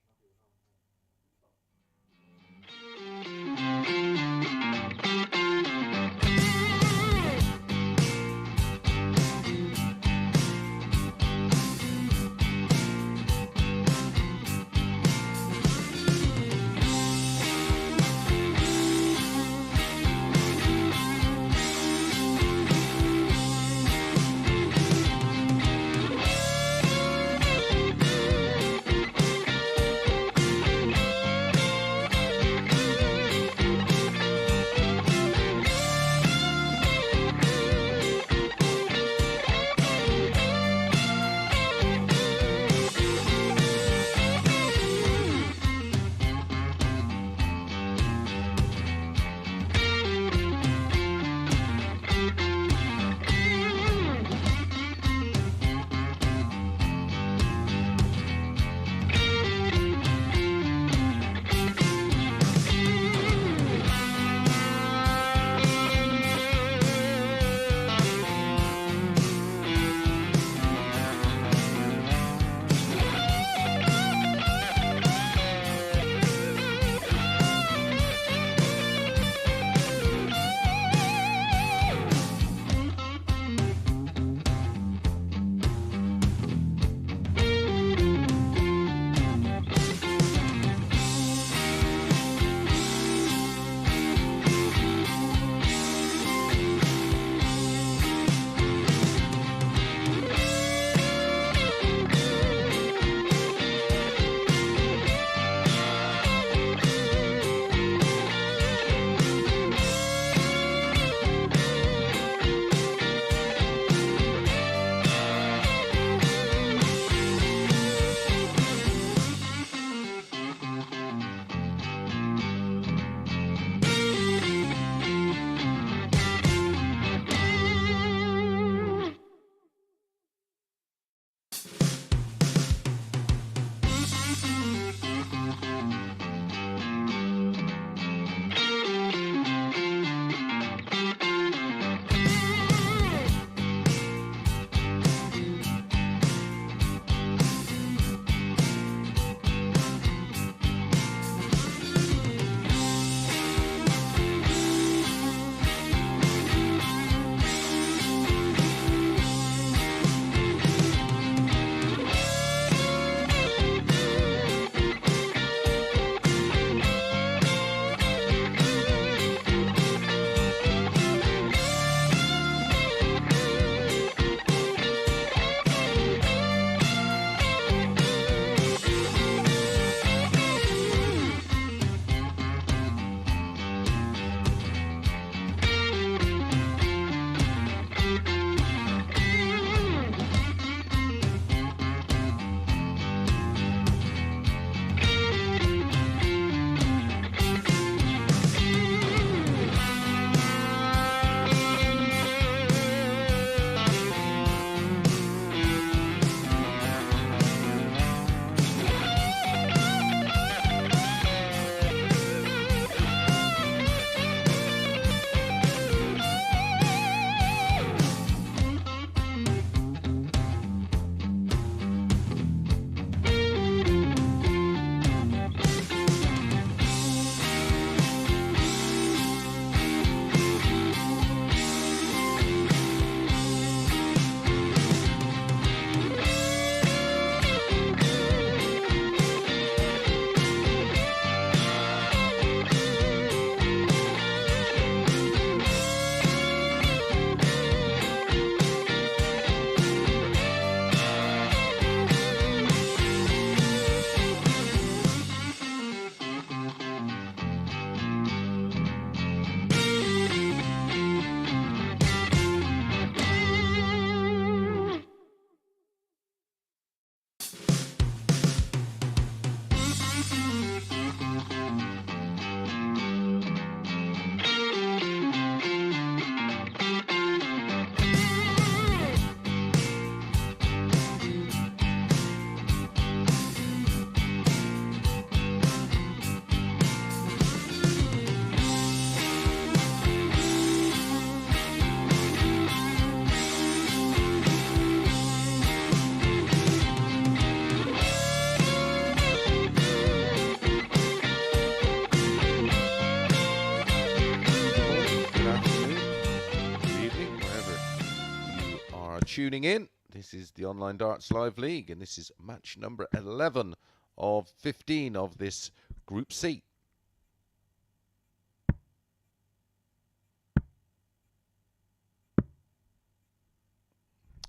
tuning in. This is the Online Darts Live League, and this is match number 11 of 15 of this Group C.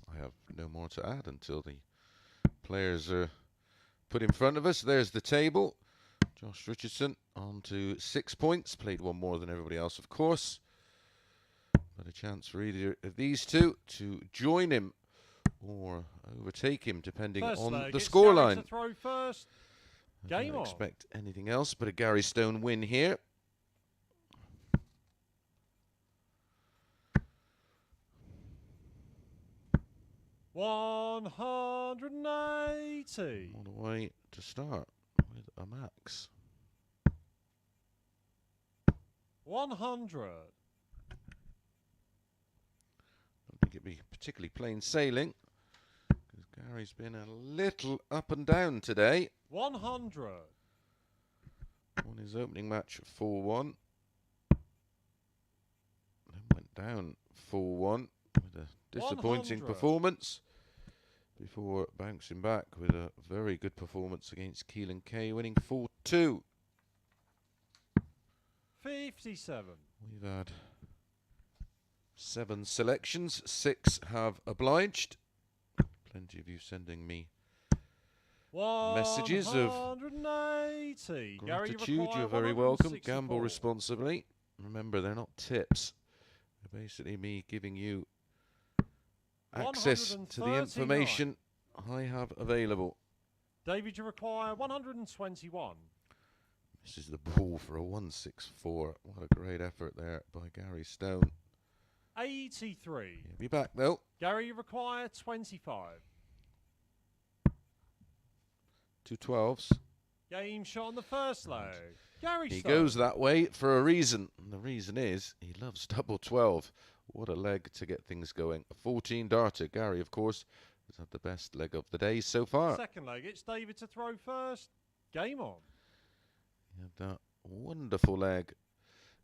I have no more to add until the players are put in front of us. There's the table. Josh Richardson on to 6 points. Played one more than everybody else, of course. But a chance for either of these two to join him or overtake him, depending on the scoreline. I don't expect anything else but a Gary Stone win here. $180. What a way to start with a max. 100. Don't think it'd be particularly plain sailing, because Gary's been a little up and down today. 100. Won his opening match 4-1. Then went down 4-1 with a disappointing 100. performance, before bouncing back with a very good performance against Keelan K, winning 4-2. 57. We've had 7 selections, 6 have obliged. Plenty of you sending me messages of gratitude. You're very welcome. Gamble responsibly. Remember, they're not tips. They're basically me giving you access to the information I have available. David, you require 121. This is the ball for a 164. What a great effort there by Gary Stone. 83. He'll be back though. Gary, you require 25. 2 12s. Game shot on the first leg. Gary He Stone. goes that way for a reason. And the reason is he loves double 12. What a leg to get things going. A 14 darter. Gary, of course, has had the best leg of the day so far. Second leg, it's David to throw first. Game on. He had that wonderful leg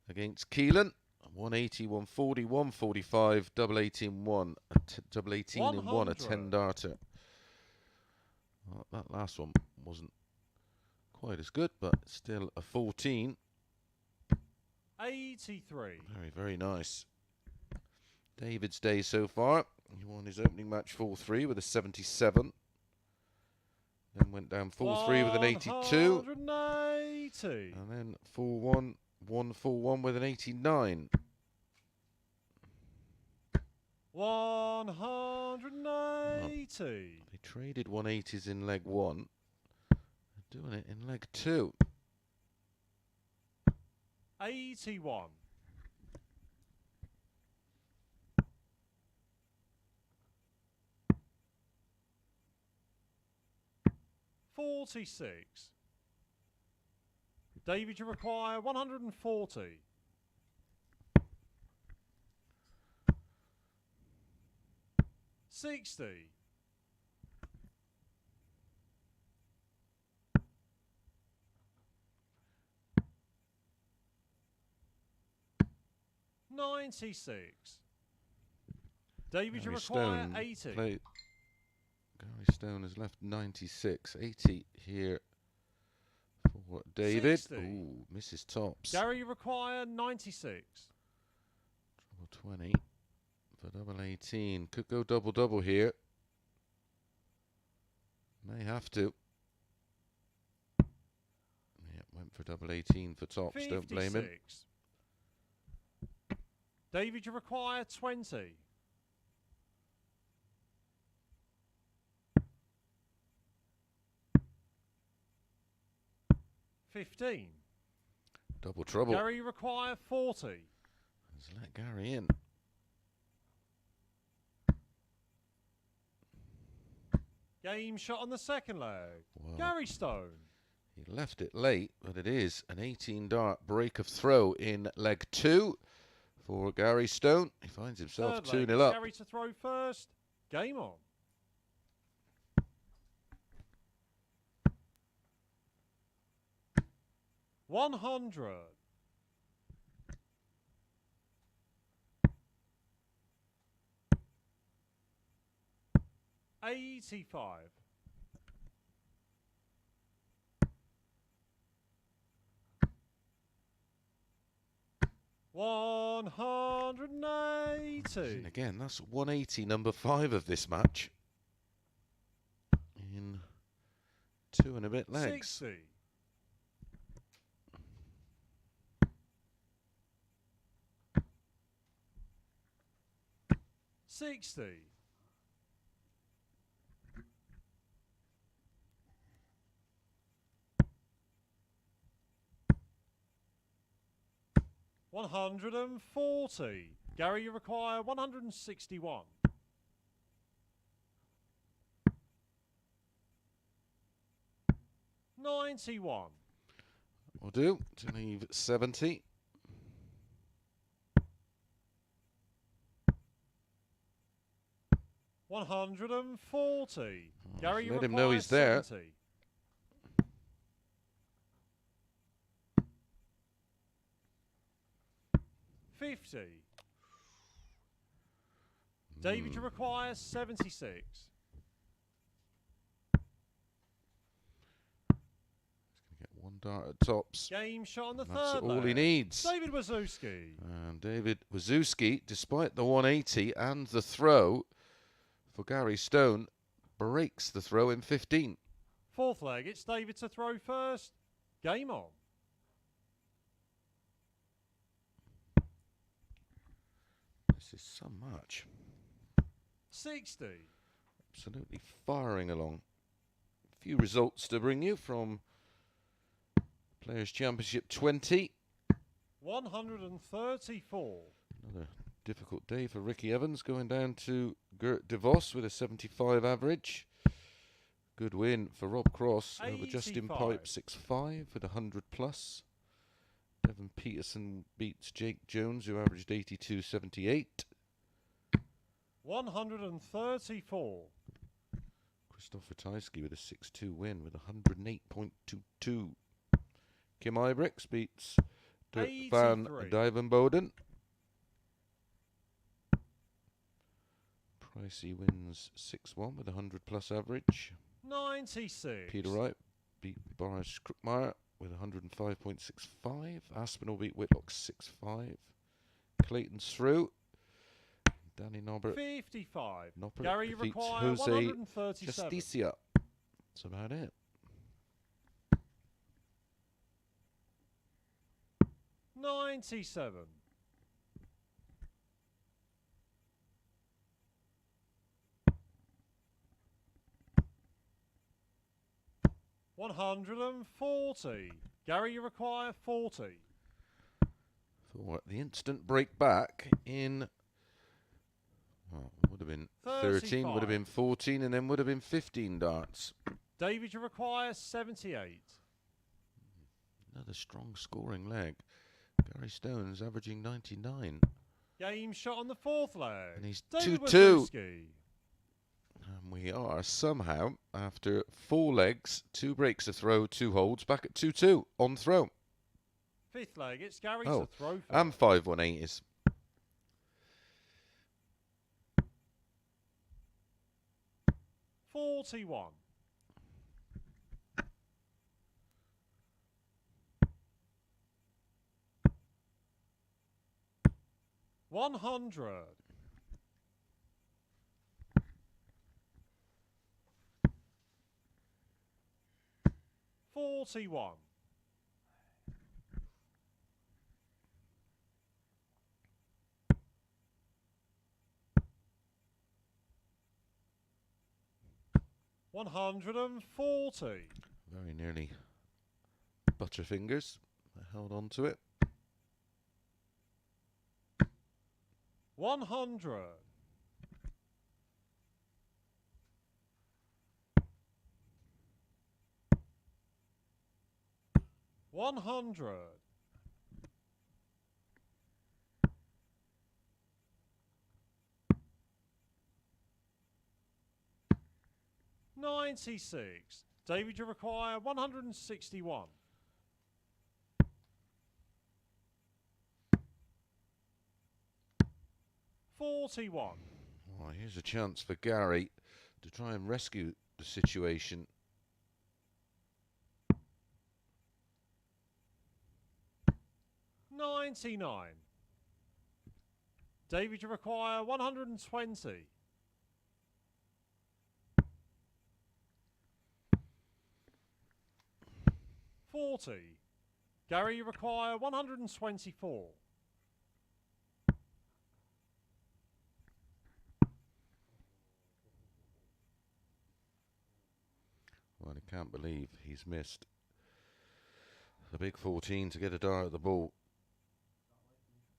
against Keelan. 180, 140, 145, double 18, 1. Double 18 in 1, a 10 darter. Well, that last one wasn't quite as good, but still a 14. 83. Very, very nice. David's day so far. He won his opening match 4-3 with a 77. Then went down 4-3 with an 82. 180. And then 4-1, 1-4-1 with an 89. 180. They traded 180s in leg 1. They're doing it in leg 2. 81. 46. David, you require 140. 60. 96. David, you require 80. Gary Stone has left 96. 80 here for David. 60. Ooh, misses tops. Gary, you require 96. Double 20 for double 18. Could go double here. May have to. Yeah, went for double 18 for tops. 56. Don't blame him. David, you require 20. 15. Double trouble. Gary, you require 40. Let's let Gary in. Game shot on the second leg. Well, Gary Stone. he left it late, but it is an 18 dart break of throw in leg 2 for Gary Stone. He finds himself 2-0 up. Gary to throw first. Game on. 100. 85. $180. And again, that's 180, number 5 of this match. In 2 and a bit legs. 60. 60. 140. Gary, you require 161. 91. Will do to leave 70. 140. Gary, you let him require know he's there. 70. 50. David, you require 76. Get one dart at tops. Game shot on the That's third all he leg. needs. David Wawrzewski. And David Wawrzewski, despite the 180 and the throw for Gary Stone, breaks the throw in 15. Fourth leg, it's David to throw first. Game on. This is so much. 60. Absolutely firing along. A few results to bring you from Players' Championship 20. 134. Another difficult day for Ricky Evans, going down to Gert de Vos with a 75 average. Good win for Rob Cross over Justin 85. Pipe, 6-5 with 100 plus. Devon Peterson beats Jake Jones, who averaged 82.78. 134. Christopher Tysky with a 6-2 win with 108.22. Kim Ibrix beats Dirk van 83. Dijvenboden. Pricey wins 6-1 with 100 plus average. 96. Peter Wright beat Boris Krukmeyer with 105.65. Aspinall beat Whitlock 6-5. Clayton's through. Danny Nobbert. 55. Nobbert Gary, you defeats require Jose 137. Justicia. That's about it. 97. 140. Gary, you require 40. For the instant break back in, would have been 13, would have been 14, and then would have been 15 darts. David, you require 78. Another strong scoring leg. Gary Stone's averaging 99. Game shot on the fourth leg. And he's David 2-2. Wawrzewski. And we are somehow, after 4 legs, 2 breaks to throw, 2 holds, back at 2-2 on throw. Fifth leg, it's Gary Oh, to throw first. and 5 180s. 41. 100. 41. 140. Very nearly Butterfingers. I held on to it. 100. 100. 96. David, you require 161. 41. Well, here's a chance for Gary to try and rescue the situation. $99. David, you require 120. $40. Gary, you require 124. Well, I can't believe he's missed the big 14 to get a dart at the ball.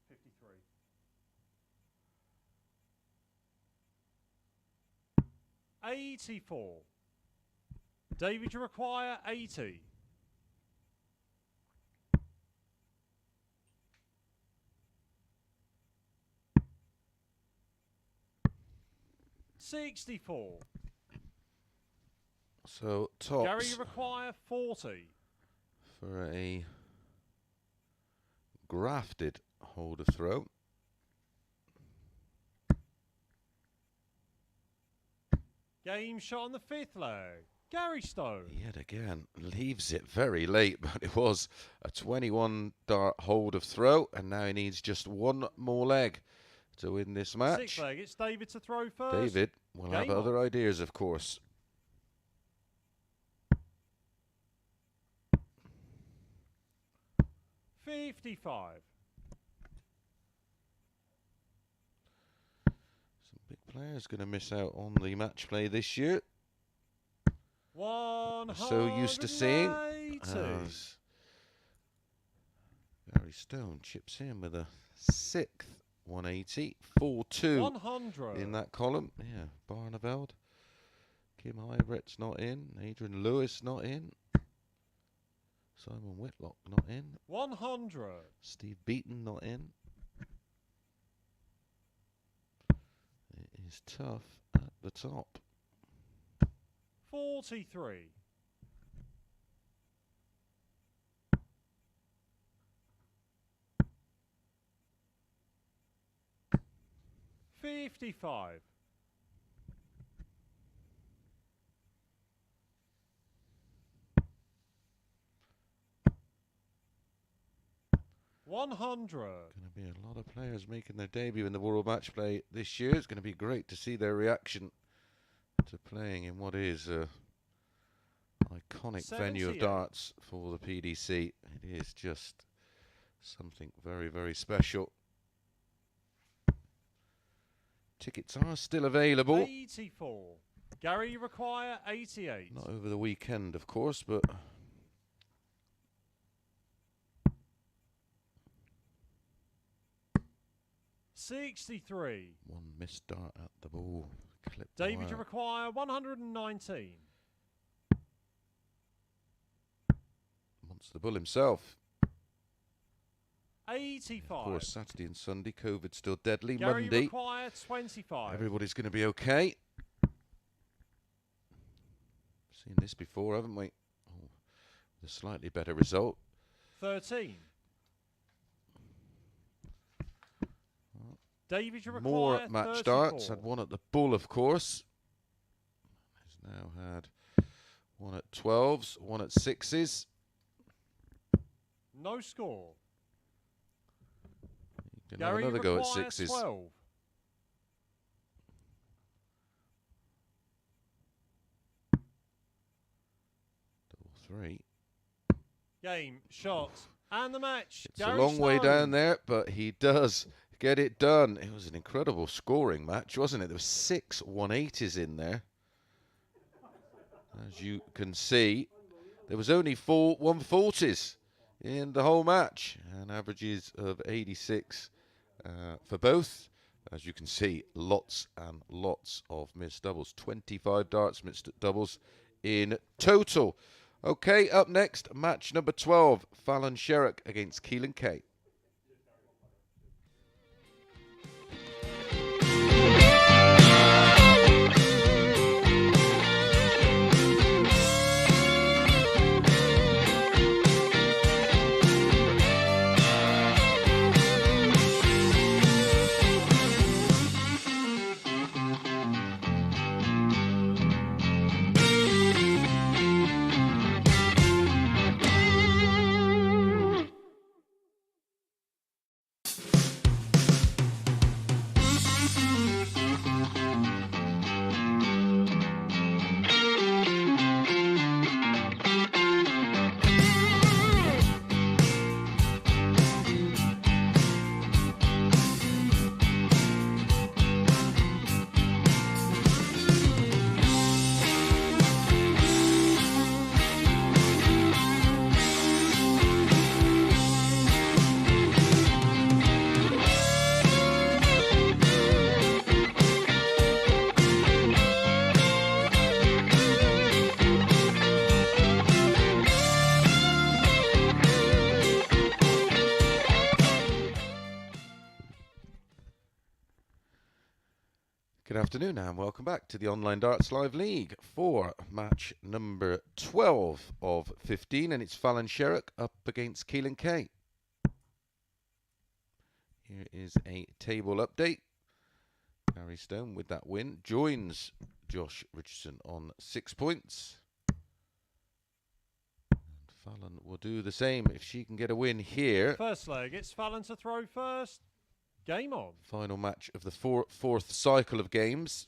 53. $84. David, you require 80. $64. So tops Gary, you require 40. for a grafted holder throw. Game shot on the 5th leg. Gary Stone. Yet again, leaves it very late, but it was a 21 dart hold of throw, and now he needs just one more leg to win this match. 6th leg, it's David to throw first. David will have Game other on. ideas, of course. $55. Some big players going to miss out on the match play this year. So used to seeing. 180. Gary Stone chips in with a 6th 180, 4-2 100. in that column. Yeah, Barneveld, Kim Hybrett's not in, Adrian Lewis not in, Simon Whitlock not in, 100. Steve Beaton not in. It is tough at the top. 43. $55. $100. Going to be a lot of players making their debut in the World Match Play this year. It's going to be great to see their reaction to playing in what is a iconic venue of 78. darts for the PDC. It is just something very, very special. Tickets are still available. 84. Gary, you require 88. Not over the weekend, of course, but $63. one missed dart at the ball. Clipped David, you wire. require 119. Wants the bull himself. 85. Of course, Saturday and Sunday, COVID still deadly. Gary, you Monday, require 25. everybody's going to be okay. Seen this before, haven't we? Oh, with a slightly better result. 13. David, you require More match 34. darts. Had one at the bull, of course. Has now had one at 12s, one at 6s. No score. You can have Gary, you another go at require 6s. 12. Double 3. Game, shot, and the match. It's a Gary long way Stone. down there, but he does get it done. It was an incredible scoring match, wasn't it? There were 6 180s in there. As you can see, there was only 4 140s in the whole match, and averages of 86 for both. As you can see, lots and lots of missed doubles. 25 darts missed at doubles in total. Okay, up next, match number 12, Fallon Sherrock against Keelan Kay. Good afternoon and welcome back to the Online Darts Live League for match number 12 of 15, and it's Fallon Sherrock up against Keelan K. Here is a table update. Gary Stone with that win joins Josh Richardson on 6 points. And Fallon will do the same if she can get a win here. First leg, it's Fallon to throw first. Game on. Final match of the fourth cycle of games.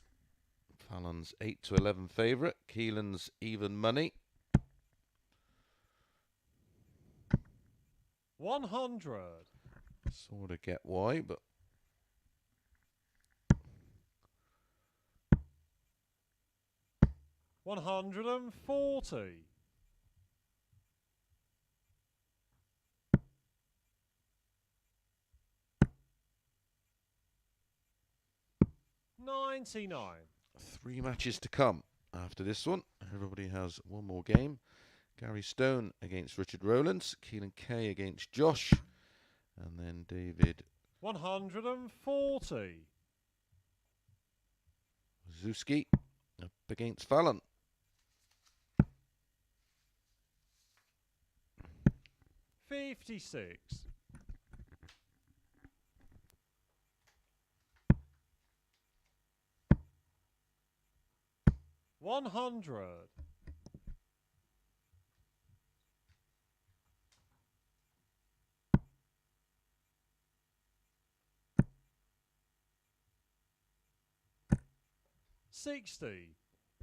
Fallon's 8 to 11 favourite. Keelan's even money. 100. Sort of get why, but 140. 99. 3 matches to come after this one. Everybody has one more game. Gary Stone against Richard Rowlands, Keelan K against Josh, and then David 140. Wawrzewski up against Fallon. 56. 100. 60.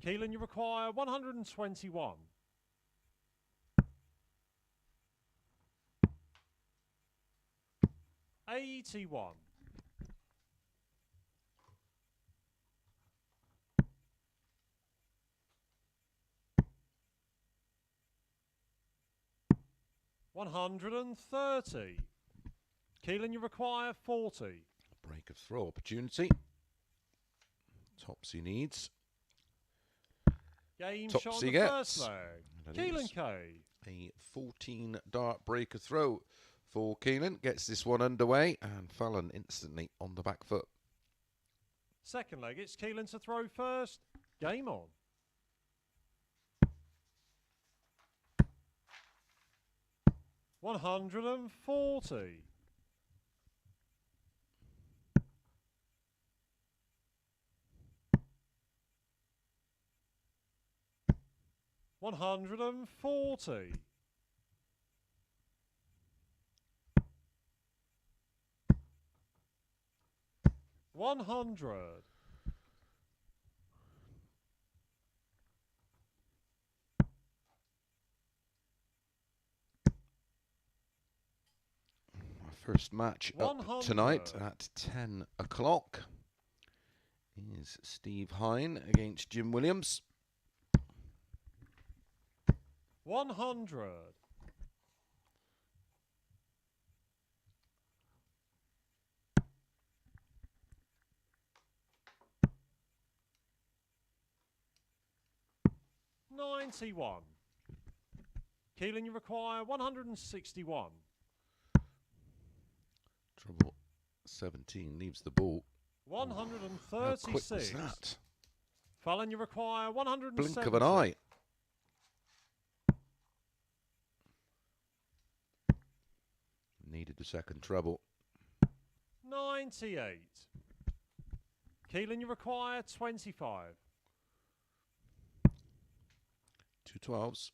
Keelan, you require 121. 81. 130. Keelan, you require 40. Break of throw opportunity. Topsy needs. Game Topsy shot on the gets. first leg. Keelan K. A 14 dart break of throw for Keelan. Gets this one underway, and Fallon instantly on the back foot. Second leg, it's Keelan to throw first. Game on. 140. 140. 100. First match up 100. tonight at 10 o'clock is Steve Hine against Jim Williams. 100. 91. Keelan, you require 161. Trouble 17 leaves the ball. 136. How quick was that? Fallon, you require 170. Blink of an eye. Needed the second treble. 98. Keelan, you require 25. 2 12s.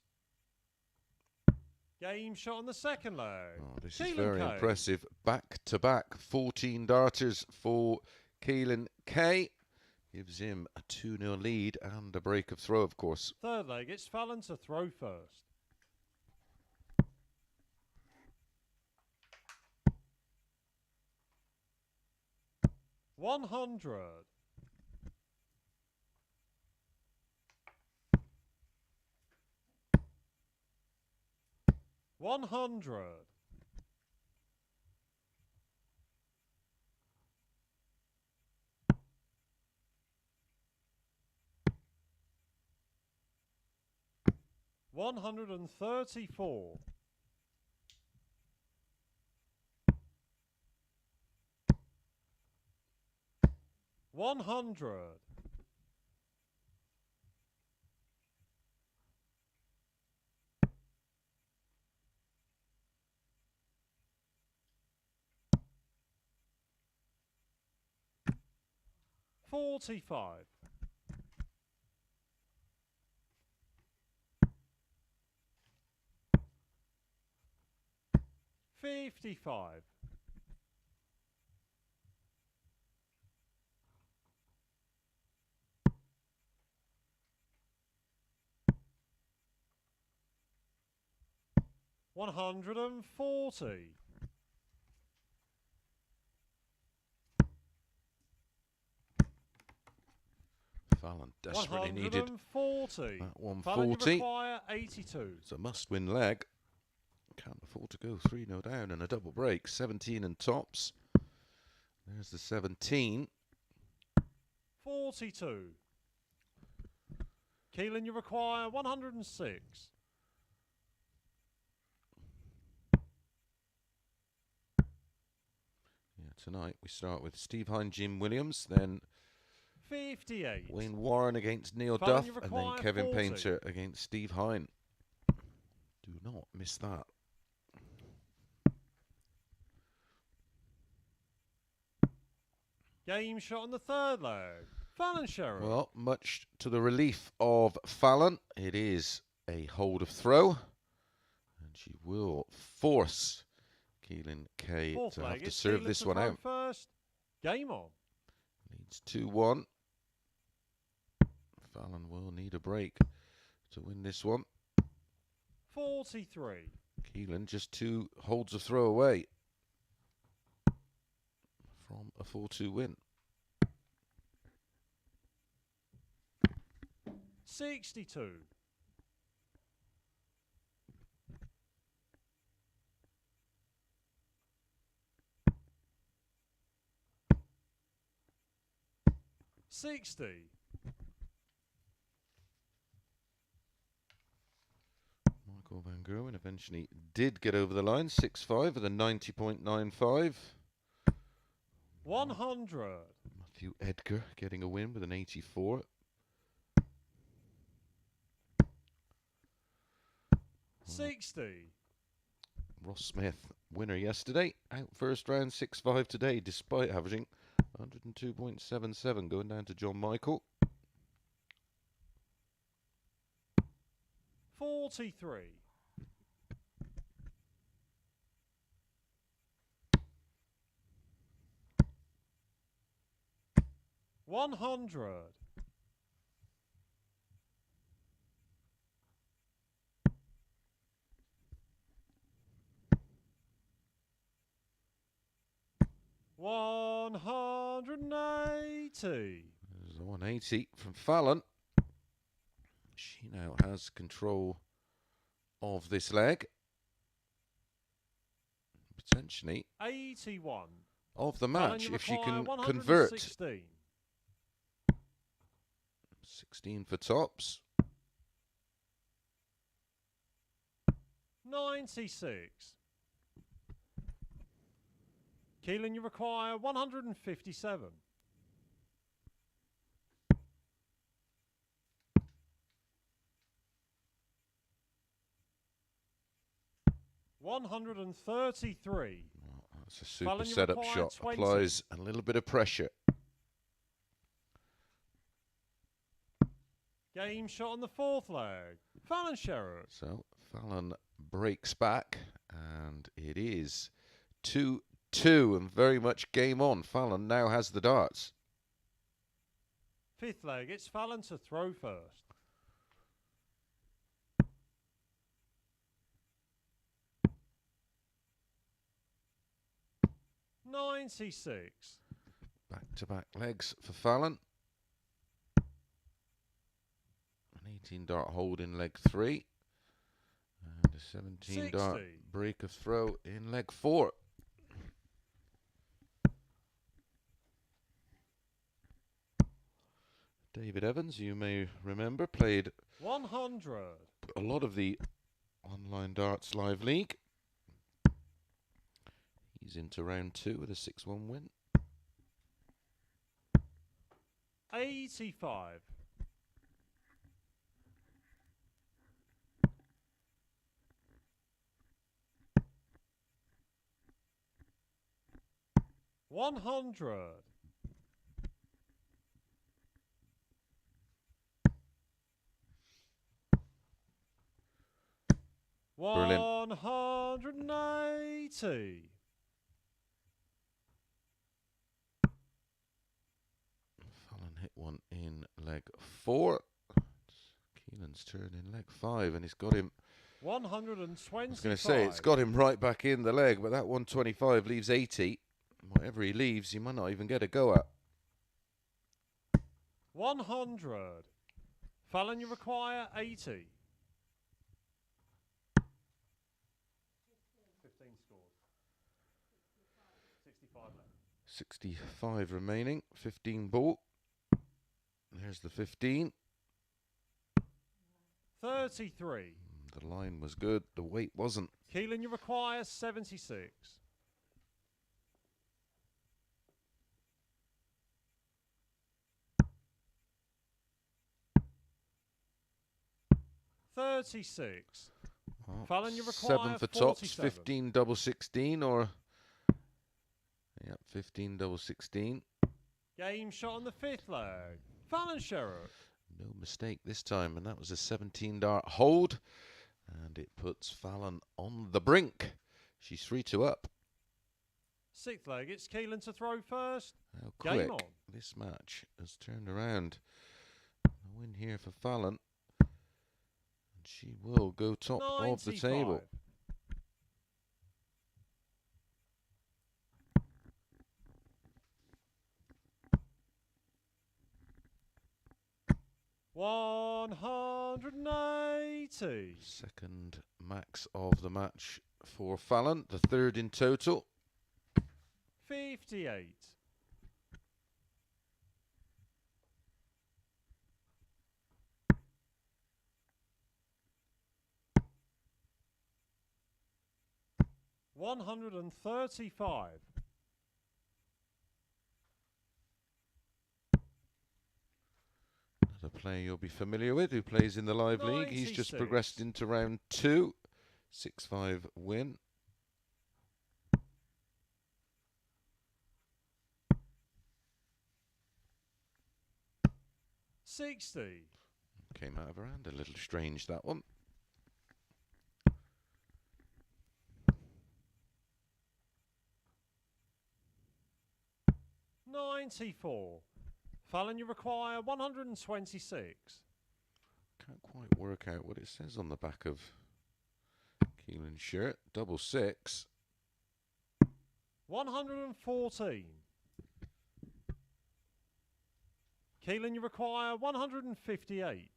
Game shot on the second leg. Oh, this Keelan is very K. impressive. Back-to-back 14 darters for Keelan K. Gives him a 2-0 lead and a break of throw, of course. Third leg, it's Fallon to throw first. 100. 100. 134. 100. 100. 45. 55. 140. Fallon desperately needed 140. that Fallon, you 140. require 82. It's a must-win leg. Can't afford to go 3-0 down and a double break. 17 and tops. There's the 17. 42. Keelan, you require 106. Yeah, tonight we start with Steve Hine, Jim Williams, then 58. Wayne Warren against Neil Fallon, Duff, you and then require Kevin 40. Painter against Steve Hine. Do not miss that. Game shot on the third leg. Fallon Sherrock. Well, much to the relief of Fallon, it is a hold of throw, and she will force Keelan K Fourth to leg. have to It's serve Keelan this to one throw out. first. Game on. Leads 2-1. Fallon will need a break to win this one. 43. Keelan just 2 holds of throw away from a 4-2 win. 62. 60. Michael Van Gerwen eventually did get over the line. 6-5 with a 90.95. 100. Matthew Edgar getting a win with an 84. 60. Ross Smith, winner yesterday, out first round 6-5 today, despite averaging 102.77, going down to John Michael. 43. 100. 180. There's a 180 from Fallon. She now has control of this leg. Potentially 81. of the Fallon, match you if she require can convert. 116. 16 for tops. 96. Keelan, you require 157. 133. Well, that's a super Fallon, you setup require shot. 20. Applies a little bit of pressure. Game shot on the fourth leg. Fallon Sherrock. So Fallon breaks back, and it is 2-2, and very much game on. Fallon now has the darts. Fifth leg. It's Fallon to throw first. .96. Back-to-back legs for Fallon. An 18-dart hold in leg 3. And a 17-dart 60. break of throw in leg 4. David Evans, you may remember, played 100. a lot of the Online Darts Live League. He's into round 2 with a 6-1 win. 85. $100. Brilliant. 180. Fallon hit one in leg 4. Keelan's turn in leg 5, and he's got him. 125. I was going to say, it's got him right back in the leg, but that 125 leaves 80. Whatever he leaves, he might not even get a go at. 100. Fallon, you require 80. 15 scores. 65 left. 65 remaining. 15 ball. There's the 15. 33. The line was good. The weight wasn't. Keelan, you require 76. 36. Well, Fallon, you require 7 for 47. tops. 15 double 16 or... Yep, 15 double 16. Game shot on the 5th leg. Fallon Sherrock. No mistake this time, and that was a 17 dart hold. And it puts Fallon on the brink. She's 3-2 up. 6th leg, it's Keelan to throw first. How Game quick on. this match has turned around. A win here for Fallon. And she will go top 95. of the table. $180. Second max of the match for Fallon. The third in total. 58. $135. Another player you'll be familiar with who plays in the live league. He's just 96. progressed into round 2. 6-5 win. $60. Came out of her hand a little strange, that one. $94. Fallon, you require 126. Can't quite work out what it says on the back of Keelan's shirt. Double 6. 114. Keelan, you require 158.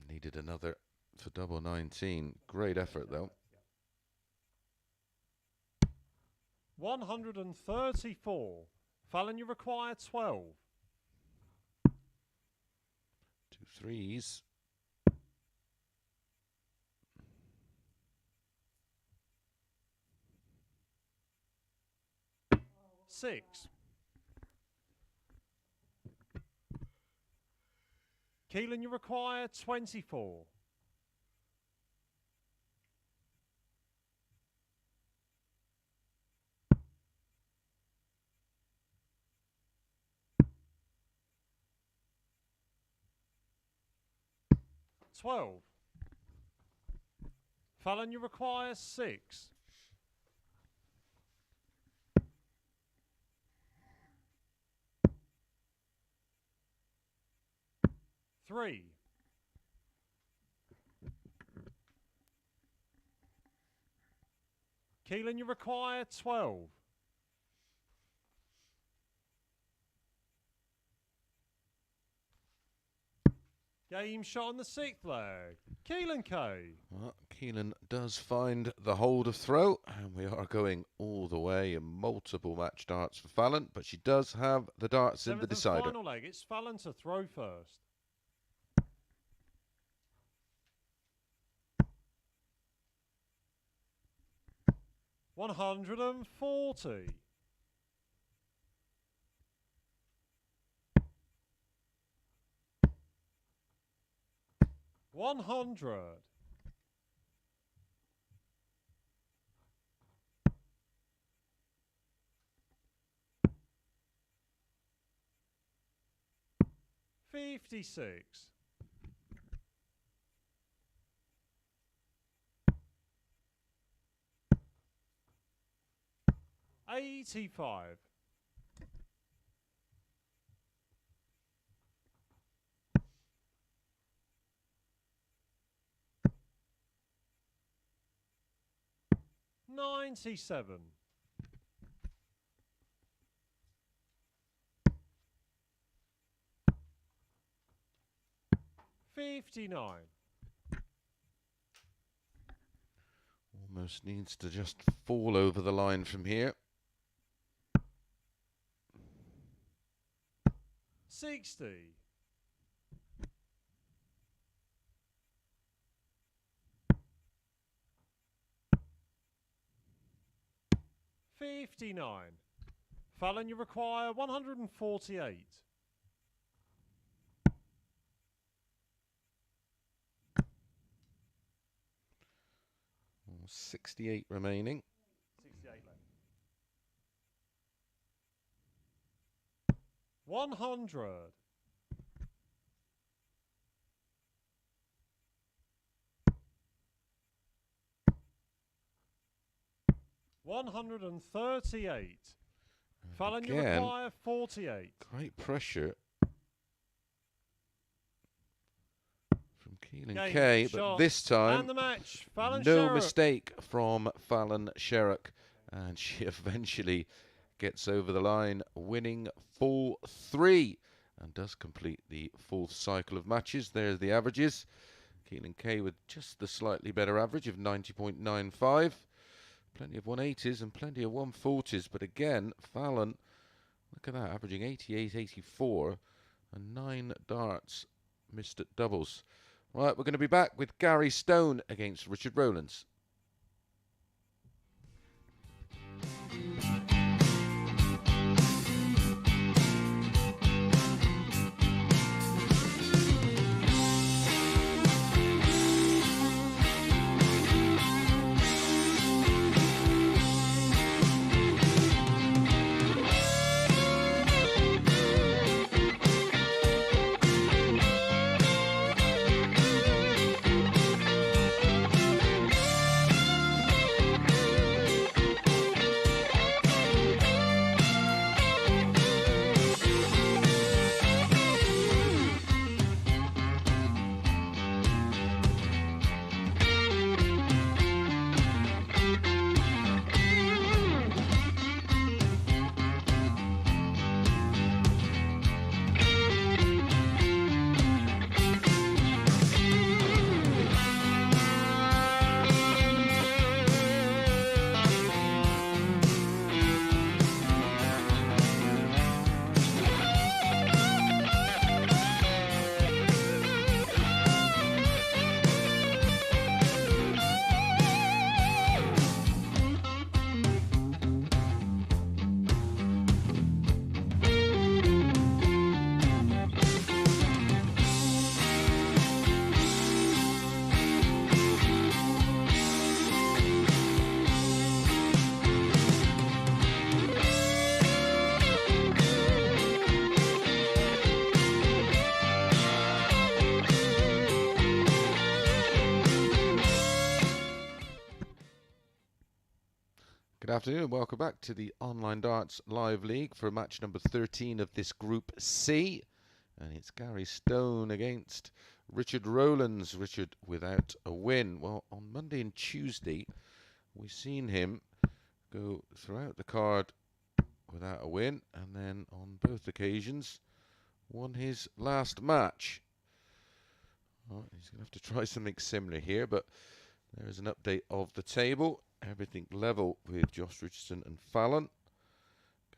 Needed another for double 19. Great effort, though. 134. Fallon, you require 12. 2 3s. 6. Keelan, you require 24. 12. Fallon, you require 6. 3. Keelan, you require 12. Game shot on the 6th leg. Keelan K. Well, Keelan does find the hold of throw, and we are going all the way in multiple match darts for Fallon, but she does have the darts in the 7th and decider. final leg. It's Fallon to throw first. 140. 100. 56. 85. 97. 59. Almost needs to just fall over the line from here. 60. 59. Fallon, you require 148. 68 remaining. 68 left. 100. 138. Fallon, you Again, require 48. great pressure from Keelan Game, K, but shot, this time and the match. Fallon no Sherrock. mistake from Fallon Sherrock, and she eventually gets over the line, winning 4-3, and does complete the fourth cycle of matches. There's the averages. Keelan K with just the slightly better average of 90.95. Plenty of 180s and plenty of 140s, but again, Fallon, look at that, averaging 88, 84, and 9 darts missed at doubles. Right, we're going to be back with Gary Stone against Richard Rowlands. Good afternoon and welcome back to the Online Darts Live League for match number 13 of this Group C. And it's Gary Stone against Richard Rowlands. Richard without a win. Well, on Monday and Tuesday, we've seen him go throughout the card without a win. And then on both occasions, won his last match. Well, he's going to have to try something similar here, but there's an update of the table. Everything level with Josh Richardson and Fallon.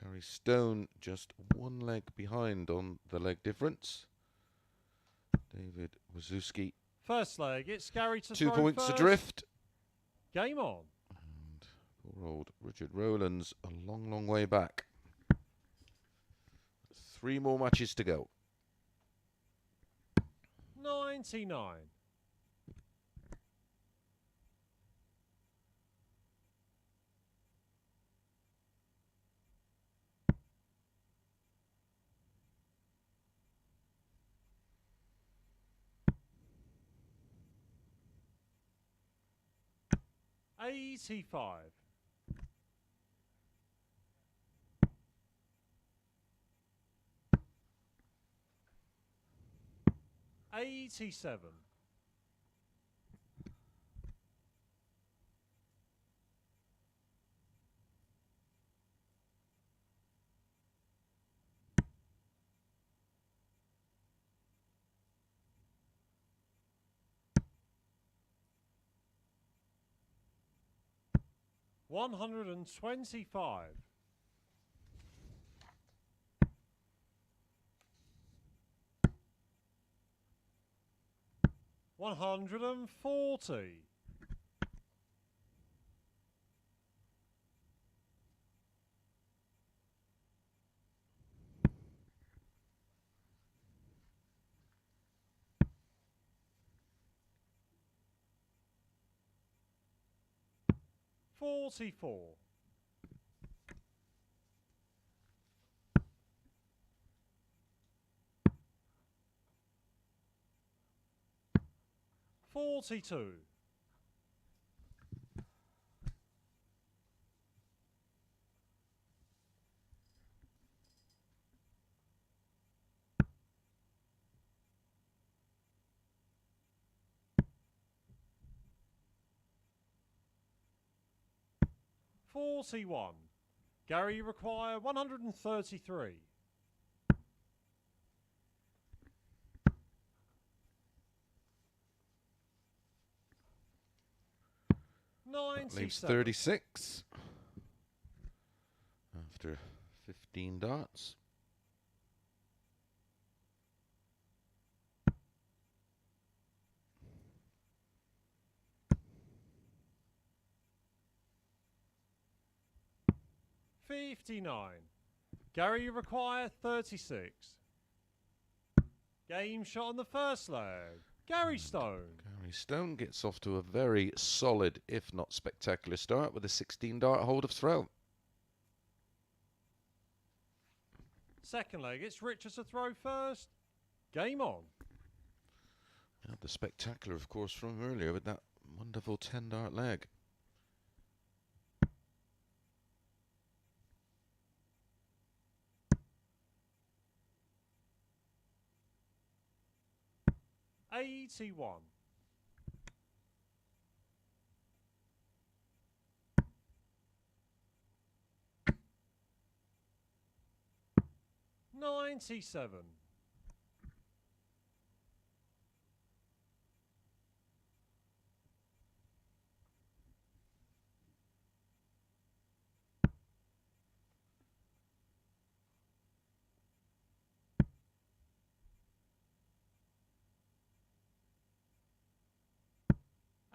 Gary Stone just one leg behind on the leg difference. David Wawrzewski. First leg, it's Gary to 2 throw points first. adrift. Game on. And Poor old Richard Rowlands, a long, long way back. 3 more matches to go. 99. 85. 87. 125. 140. 44. 42. 41. Gary, you require 133. 97. Leaves 36 after 15 darts. 59. Gary, you require 36. Game shot on the first leg. Gary Stone. Gary Stone gets off to a very solid, if not spectacular start with a 16-dart hold of throw. Second leg, it's Richardson to throw first. Game on. And the spectacular, of course, from earlier with that wonderful 10-dart leg. $81. 97.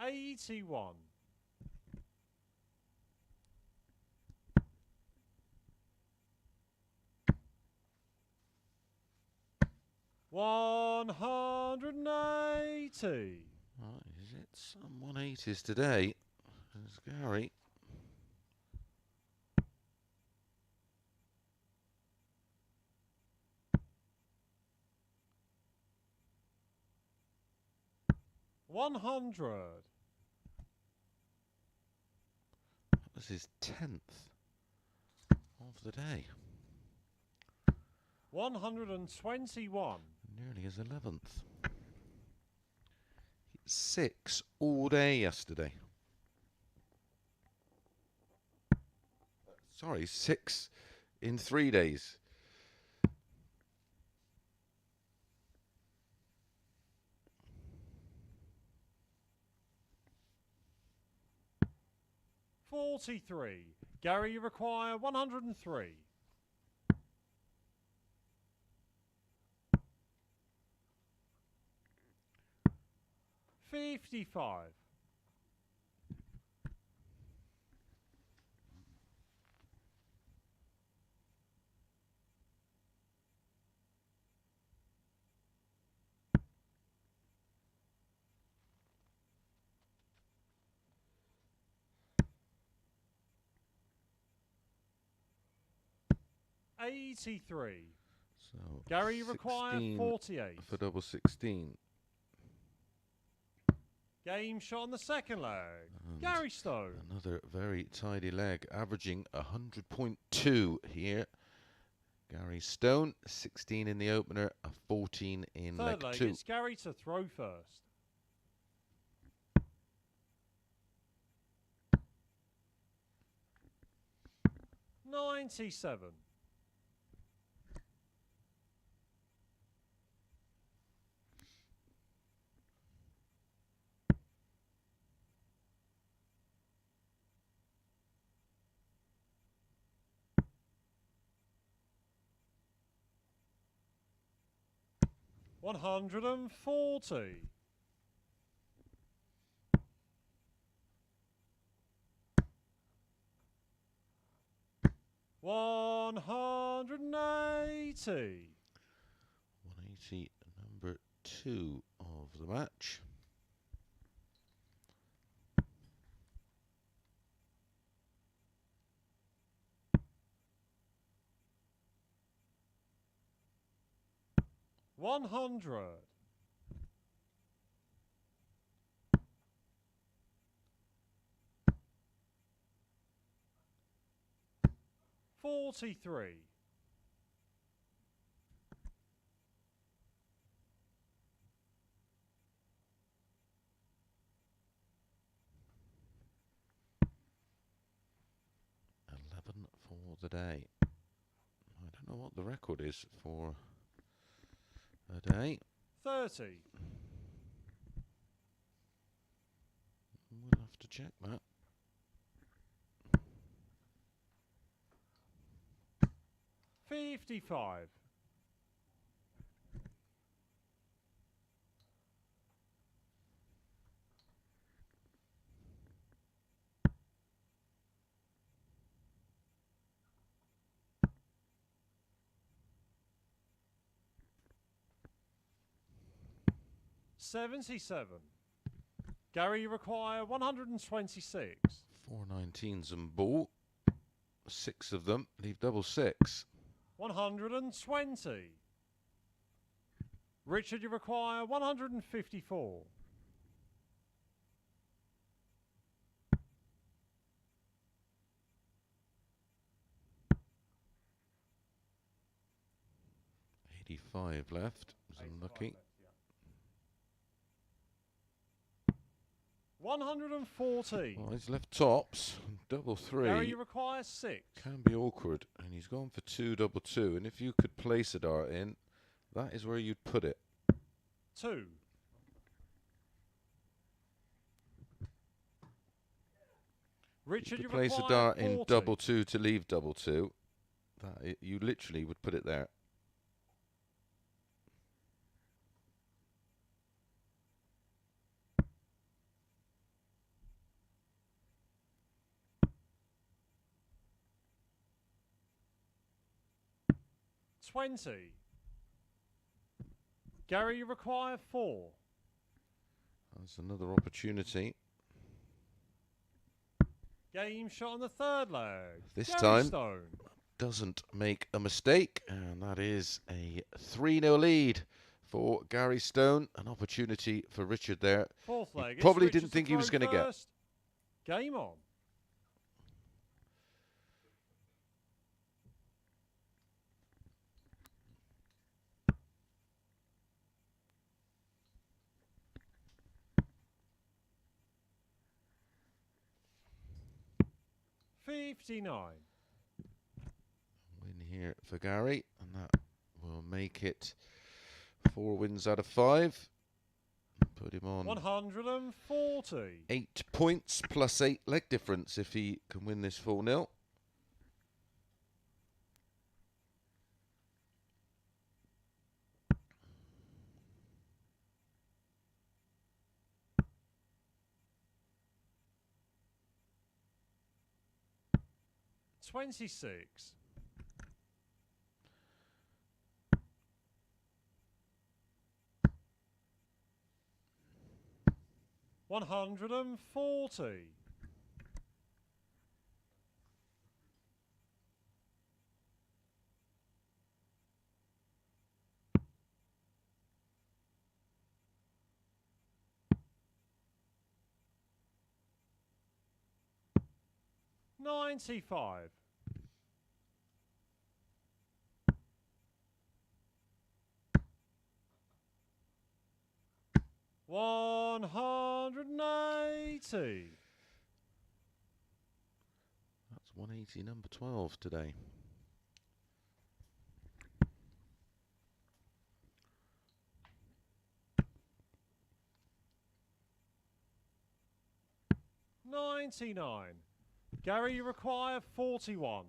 81. 180. Right, is it some 180s today? There's Gary. $100. That was his 10th of the day. 121. Nearly his 11th. 6 all day yesterday. Sorry, 6 in 3 days. $43. Gary, you require 103. 55. 83. So Gary, you require 16 48. for double 16. Game shot on the second leg. And Gary Stone. another very tidy leg, averaging 100.2 here. Gary Stone, 16 in the opener, a 14 in Third leg leg, 2. it's Gary to throw first. $97. $140. $180. 180, number 2 of the match. $100. $43. $11 for the day. I don't know what the record is for a day. 30. We'll have to check that. $55. $77. Gary, you require 126. 4 19s and ball. 6 of them. Leave double 6. 120. Richard, you require 154. $85 left. Was unlucky. 140. Oh, he's left tops. Double 3. Gary, you require 6. Can be awkward. And he's gone for 2 double 2. And if you could place a dart in, that is where you'd put it. 2. Richard, You you could place a require dart 40. in double 2 to leave double 2. You literally would put it there. $20. Gary, you require 4. That's another opportunity. Game shot on the third leg. This Gary time Stone. doesn't make a mistake, and that is a 3-0 lead for Gary Stone. An opportunity for Richard there. Fourth leg. It's Probably Richardson didn't think he was throw going to get. first. Game on. $59. Win here for Gary, and that will make it 4 wins out of 5. Put him on 140. 8 points plus 8 leg difference if he can win this 4-0. $26. $140. 95. 180. That's 180, number 12 today. $99. Gary, you require 41.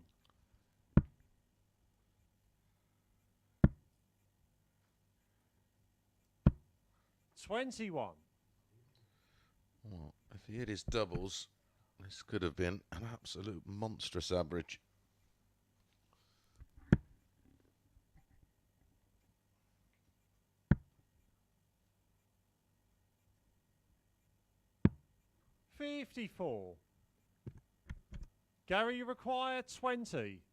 $21. Well, if he hit his doubles, this could have been an absolute monstrous average. $54. Gary, you require 20.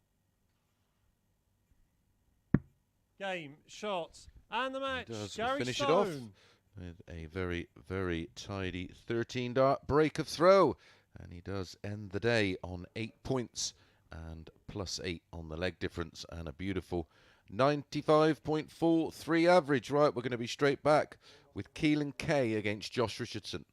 Game, shots, and the match. Does Gary finish Stone. it off with a very, very tidy 13-dart break of throw. And he does end the day on 8 points and +8 on the leg difference and a beautiful 95.43 average. Right, we're going to be straight back with Keelan K against Josh Richardson.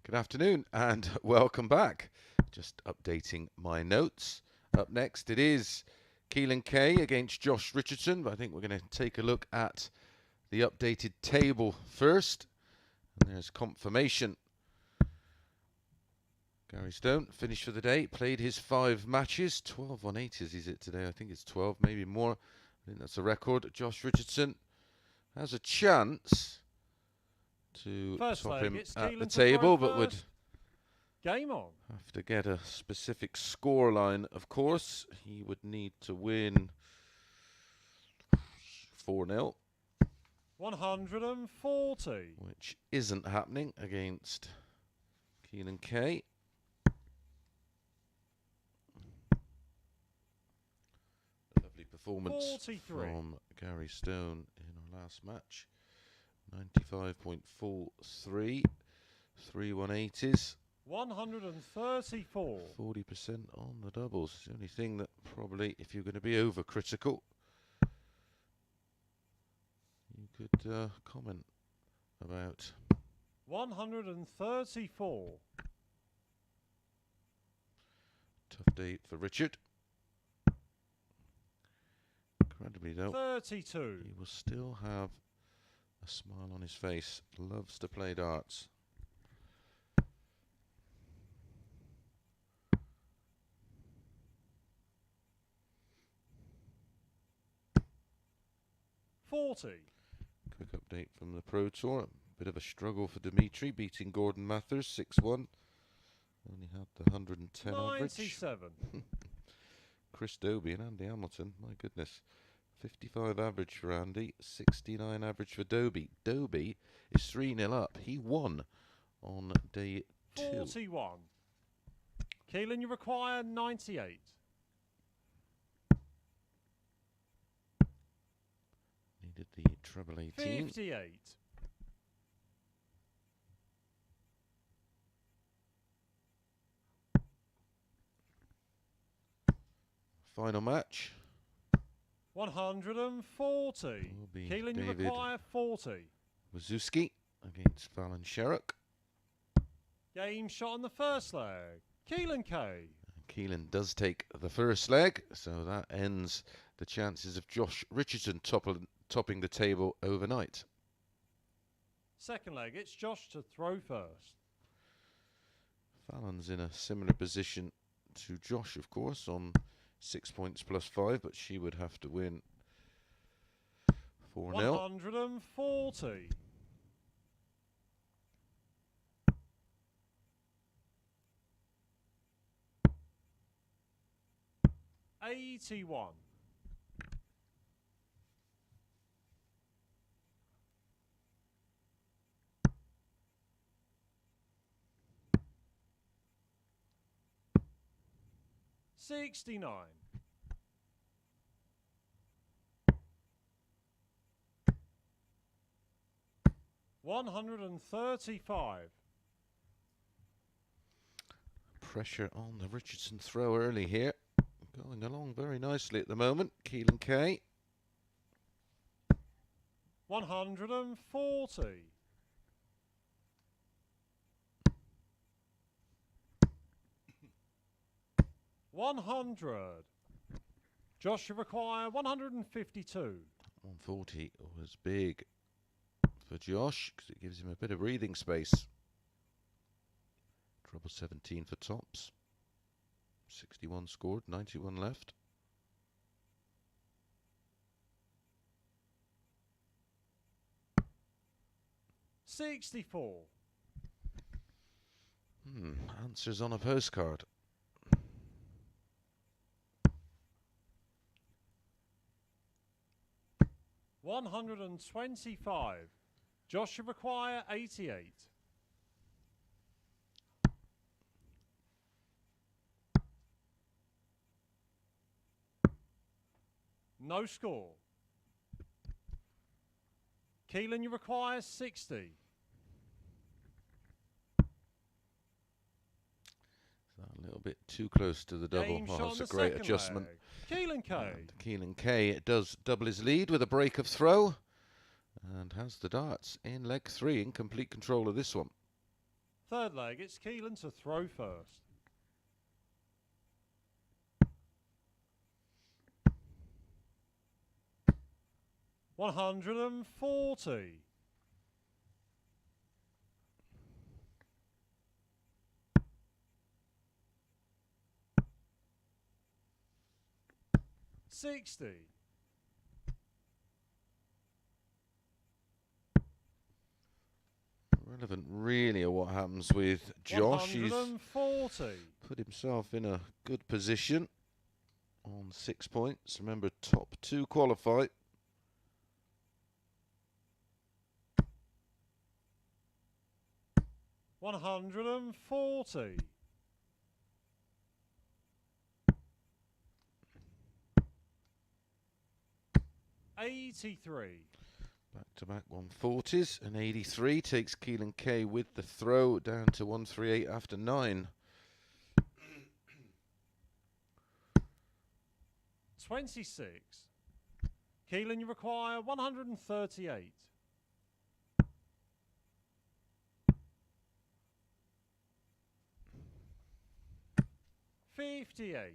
Good afternoon and welcome back. Just updating my notes. Up next it is Keelan K against Josh Richardson, but I think we're going to take a look at the updated table first. And there's confirmation. Gary Stone finished for the day, played his 5 matches. 12 180s is it today? I think it's 12, maybe more. I think that's a record. Josh Richardson has a chance to First top leg, him it's at Keelan the to throw table, but would first. Game on. have to get a specific score line, of course. He would need to win 4-0, 140. which isn't happening against Keelan K. Lovely performance 43. from Gary Stone in our last match. 95.43, 3 180s. 134. 40% on the doubles. It's the only thing that probably, if you're going to be overcritical, you could comment about. 134. Tough day for Richard. Incredibly though, 32. he will still have a smile on his face. Loves to play darts. $40. Quick update from the Pro Tour. Bit of a struggle for Dimitri, beating Gordon Mathers 6-1. Only had the 110 average. 97. Chris Dobie and Andy Hamilton, my goodness. 55 average for Andy, 69 average for Dobie. Dobie is 3-0 up. He won on day 2. 41. Keelan, you require 98. Needed the treble 18. 58. Final match. 140. Will be Keelan, you David require 40. Wawrzewski against Fallon Sherrock. Game shot on the first leg. Keelan K. Keelan does take the first leg, so that ends the chances of Josh Richardson topping the table overnight. Second leg, it's Josh to throw first. Fallon's in a similar position to Josh, of course, on 6 points plus 5, but she would have to win 4-0. 140. $81. $69. $135. Pressure on the Richardson throw early here. Going along very nicely at the moment. Keelan K. 140. $100. Josh, you require 152. 140 was big for Josh because it gives him a bit of breathing space. Treble 17 for tops. 61 scored, 91 left. $64. Answers on a postcard. $125. Josh, you require 88. No score. Keelan, you require 60. A little bit too close to the double. Game shot on That's a the great second adjustment. leg. Keelan K. And Keelan K does double his lead with a break of throw and has the darts in leg 3 in complete control of this one. Third leg, it's Keelan to throw first. $140. $60. Relevant really of what happens with Josh. He's 140. put himself in a good position on 6 points. Remember, top 2 qualify. $140. $83. Back-to-back 140s, and 83 takes Keelan K with the throw down to 138 after 9. 26. Keelan, you require 138. 58.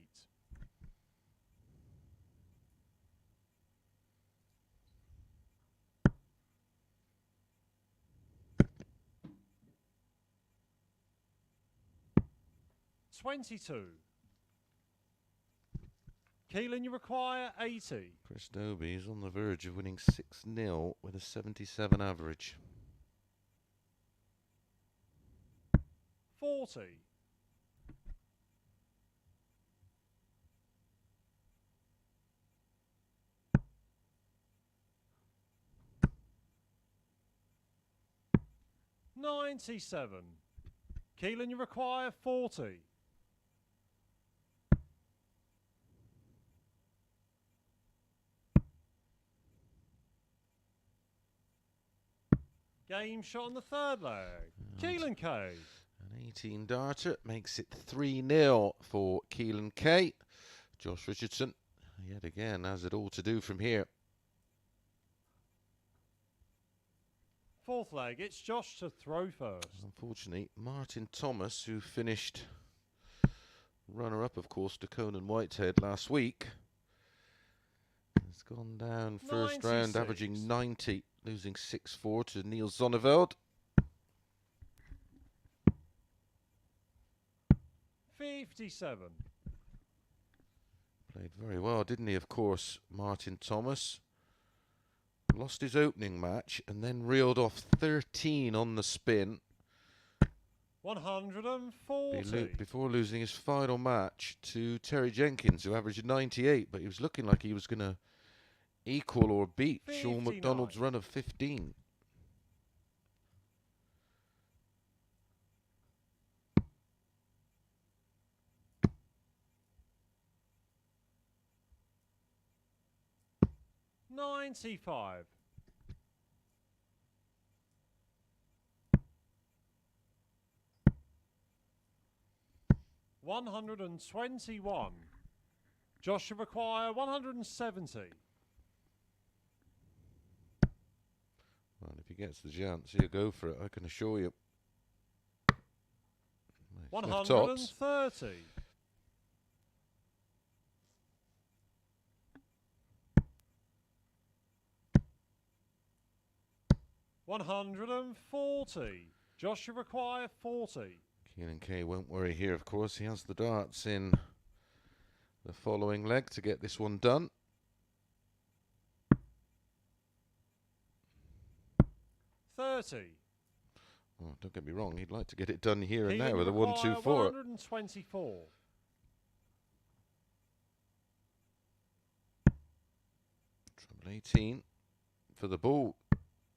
$22. Keelan, you require 80. Chris Dobie is on the verge of winning 6-0 with a 77 average. 40. $97. Keelan, you require 40. Game shot on the third leg. Keelan K. An 18 darter makes it 3-0 for Keelan K. Josh Richardson yet again has it all to do from here. Fourth leg, it's Josh to throw first. Unfortunately, Martin Thomas, who finished runner-up, of course, to Conan Whitehead last week, has gone down first 96. round, averaging 90, losing 6-4 to Neil Zonneveld. 57. Played very well, didn't he, of course, Martin Thomas. Lost his opening match and then reeled off 13 on the spin 140. before losing his final match to Terry Jenkins, who averaged 98, but he was looking like he was going to equal or beat Sean 59. McDonald's run of 15. $95. $121. Josh should require 170. Well, if he gets the chance, he'll go for it, I can assure you. Nice left tops. 130. $140. Josh should require 40. Keelan K won't worry here, of course. He has the darts in the following leg to get this one done. 30. Oh, don't get me wrong, he'd like to get it done here and Keelan now with a require 1-2-4. 124. Treble 18 for the ball.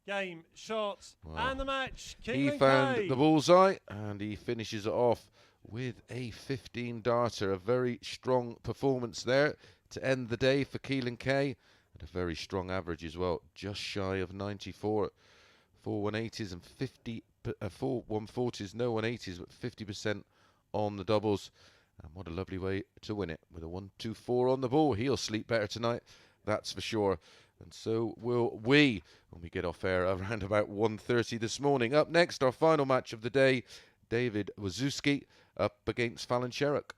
Game, shots, Wow. and the match. He Keelan found K. the bullseye and he finishes it off with a 15 darter. A very strong performance there to end the day for Keelan K, and a very strong average as well, just shy of 94. 4 180s and 4 140s, no 180s, but 50% on the doubles. And what a lovely way to win it with a 1-2-4 on the ball. He'll sleep better tonight, that's for sure. And so will we when we get off air around about 1:30 this morning. Up next, our final match of the day, David Wawrzewski up against Fallon Sherrock.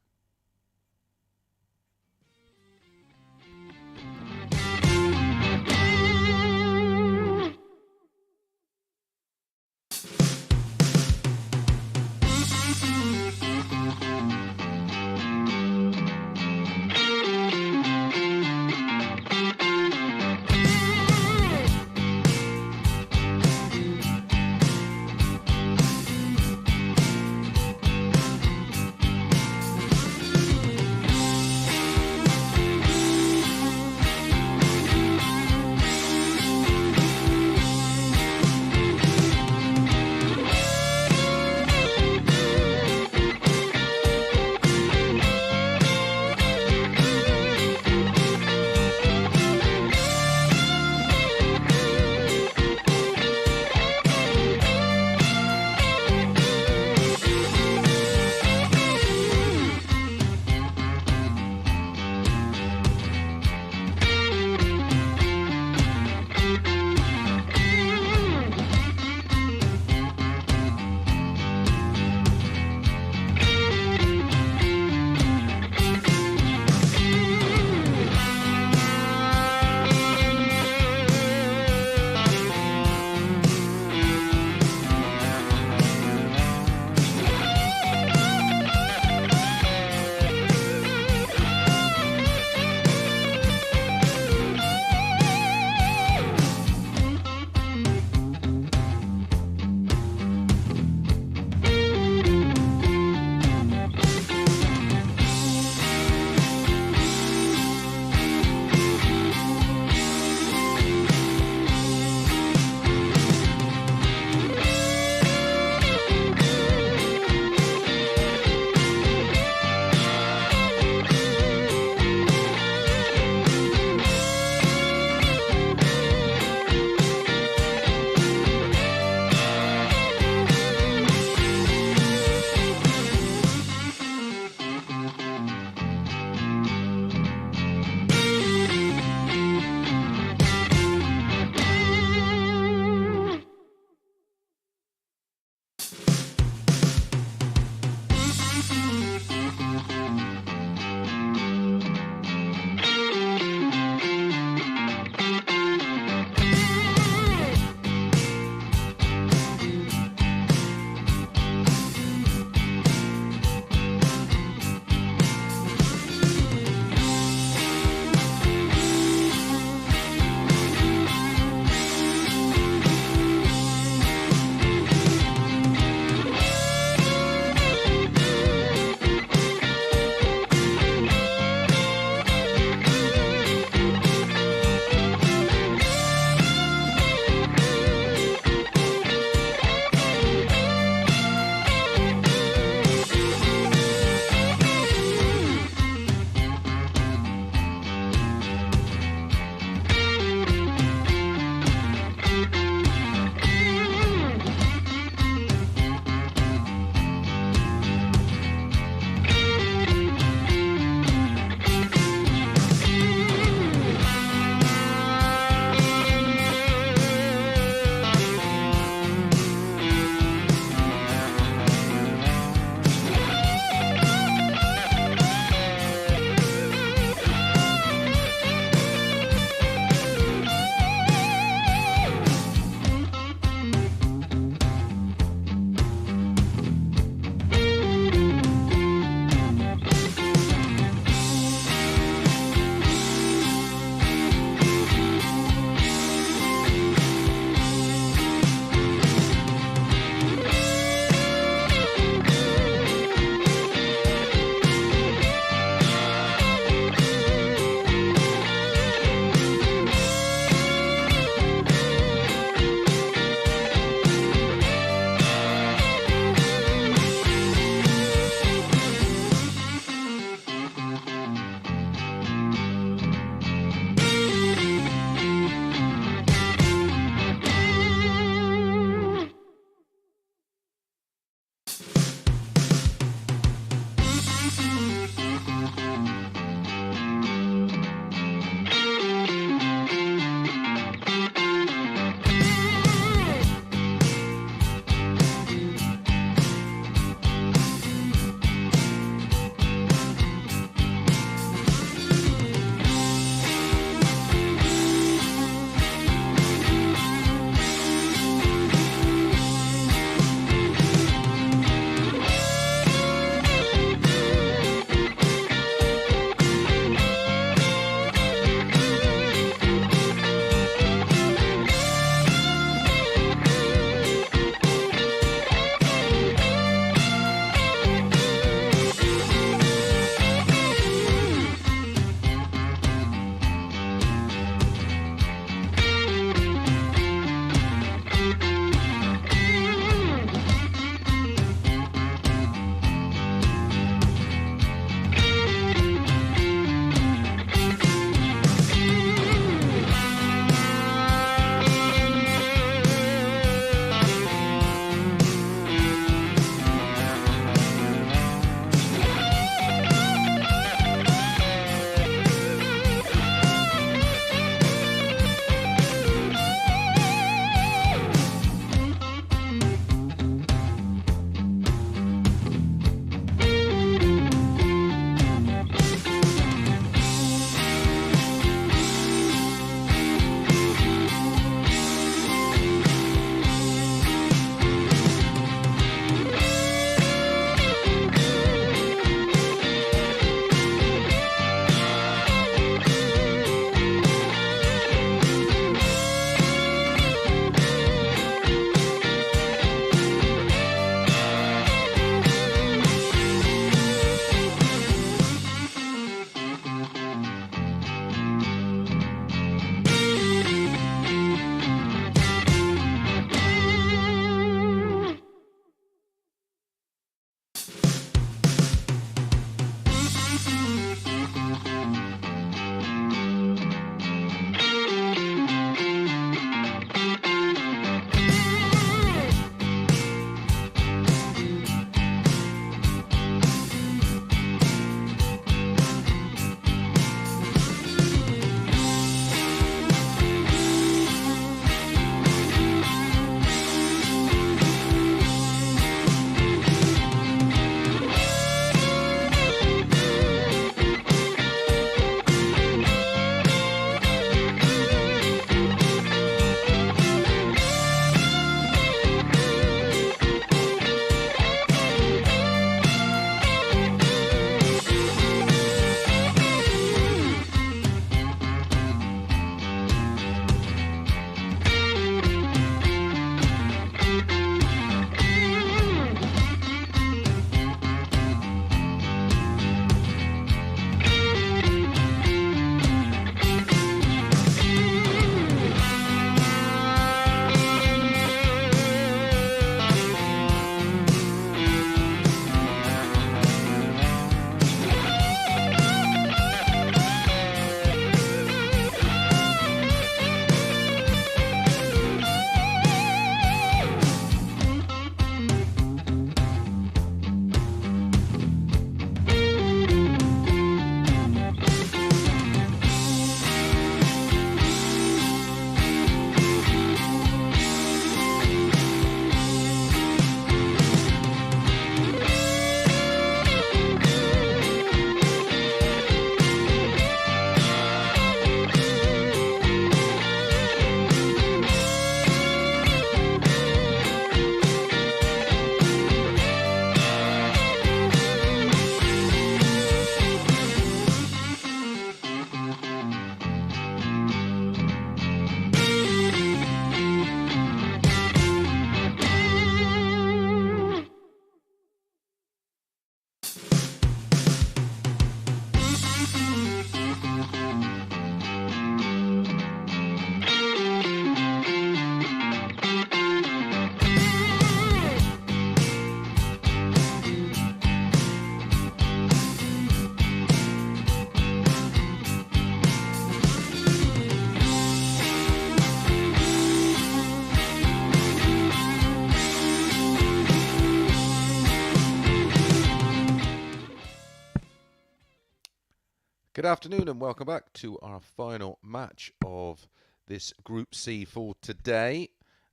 Good afternoon and welcome back to our final match of this Group C for today.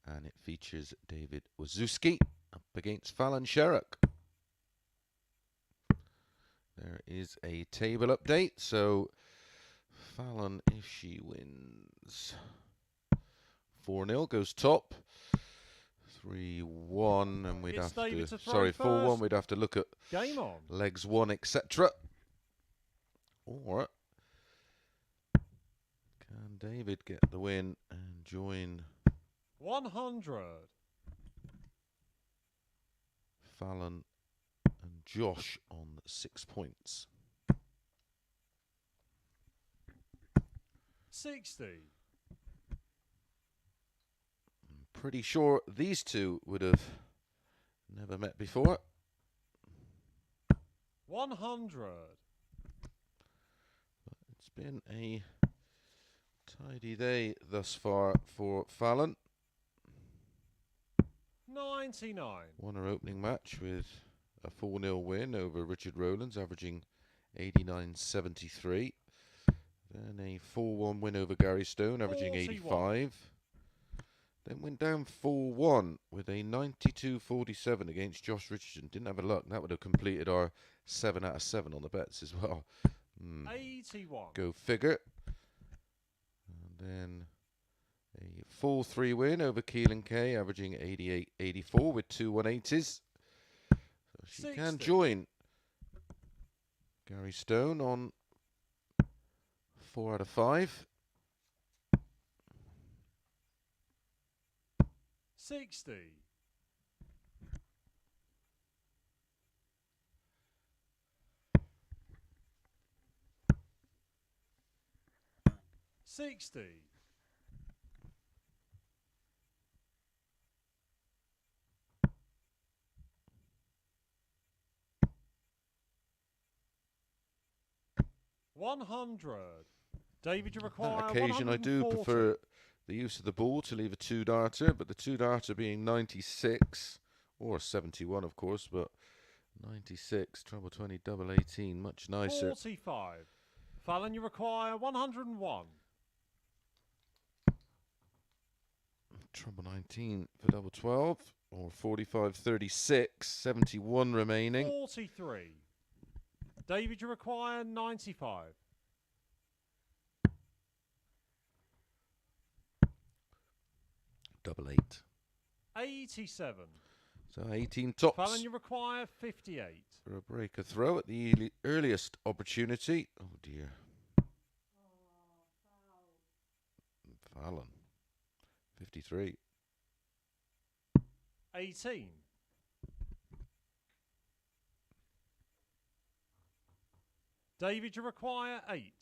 And it features David Wawrzewski up against Fallon Sherrock. There is a table update. So Fallon, if she wins 4-0, goes top. 3-1, and we'd It's have David to, to throw sorry, 4-1, first. we'd have to look at Game on. legs 1, etc. Or can David get the win and join 100. Fallon and Josh on 6 points? 60. I'm pretty sure these two would have never met before. 100. It's been a tidy day thus far for Fallon. 99. Won her opening match with a 4-0 win over Richard Rowlands, averaging 89.73. Then a 4-1 win over Gary Stone, averaging 41. 85. Then went down 4-1 with a 92.47 against Josh Richardson. Didn't have a luck. That would have completed our 7 out of 7 on the bets as well. 81. Go figure. And then a 4-3 win over Keelan K, averaging 88.84 with 2 180s. So she 60. can join Gary Stone on 4 out of 5. 60. 60. 100. David, you require On that occasion, I do 140. prefer the use of the ball to leave a 2-darter, but the 2-darter being 96, or 71 of course, but 96, treble 20, double 18, much nicer. 45. Fallon, you require 101. Treble 19 for double 12, or 45, 36, 71 remaining. 43. David, you require 95. Double 8. 87. So 18 tops. Fallon, you require 58. For a breaker throw at the earliest opportunity. Oh dear. Fallon. 53. 18. 'David, you require 8.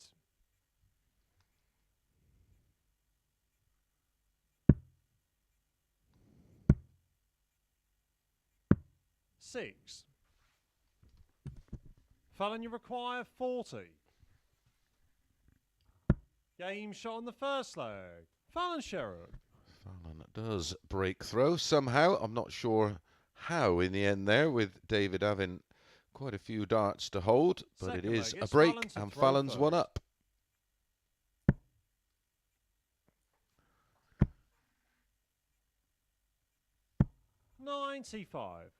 6. Fallon, you require 40. Game shot on the first leg. Fallon Sherrock. Fallon does break throw somehow. I'm not sure how in the end there, with David having quite a few darts to hold, but Second it is leg, a it's break, Fallon to and throw Fallon's one first. up. $95.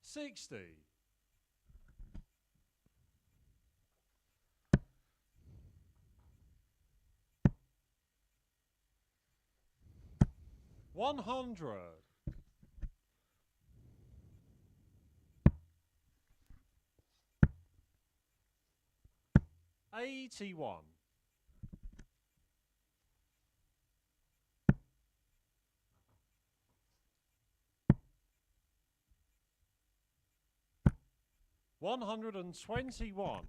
60. 100. 81. 121. Not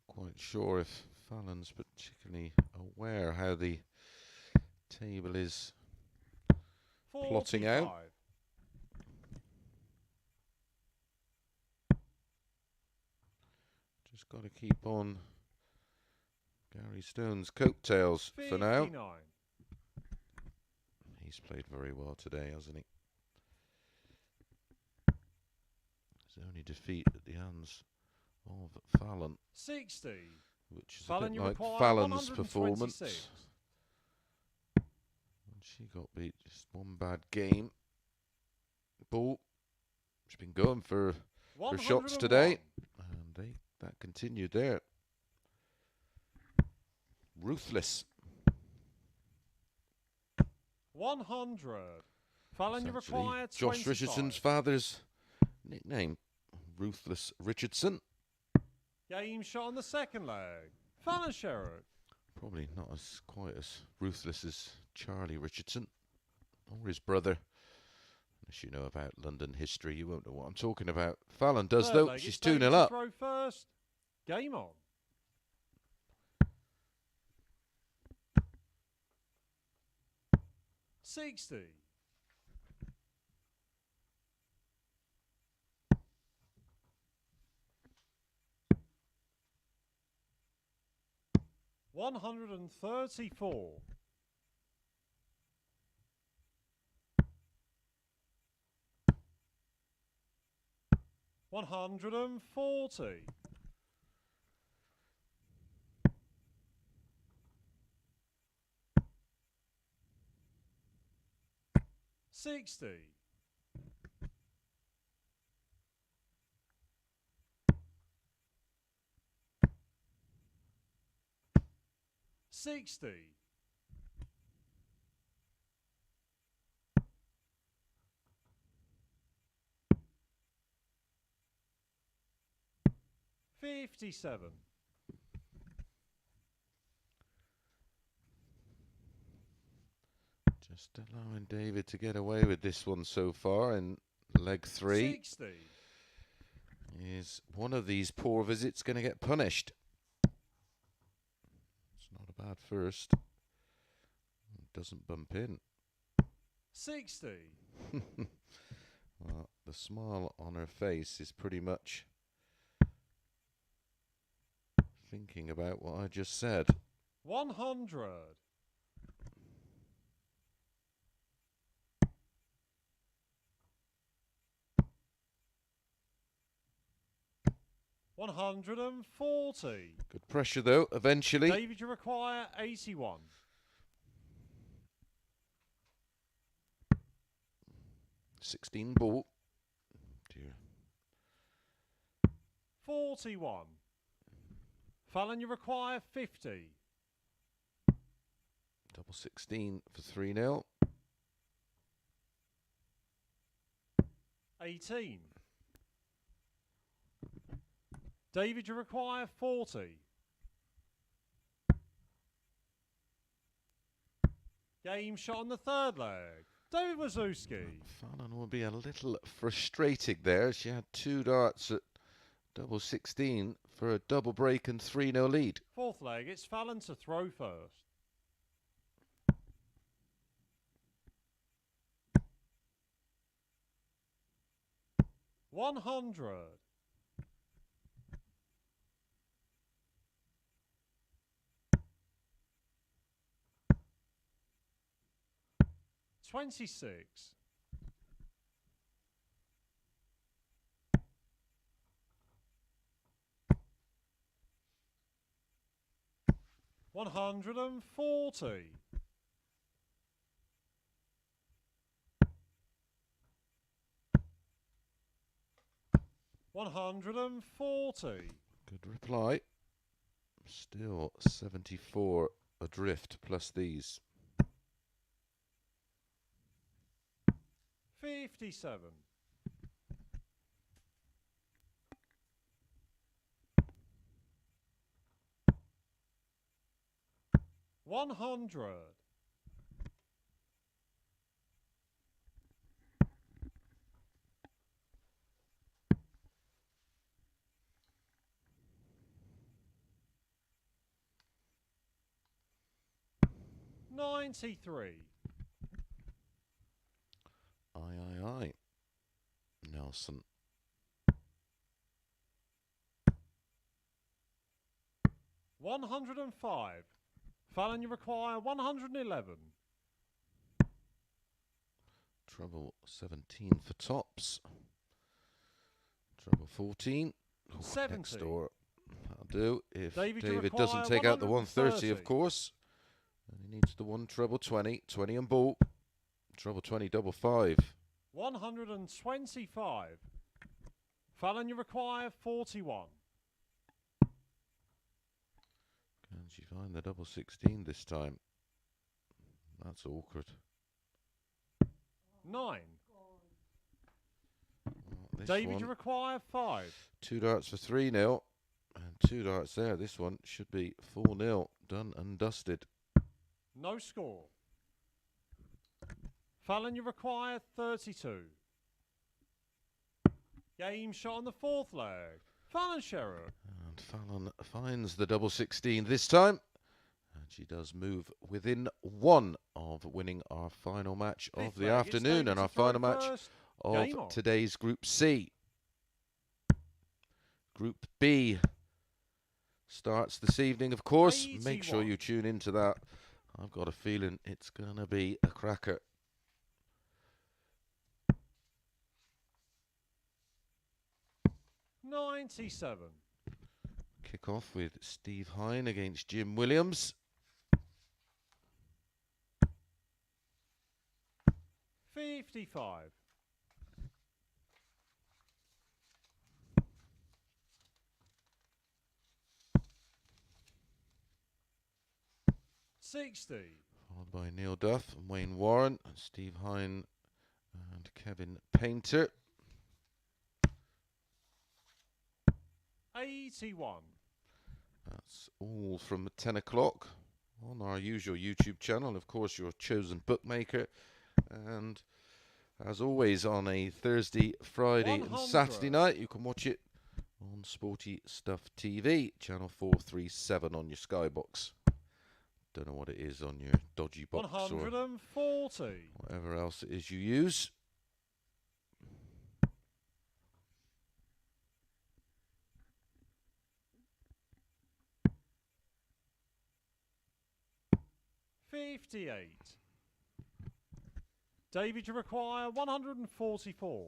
quite sure if Fallon's particularly aware how the table is plotting out. 45. Just got to keep on Gary Stone's coattails for now. 59. A He's played very well today, hasn't he? His only defeat at the hands of Fallon, 60. which is Fallon, a you bit like require Fallon's 126. performance. And she got beat just one bad game. Ball. She's been going for her shots today, and that continued there. Ruthless. 100. Fallon, you It's actually require 25. Josh Richardson's father's nickname, Ruthless Richardson. Game shot on the second leg. Fallon Sherrock. Probably not as quite as ruthless as Charlie Richardson or his brother. Unless you know about London history, you won't know what I'm talking about. Fallon does, Third though. leg, She's it's David 2-0 to up. throw first. Game on. 60. 134. 140. 60. 60. 57. Just allowing David to get away with this one so far in leg 3. 60. Is one of these poor visits going to get punished? It's not a bad first. It doesn't bump in. 60. Well, the smile on her face is pretty much thinking about what I just said. 100. 140. Good pressure, though, eventually. David, you require 81. 16 ball. Dear. 41. Fallon, you require 50. Double 16 for 3-0. 18. David, you require 40. Game shot on the third leg. David Wawrzewski. Fallon will be a little frustrated there. She had 2 darts at double 16 for a double break and 3-0 lead. Fourth leg, it's Fallon to throw first. 100. 26. 140. 140. Good reply. Still 74 adrift plus these. 57. 100. 93. Aye. Nelson. 105. Fallon, you require 111. Treble 17 for tops. Treble 14. Oh, 70. next door. That'll do. If David, you David require doesn't take out the 130, 130. of course. And he needs the one treble 20. 20 and ball. Treble 20, double 5. 125. Fallon, you require 41. Can she find the double 16 this time? That's awkward. 9. This David, one, you require 5. 2 darts for 3-0. And 2 darts there. This one should be 4-0. Done and dusted. No score. Fallon, you require 32. Game shot on the 4th leg. Fallon Sherrock. And Fallon finds the double 16 this time. And she does move within 1 of winning our final match of 5th the leg, it's afternoon David and our to throw final match first. Game on. of today's Group C. Group B starts this evening, of course. Make sure 81. you tune into that. I've got a feeling it's going to be a cracker. $97. Kick off with Steve Hine against Jim Williams. 55. 60. Followed by Neil Duff and Wayne Warren, and Steve Hine and Kevin Painter. 81. That's all from 10 o'clock on our usual YouTube channel. Of course, your chosen bookmaker. And as always, on a Thursday, Friday, 100. and Saturday night, you can watch it on Sporty Stuff TV, channel 437 on your Skybox. Don't know what it is on your dodgy box or 140. whatever else it is you use. $58. David, you require 144.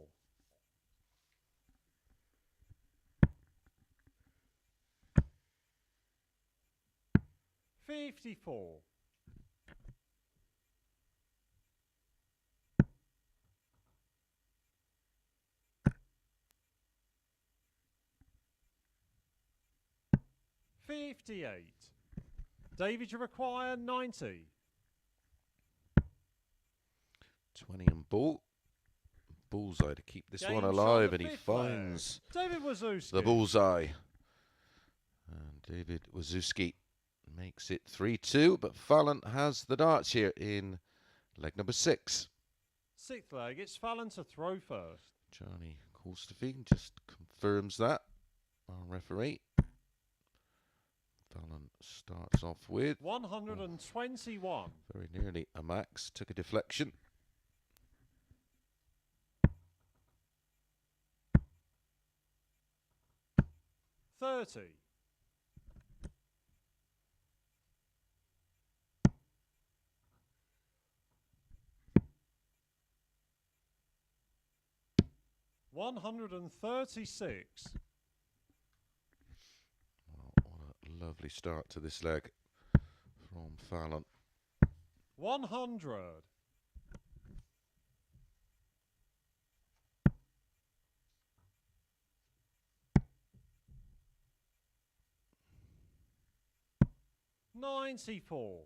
54. 58. David, you require 90. 20 and ball. Bullseye to keep this Game one shot alive, the and he 5th leg. finds David Wawrzewski. the bullseye. And David Wawrzewski makes it 3-2, but Fallon has the darts here in leg number 6. 6th leg, it's Fallon to throw first. Johnny Colstefine just confirms that, our referee. Fallon starts off with 121. very nearly a max, took a deflection. 30. 136. Well, what a lovely start to this leg from Fallon. 100. 94.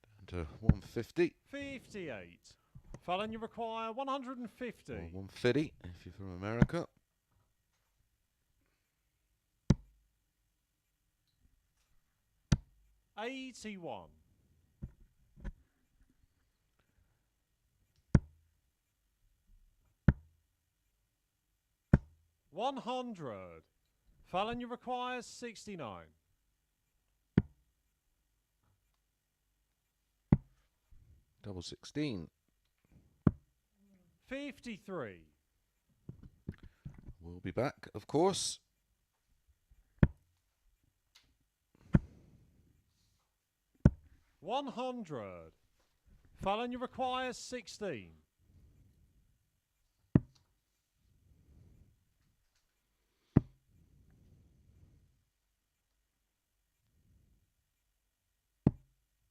Down to 150. 58. Fallon, you require 150. Or 150 if you're from America. 81. 100. Fallon, you require 69. Double 16. 53. We'll be back, of course. 100. Fallon, you require 16.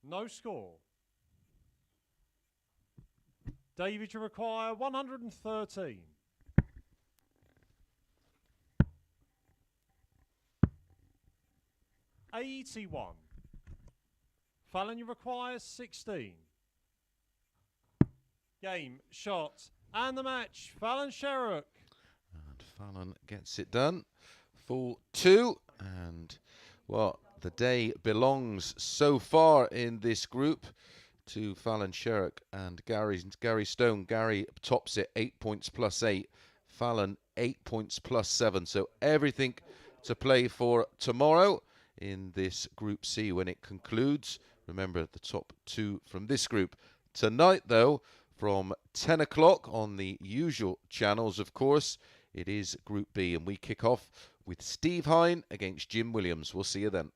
No score. David, you require 113. $81. Fallon, you require 16. Game, shot, and the match. Fallon Sherrock. And Fallon gets it done. Full 2. And, well, the day belongs so far in this group to Fallon Sherrock and Gary Stone. Gary tops it 8 points plus 8. Fallon 8 points plus 7. So everything to play for tomorrow in this Group C when it concludes. Remember the top 2 from this group. Tonight, though, from 10 o'clock on the usual channels, of course, it is Group B. And we kick off with Steve Hine against Jim Williams. We'll see you then.